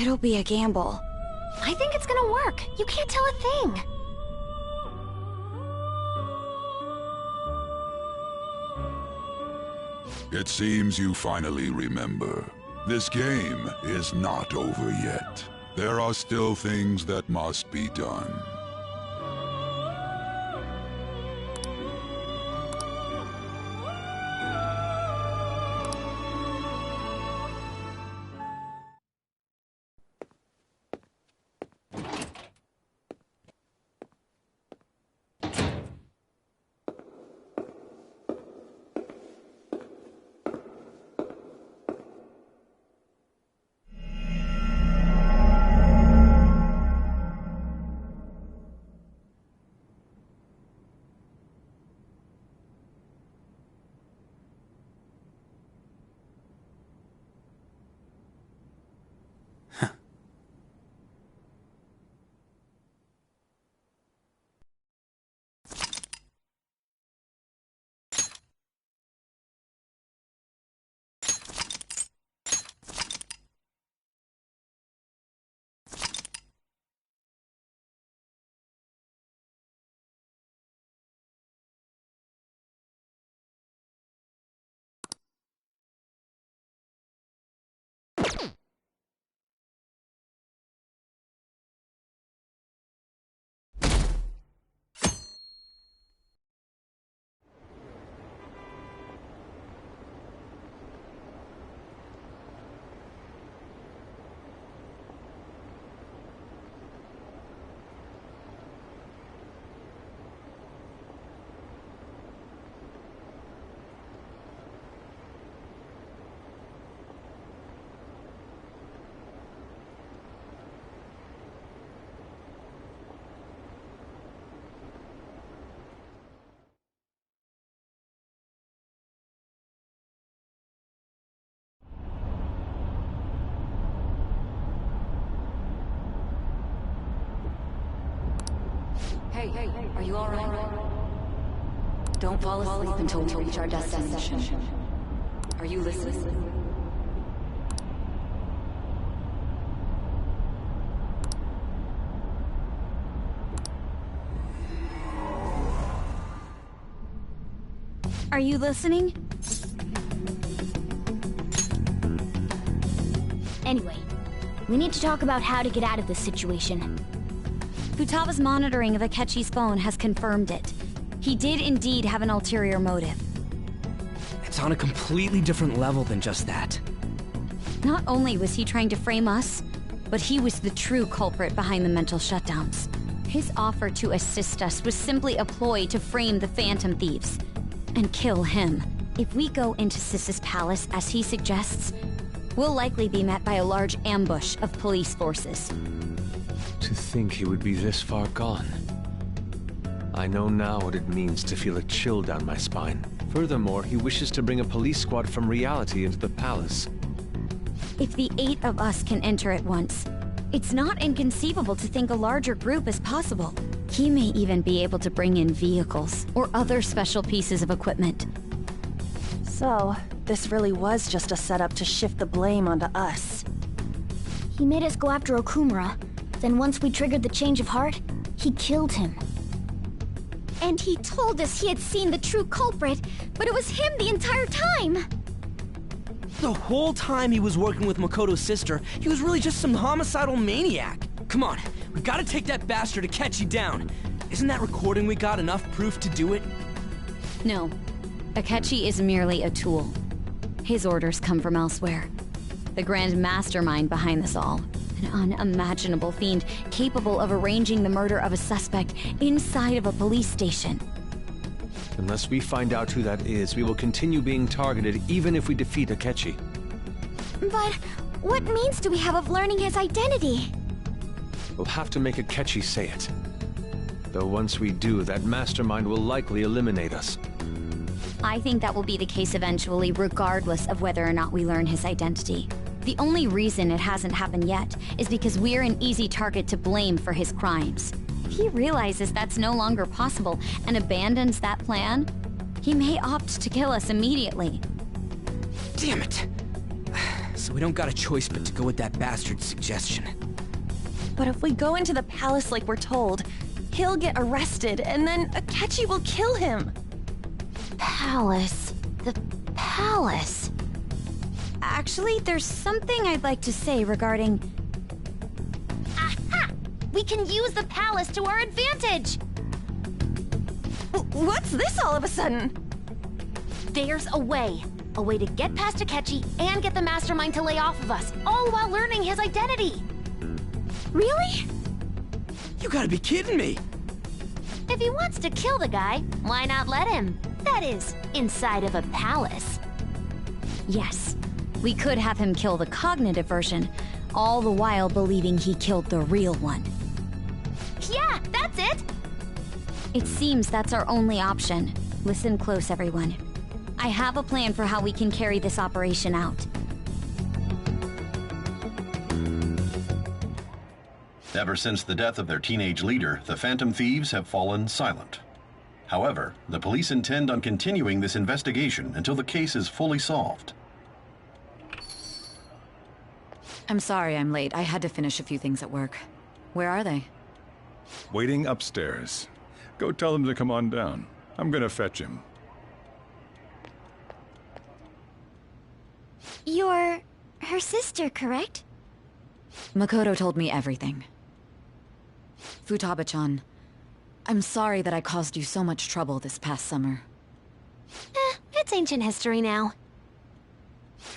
It'll be a gamble. I think it's gonna work. You can't tell a thing. It seems you finally remember. This game is not over yet. There are still things that must be done. Hey, are you alright? Don't fall asleep until we reach our destination. Are you listening? Are you listening? Anyway, We need to talk about how to get out of this situation. Futaba's monitoring of Akechi's phone has confirmed it. He did indeed have an ulterior motive. It's on a completely different level than just that. Not only was he trying to frame us, but he was the true culprit behind the mental shutdowns. His offer to assist us was simply a ploy to frame the Phantom Thieves and kill him. If we go into Sis's palace as he suggests, we'll likely be met by a large ambush of police forces. To think he would be this far gone. I know now what it means to feel a chill down my spine. Furthermore, he wishes to bring a police squad from reality into the palace. If the 8 of us can enter at once, it's not inconceivable to think a larger group is possible. He may even be able to bring in vehicles or other special pieces of equipment. So, this really was just a setup to shift the blame onto us. He made us go after Okumura. Then once we triggered the change of heart, he killed him. And he told us he had seen the true culprit, but it was him the entire time! The whole time he was working with Makoto's sister, he was really just some homicidal maniac. Come on, we gotta take that bastard Akechi down. Isn't that recording we got enough proof to do it? No. Akechi is merely a tool. His orders come from elsewhere. The grand mastermind behind this all. An unimaginable fiend capable of arranging the murder of a suspect inside of a police station. Unless we find out who that is, we will continue being targeted even if we defeat Akechi. But what means do we have of learning his identity? We'll have to make Akechi say it. Though once we do, that mastermind will likely eliminate us. I think that will be the case eventually, regardless of whether or not we learn his identity. The only reason it hasn't happened yet is because we're an easy target to blame for his crimes. If he realizes that's no longer possible and abandons that plan, he may opt to kill us immediately. Damn it! So we don't got a choice but to go with that bastard's suggestion. But if we go into the palace like we're told, he'll get arrested and then Akechi will kill him. Palace. The palace. Actually, there's something I'd like to say regarding... Aha! We can use the palace to our advantage! What's this all of a sudden? There's a way. A way to get past Akechi and get the mastermind to lay off of us, all while learning his identity. Really? You gotta be kidding me! If he wants to kill the guy, why not let him? That is, inside of a palace. Yes. We could have him kill the cognitive version, all the while believing he killed the real one. Yeah, that's it! It seems that's our only option. Listen close, everyone. I have a plan for how we can carry this operation out. Ever since the death of their teenage leader, the Phantom Thieves have fallen silent. However, the police intend on continuing this investigation until the case is fully solved. I'm sorry I'm late. I had to finish a few things at work. Where are they? Waiting upstairs. Go tell them to come on down. I'm gonna fetch him. You're her sister, correct? Makoto told me everything. Futaba-chan, I'm sorry that I caused you so much trouble this past summer. It's ancient history now.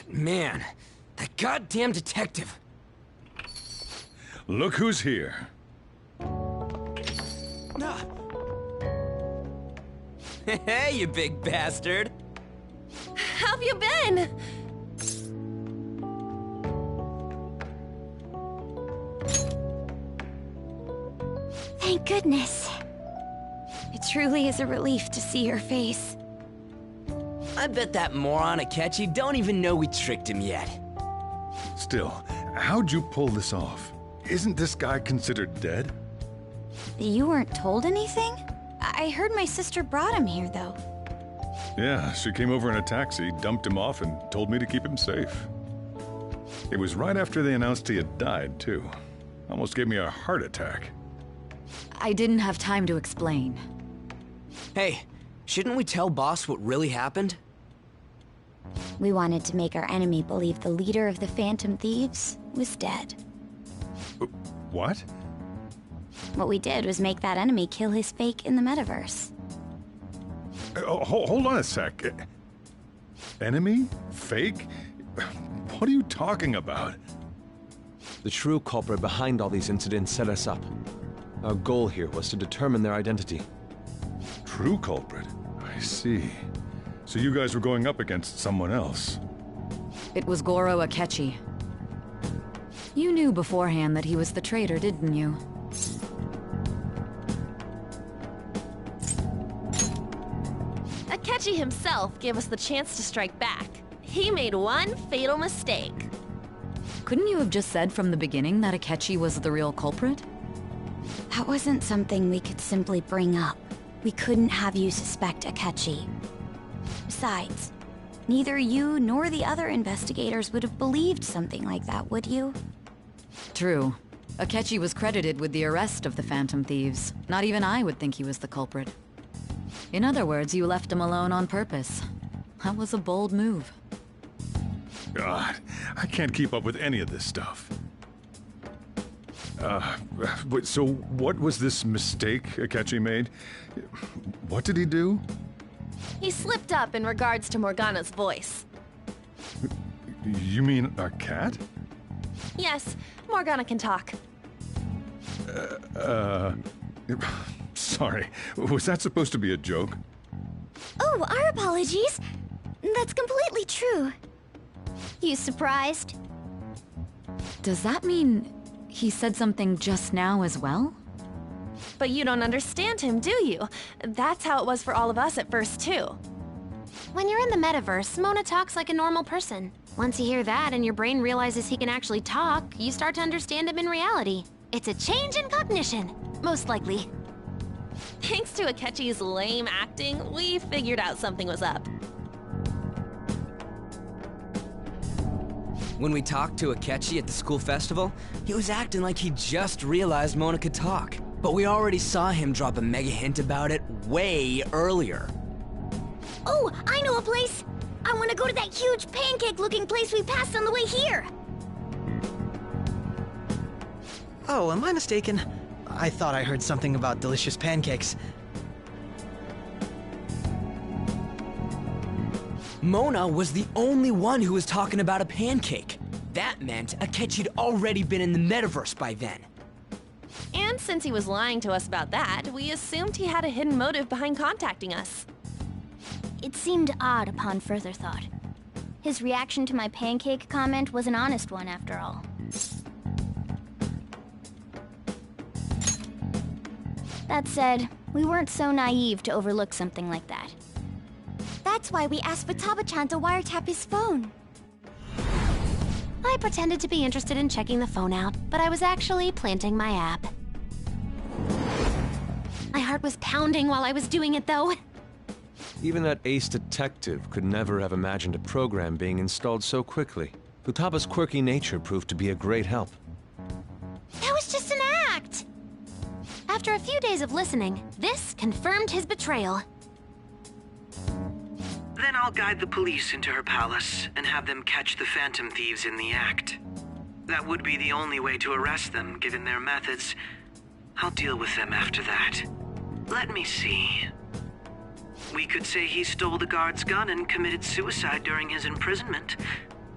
Man, that goddamn detective. Look who's here. Hey, you big bastard. How have you been? Thank goodness. It truly is a relief to see your face. I bet that moron Akechi don't even know we tricked him yet. Still, how'd you pull this off? Isn't this guy considered dead? You weren't told anything? I heard my sister brought him here, though. Yeah, she came over in a taxi, dumped him off, and told me to keep him safe. It was right after they announced he had died, too. Almost gave me a heart attack. I didn't have time to explain. Hey, shouldn't we tell boss what really happened? We wanted to make our enemy believe the leader of the Phantom Thieves was dead. What? What we did was make that enemy kill his fake in the metaverse. Hold on a sec. Enemy? Fake? What are you talking about? The true culprit behind all these incidents set us up. Our goal here was to determine their identity. True culprit? I see. So you guys were going up against someone else. It was Goro Akechi. You knew beforehand that he was the traitor, didn't you? Akechi himself gave us the chance to strike back. He made one fatal mistake. Couldn't you have just said from the beginning that Akechi was the real culprit? That wasn't something we could simply bring up. We couldn't have you suspect Akechi. Besides, neither you nor the other investigators would have believed something like that, would you? True. Akechi was credited with the arrest of the Phantom Thieves. Not even I would think he was the culprit. In other words, you left him alone on purpose. That was a bold move. God, I can't keep up with any of this stuff. So what was this mistake Akechi made? What did he do? He slipped up in regards to Morgana's voice. You mean a cat? Yes, Morgana can talk. Sorry, was that supposed to be a joke? Oh, our apologies. That's completely true. You surprised? Does that mean he said something just now as well? But you don't understand him, do you? That's how it was for all of us at first, too. When you're in the metaverse, Mona talks like a normal person. Once you hear that and your brain realizes he can actually talk, you start to understand him in reality. It's a change in cognition, most likely. Thanks to Akechi's lame acting, we figured out something was up. When we talked to Akechi at the school festival, he was acting like he just realized Mona could talk. But we already saw him drop a mega hint about it way earlier. Oh, I know a place! I want to go to that huge pancake-looking place we passed on the way here! Oh, am I mistaken? I thought I heard something about delicious pancakes. Mona was the only one who was talking about a pancake. That meant Akechi'd already been in the metaverse by then. And since he was lying to us about that, we assumed he had a hidden motive behind contacting us. It seemed odd upon further thought. His reaction to my pancake comment was an honest one, after all. That said, we weren't so naive to overlook something like that. That's why we asked Futaba-chan to wiretap his phone. I pretended to be interested in checking the phone out, but I was actually planting my app. My heart was pounding while I was doing it, though. Even that ace detective could never have imagined a program being installed so quickly. Futaba's quirky nature proved to be a great help. That was just an act! After a few days of listening, this confirmed his betrayal. Then I'll guide the police into her palace and have them catch the Phantom Thieves in the act. That would be the only way to arrest them, given their methods. I'll deal with them after that. Let me see. We could say he stole the guard's gun and committed suicide during his imprisonment.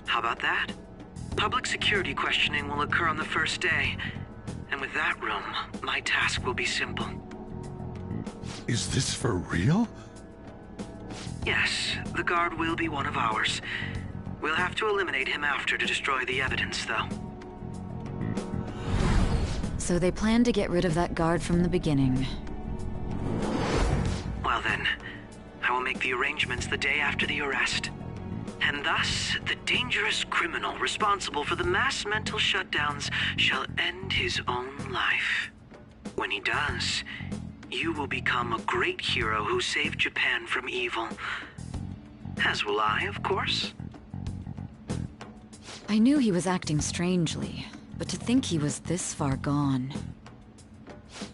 How about that? Public security questioning will occur on the first day. And with that room, my task will be simple. Is this for real? Yes, the guard will be one of ours. We'll have to eliminate him after to destroy the evidence, though. So they planned to get rid of that guard from the beginning. Well then, I will make the arrangements the day after the arrest. And thus, the dangerous criminal responsible for the mass mental shutdowns shall end his own life. When he does, you will become a great hero who saved Japan from evil. As will I, of course. I knew he was acting strangely, but to think he was this far gone.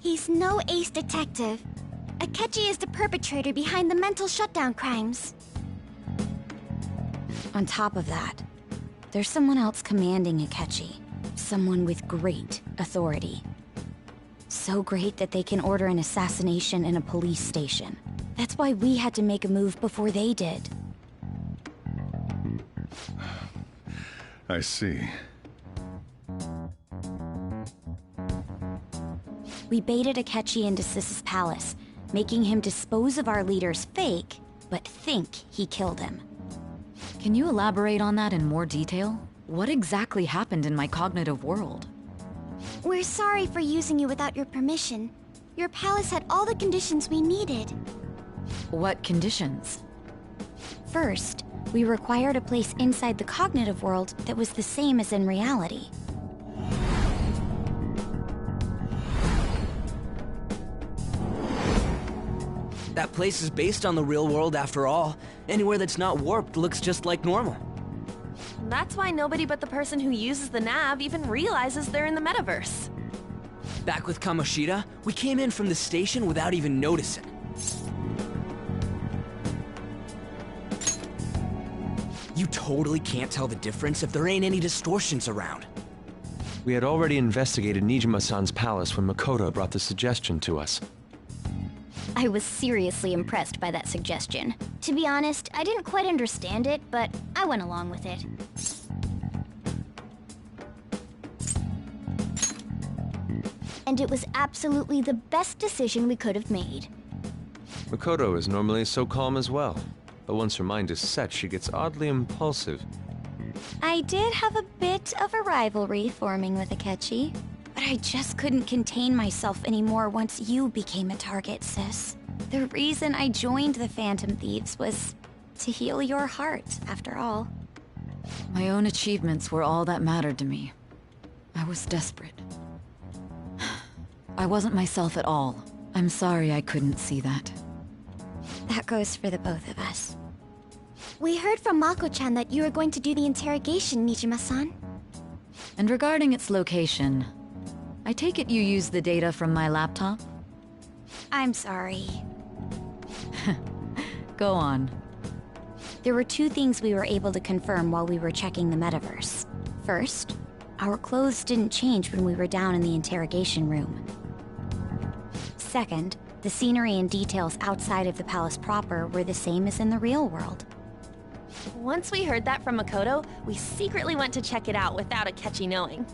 He's no ace detective. Akechi is the perpetrator behind the mental shutdown crimes. On top of that, there's someone else commanding Akechi. Someone with great authority. So great that they can order an assassination in a police station. That's why we had to make a move before they did. I see. We baited Akechi into Sis's palace, making him dispose of our leader's fake, but think he killed him. Can you elaborate on that in more detail? What exactly happened in my cognitive world? We're sorry for using you without your permission. Your palace had all the conditions we needed. What conditions? First, we required a place inside the cognitive world that was the same as in reality. That place is based on the real world after all. Anywhere that's not warped looks just like normal. That's why nobody but the person who uses the nav even realizes they're in the metaverse. Back with Kamoshida, we came in from the station without even noticing. You totally can't tell the difference if there ain't any distortions around. We had already investigated Nijima-san's palace when Makoto brought the suggestion to us. I was seriously impressed by that suggestion. To be honest, I didn't quite understand it, but I went along with it. And it was absolutely the best decision we could have made. Makoto is normally so calm as well, but once her mind is set, she gets oddly impulsive. I did have a bit of a rivalry forming with Akechi, but I just couldn't contain myself anymore once you became a target, Sis. The reason I joined the Phantom Thieves was to heal your heart, after all. My own achievements were all that mattered to me. I was desperate. I wasn't myself at all. I'm sorry I couldn't see that. That goes for the both of us. We heard from Mako-chan that you were going to do the interrogation, Nijima-san. And regarding its location, I take it you used the data from my laptop? I'm sorry. Go on. There were two things we were able to confirm while we were checking the metaverse. First, our clothes didn't change when we were down in the interrogation room. Second, the scenery and details outside of the palace proper were the same as in the real world. Once we heard that from Makoto, we secretly went to check it out without Akechi knowing.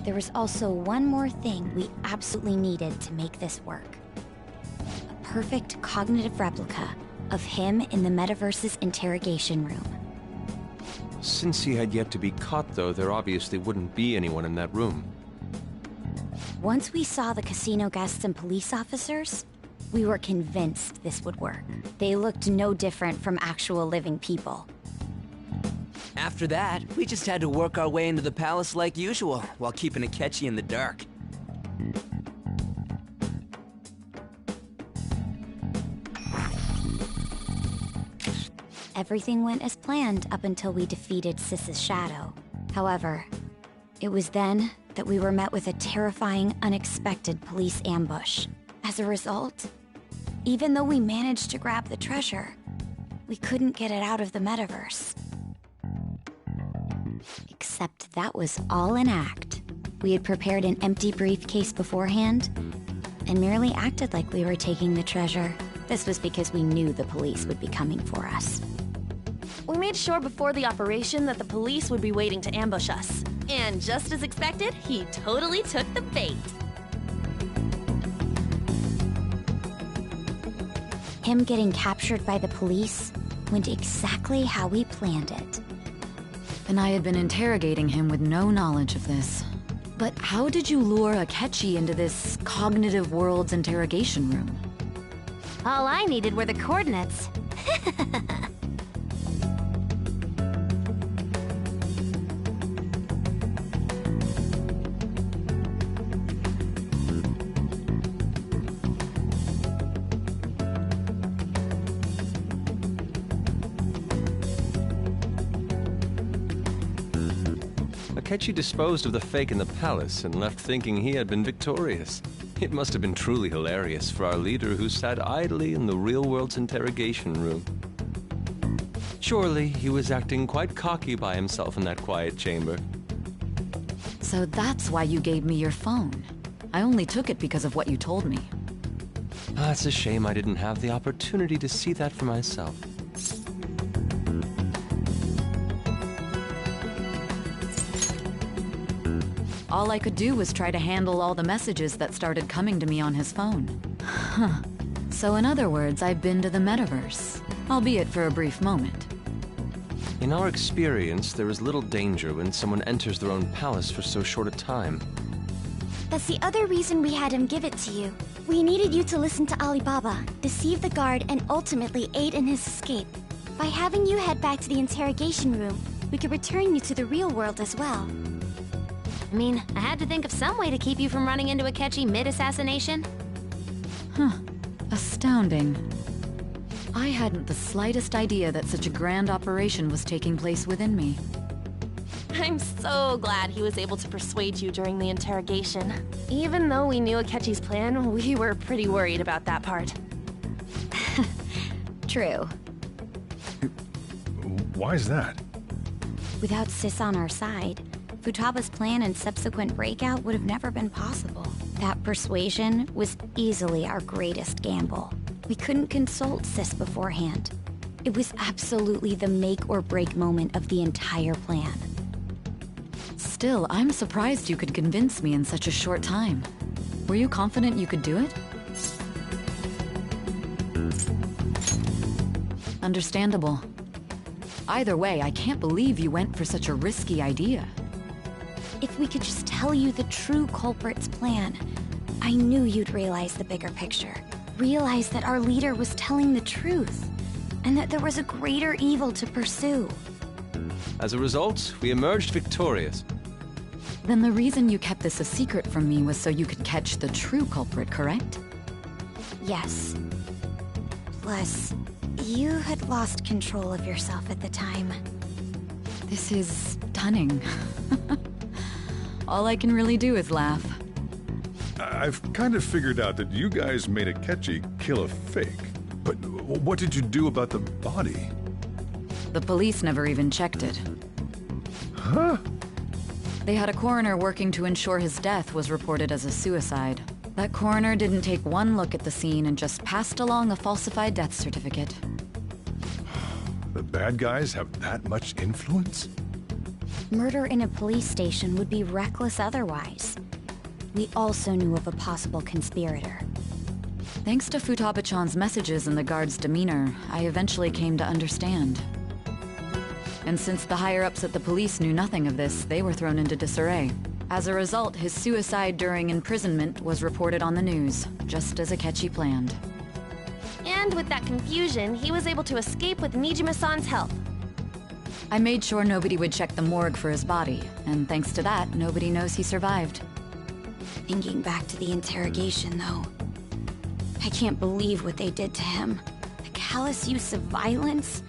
There was also one more thing we absolutely needed to make this work. A perfect cognitive replica of him in the metaverse's interrogation room. Since he had yet to be caught, though, there obviously wouldn't be anyone in that room. Once we saw the casino guests and police officers, we were convinced this would work. They looked no different from actual living people. After that, we just had to work our way into the palace like usual, while keeping Akechi in the dark. Everything went as planned up until we defeated Sis's shadow. However, it was then that we were met with a terrifying, unexpected police ambush. As a result, even though we managed to grab the treasure, we couldn't get it out of the metaverse. Except that was all an act. We had prepared an empty briefcase beforehand and merely acted like we were taking the treasure. This was because we knew the police would be coming for us. We made sure before the operation that the police would be waiting to ambush us. And just as expected, he totally took the bait. Him getting captured by the police went exactly how we planned it. And I had been interrogating him with no knowledge of this. But how did you lure Akechi into this cognitive world's interrogation room? All I needed were the coordinates. Akechi disposed of the fake in the palace and left thinking he had been victorious. It must have been truly hilarious for our leader who sat idly in the real world's interrogation room. Surely he was acting quite cocky by himself in that quiet chamber. So that's why you gave me your phone. I only took it because of what you told me. It's a shame I didn't have the opportunity to see that for myself. All I could do was try to handle all the messages that started coming to me on his phone. Huh. So in other words, I've been to the metaverse, albeit for a brief moment. In our experience, there is little danger when someone enters their own palace for so short a time. That's the other reason we had him give it to you. We needed you to listen to Alibaba, deceive the guard, and ultimately aid in his escape. By having you head back to the interrogation room, we could return you to the real world as well. I mean, I had to think of some way to keep you from running into Akechi mid-assassination. Huh. Astounding. I hadn't the slightest idea that such a grand operation was taking place within me. I'm so glad he was able to persuade you during the interrogation. Even though we knew Akechi's plan, we were pretty worried about that part. True. Why is that? Without Sis on our side, Futaba's plan and subsequent breakout would have never been possible. That persuasion was easily our greatest gamble. We couldn't consult Sis beforehand. It was absolutely the make or break moment of the entire plan. Still, I'm surprised you could convince me in such a short time. Were you confident you could do it? Understandable. Either way, I can't believe you went for such a risky idea. If we could just tell you the true culprit's plan, I knew you'd realize the bigger picture. Realize that our leader was telling the truth, and that there was a greater evil to pursue. As a result, we emerged victorious. Then the reason you kept this a secret from me was so you could catch the true culprit, correct? Yes. Plus, you had lost control of yourself at the time. This is stunning. All I can really do is laugh. I've kind of figured out that you guys made Akechi kill a fake. But what did you do about the body? The police never even checked it. Huh? They had a coroner working to ensure his death was reported as a suicide. That coroner didn't take one look at the scene and just passed along a falsified death certificate. The bad guys have that much influence? Murder in a police station would be reckless otherwise. We also knew of a possible conspirator. Thanks to Futaba-chan's messages and the guard's demeanor, I eventually came to understand. And since the higher-ups at the police knew nothing of this, they were thrown into disarray. As a result, his suicide during imprisonment was reported on the news, just as Akechi planned. And with that confusion, he was able to escape with Nijima-san's help. I made sure nobody would check the morgue for his body, and thanks to that, nobody knows he survived. Thinking back to the interrogation, though, I can't believe what they did to him. The callous use of violence,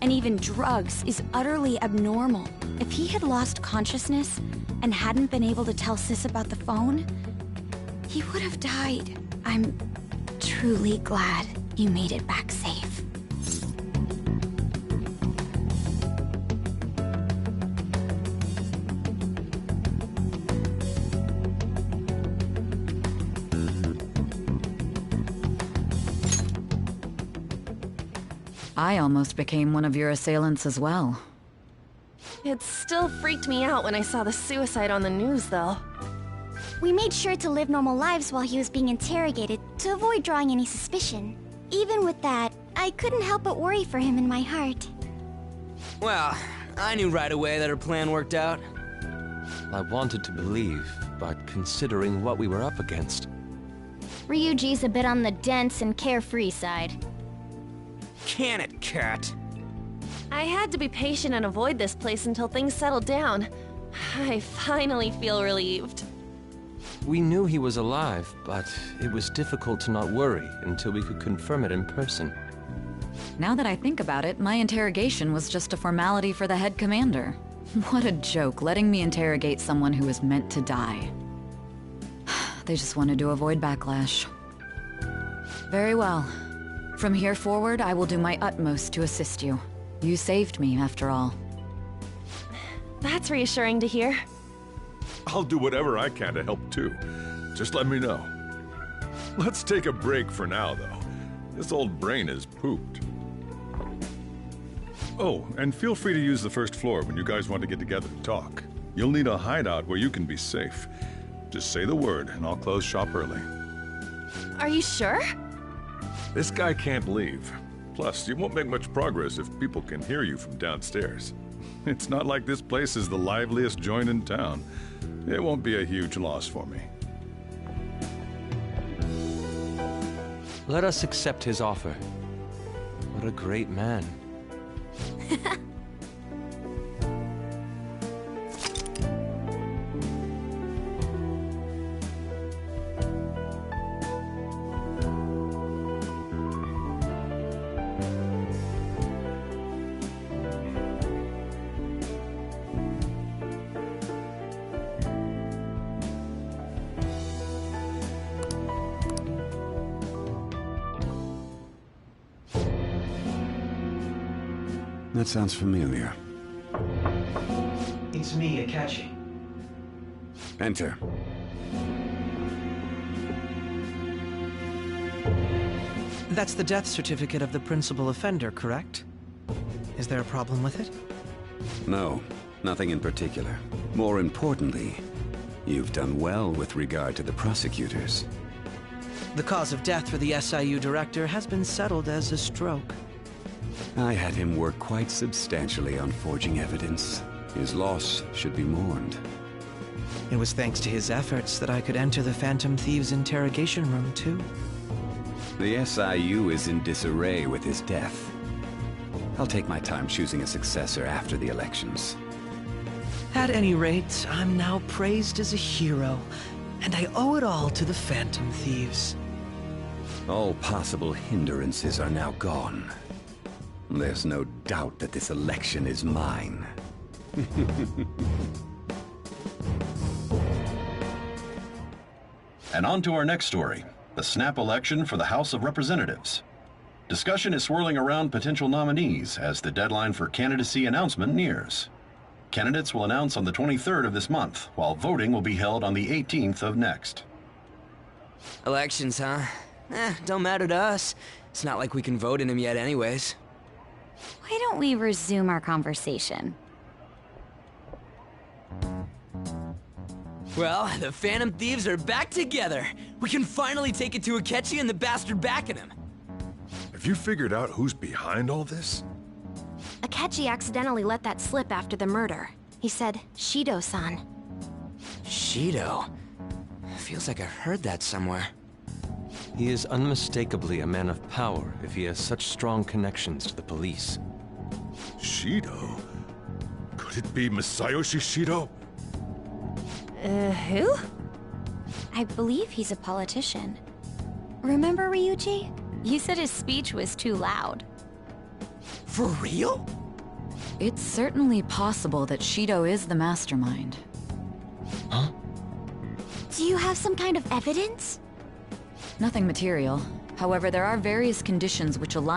and even drugs, is utterly abnormal. If he had lost consciousness and hadn't been able to tell Sis about the phone, he would have died. I'm truly glad you made it back safe. I almost became one of your assailants as well. It still freaked me out when I saw the suicide on the news, though. We made sure to live normal lives while he was being interrogated to avoid drawing any suspicion. Even with that, I couldn't help but worry for him in my heart. Well, I knew right away that her plan worked out. I wanted to believe, but considering what we were up against... Ryuji's a bit on the dense and carefree side. Can it, Cat? I had to be patient and avoid this place until things settled down. I finally feel relieved. We knew he was alive, but it was difficult to not worry until we could confirm it in person. Now that I think about it, my interrogation was just a formality for the head commander. What a joke, letting me interrogate someone who was meant to die. They just wanted to avoid backlash. Very well. From here forward, I will do my utmost to assist you. You saved me, after all. That's reassuring to hear. I'll do whatever I can to help too. Just let me know. Let's take a break for now, though. This old brain is pooped. Oh, and feel free to use the first floor when you guys want to get together and talk. You'll need a hideout where you can be safe. Just say the word, and I'll close shop early. Are you sure? This guy can't leave. Plus, you won't make much progress if people can hear you from downstairs. It's not like this place is the liveliest joint in town. It won't be a huge loss for me. Let us accept his offer. What a great man. That sounds familiar. It's me, Akechi. Enter. That's the death certificate of the principal offender, correct? Is there a problem with it? No, nothing in particular. More importantly, you've done well with regard to the prosecutors. The cause of death for the SIU director has been settled as a stroke. I had him work quite substantially on forging evidence. His loss should be mourned. It was thanks to his efforts that I could enter the Phantom Thieves' interrogation room, too. The SIU is in disarray with his death. I'll take my time choosing a successor after the elections. At any rate, I'm now praised as a hero, and I owe it all to the Phantom Thieves. All possible hindrances are now gone. There's no doubt that this election is mine. And on to our next story, the snap election for the House of Representatives. Discussion is swirling around potential nominees as the deadline for candidacy announcement nears. Candidates will announce on the 23rd of this month, while voting will be held on the 18th of next. Elections, huh? Don't matter to us. It's not like we can vote in them yet anyways. Why don't we resume our conversation? Well, the Phantom Thieves are back together. We can finally take it to Akechi and the bastard backing him. Have you figured out who's behind all this? Akechi accidentally let that slip after the murder. He said, Shido-san. Shido? Feels like I've heard that somewhere. He is unmistakably a man of power if he has such strong connections to the police. Shido? Could it be Masayoshi Shido? Who? I believe he's a politician. Remember, Ryuji? You said his speech was too loud. For real? It's certainly possible that Shido is the mastermind. Huh? Do you have some kind of evidence? Nothing material. However, there are various conditions which align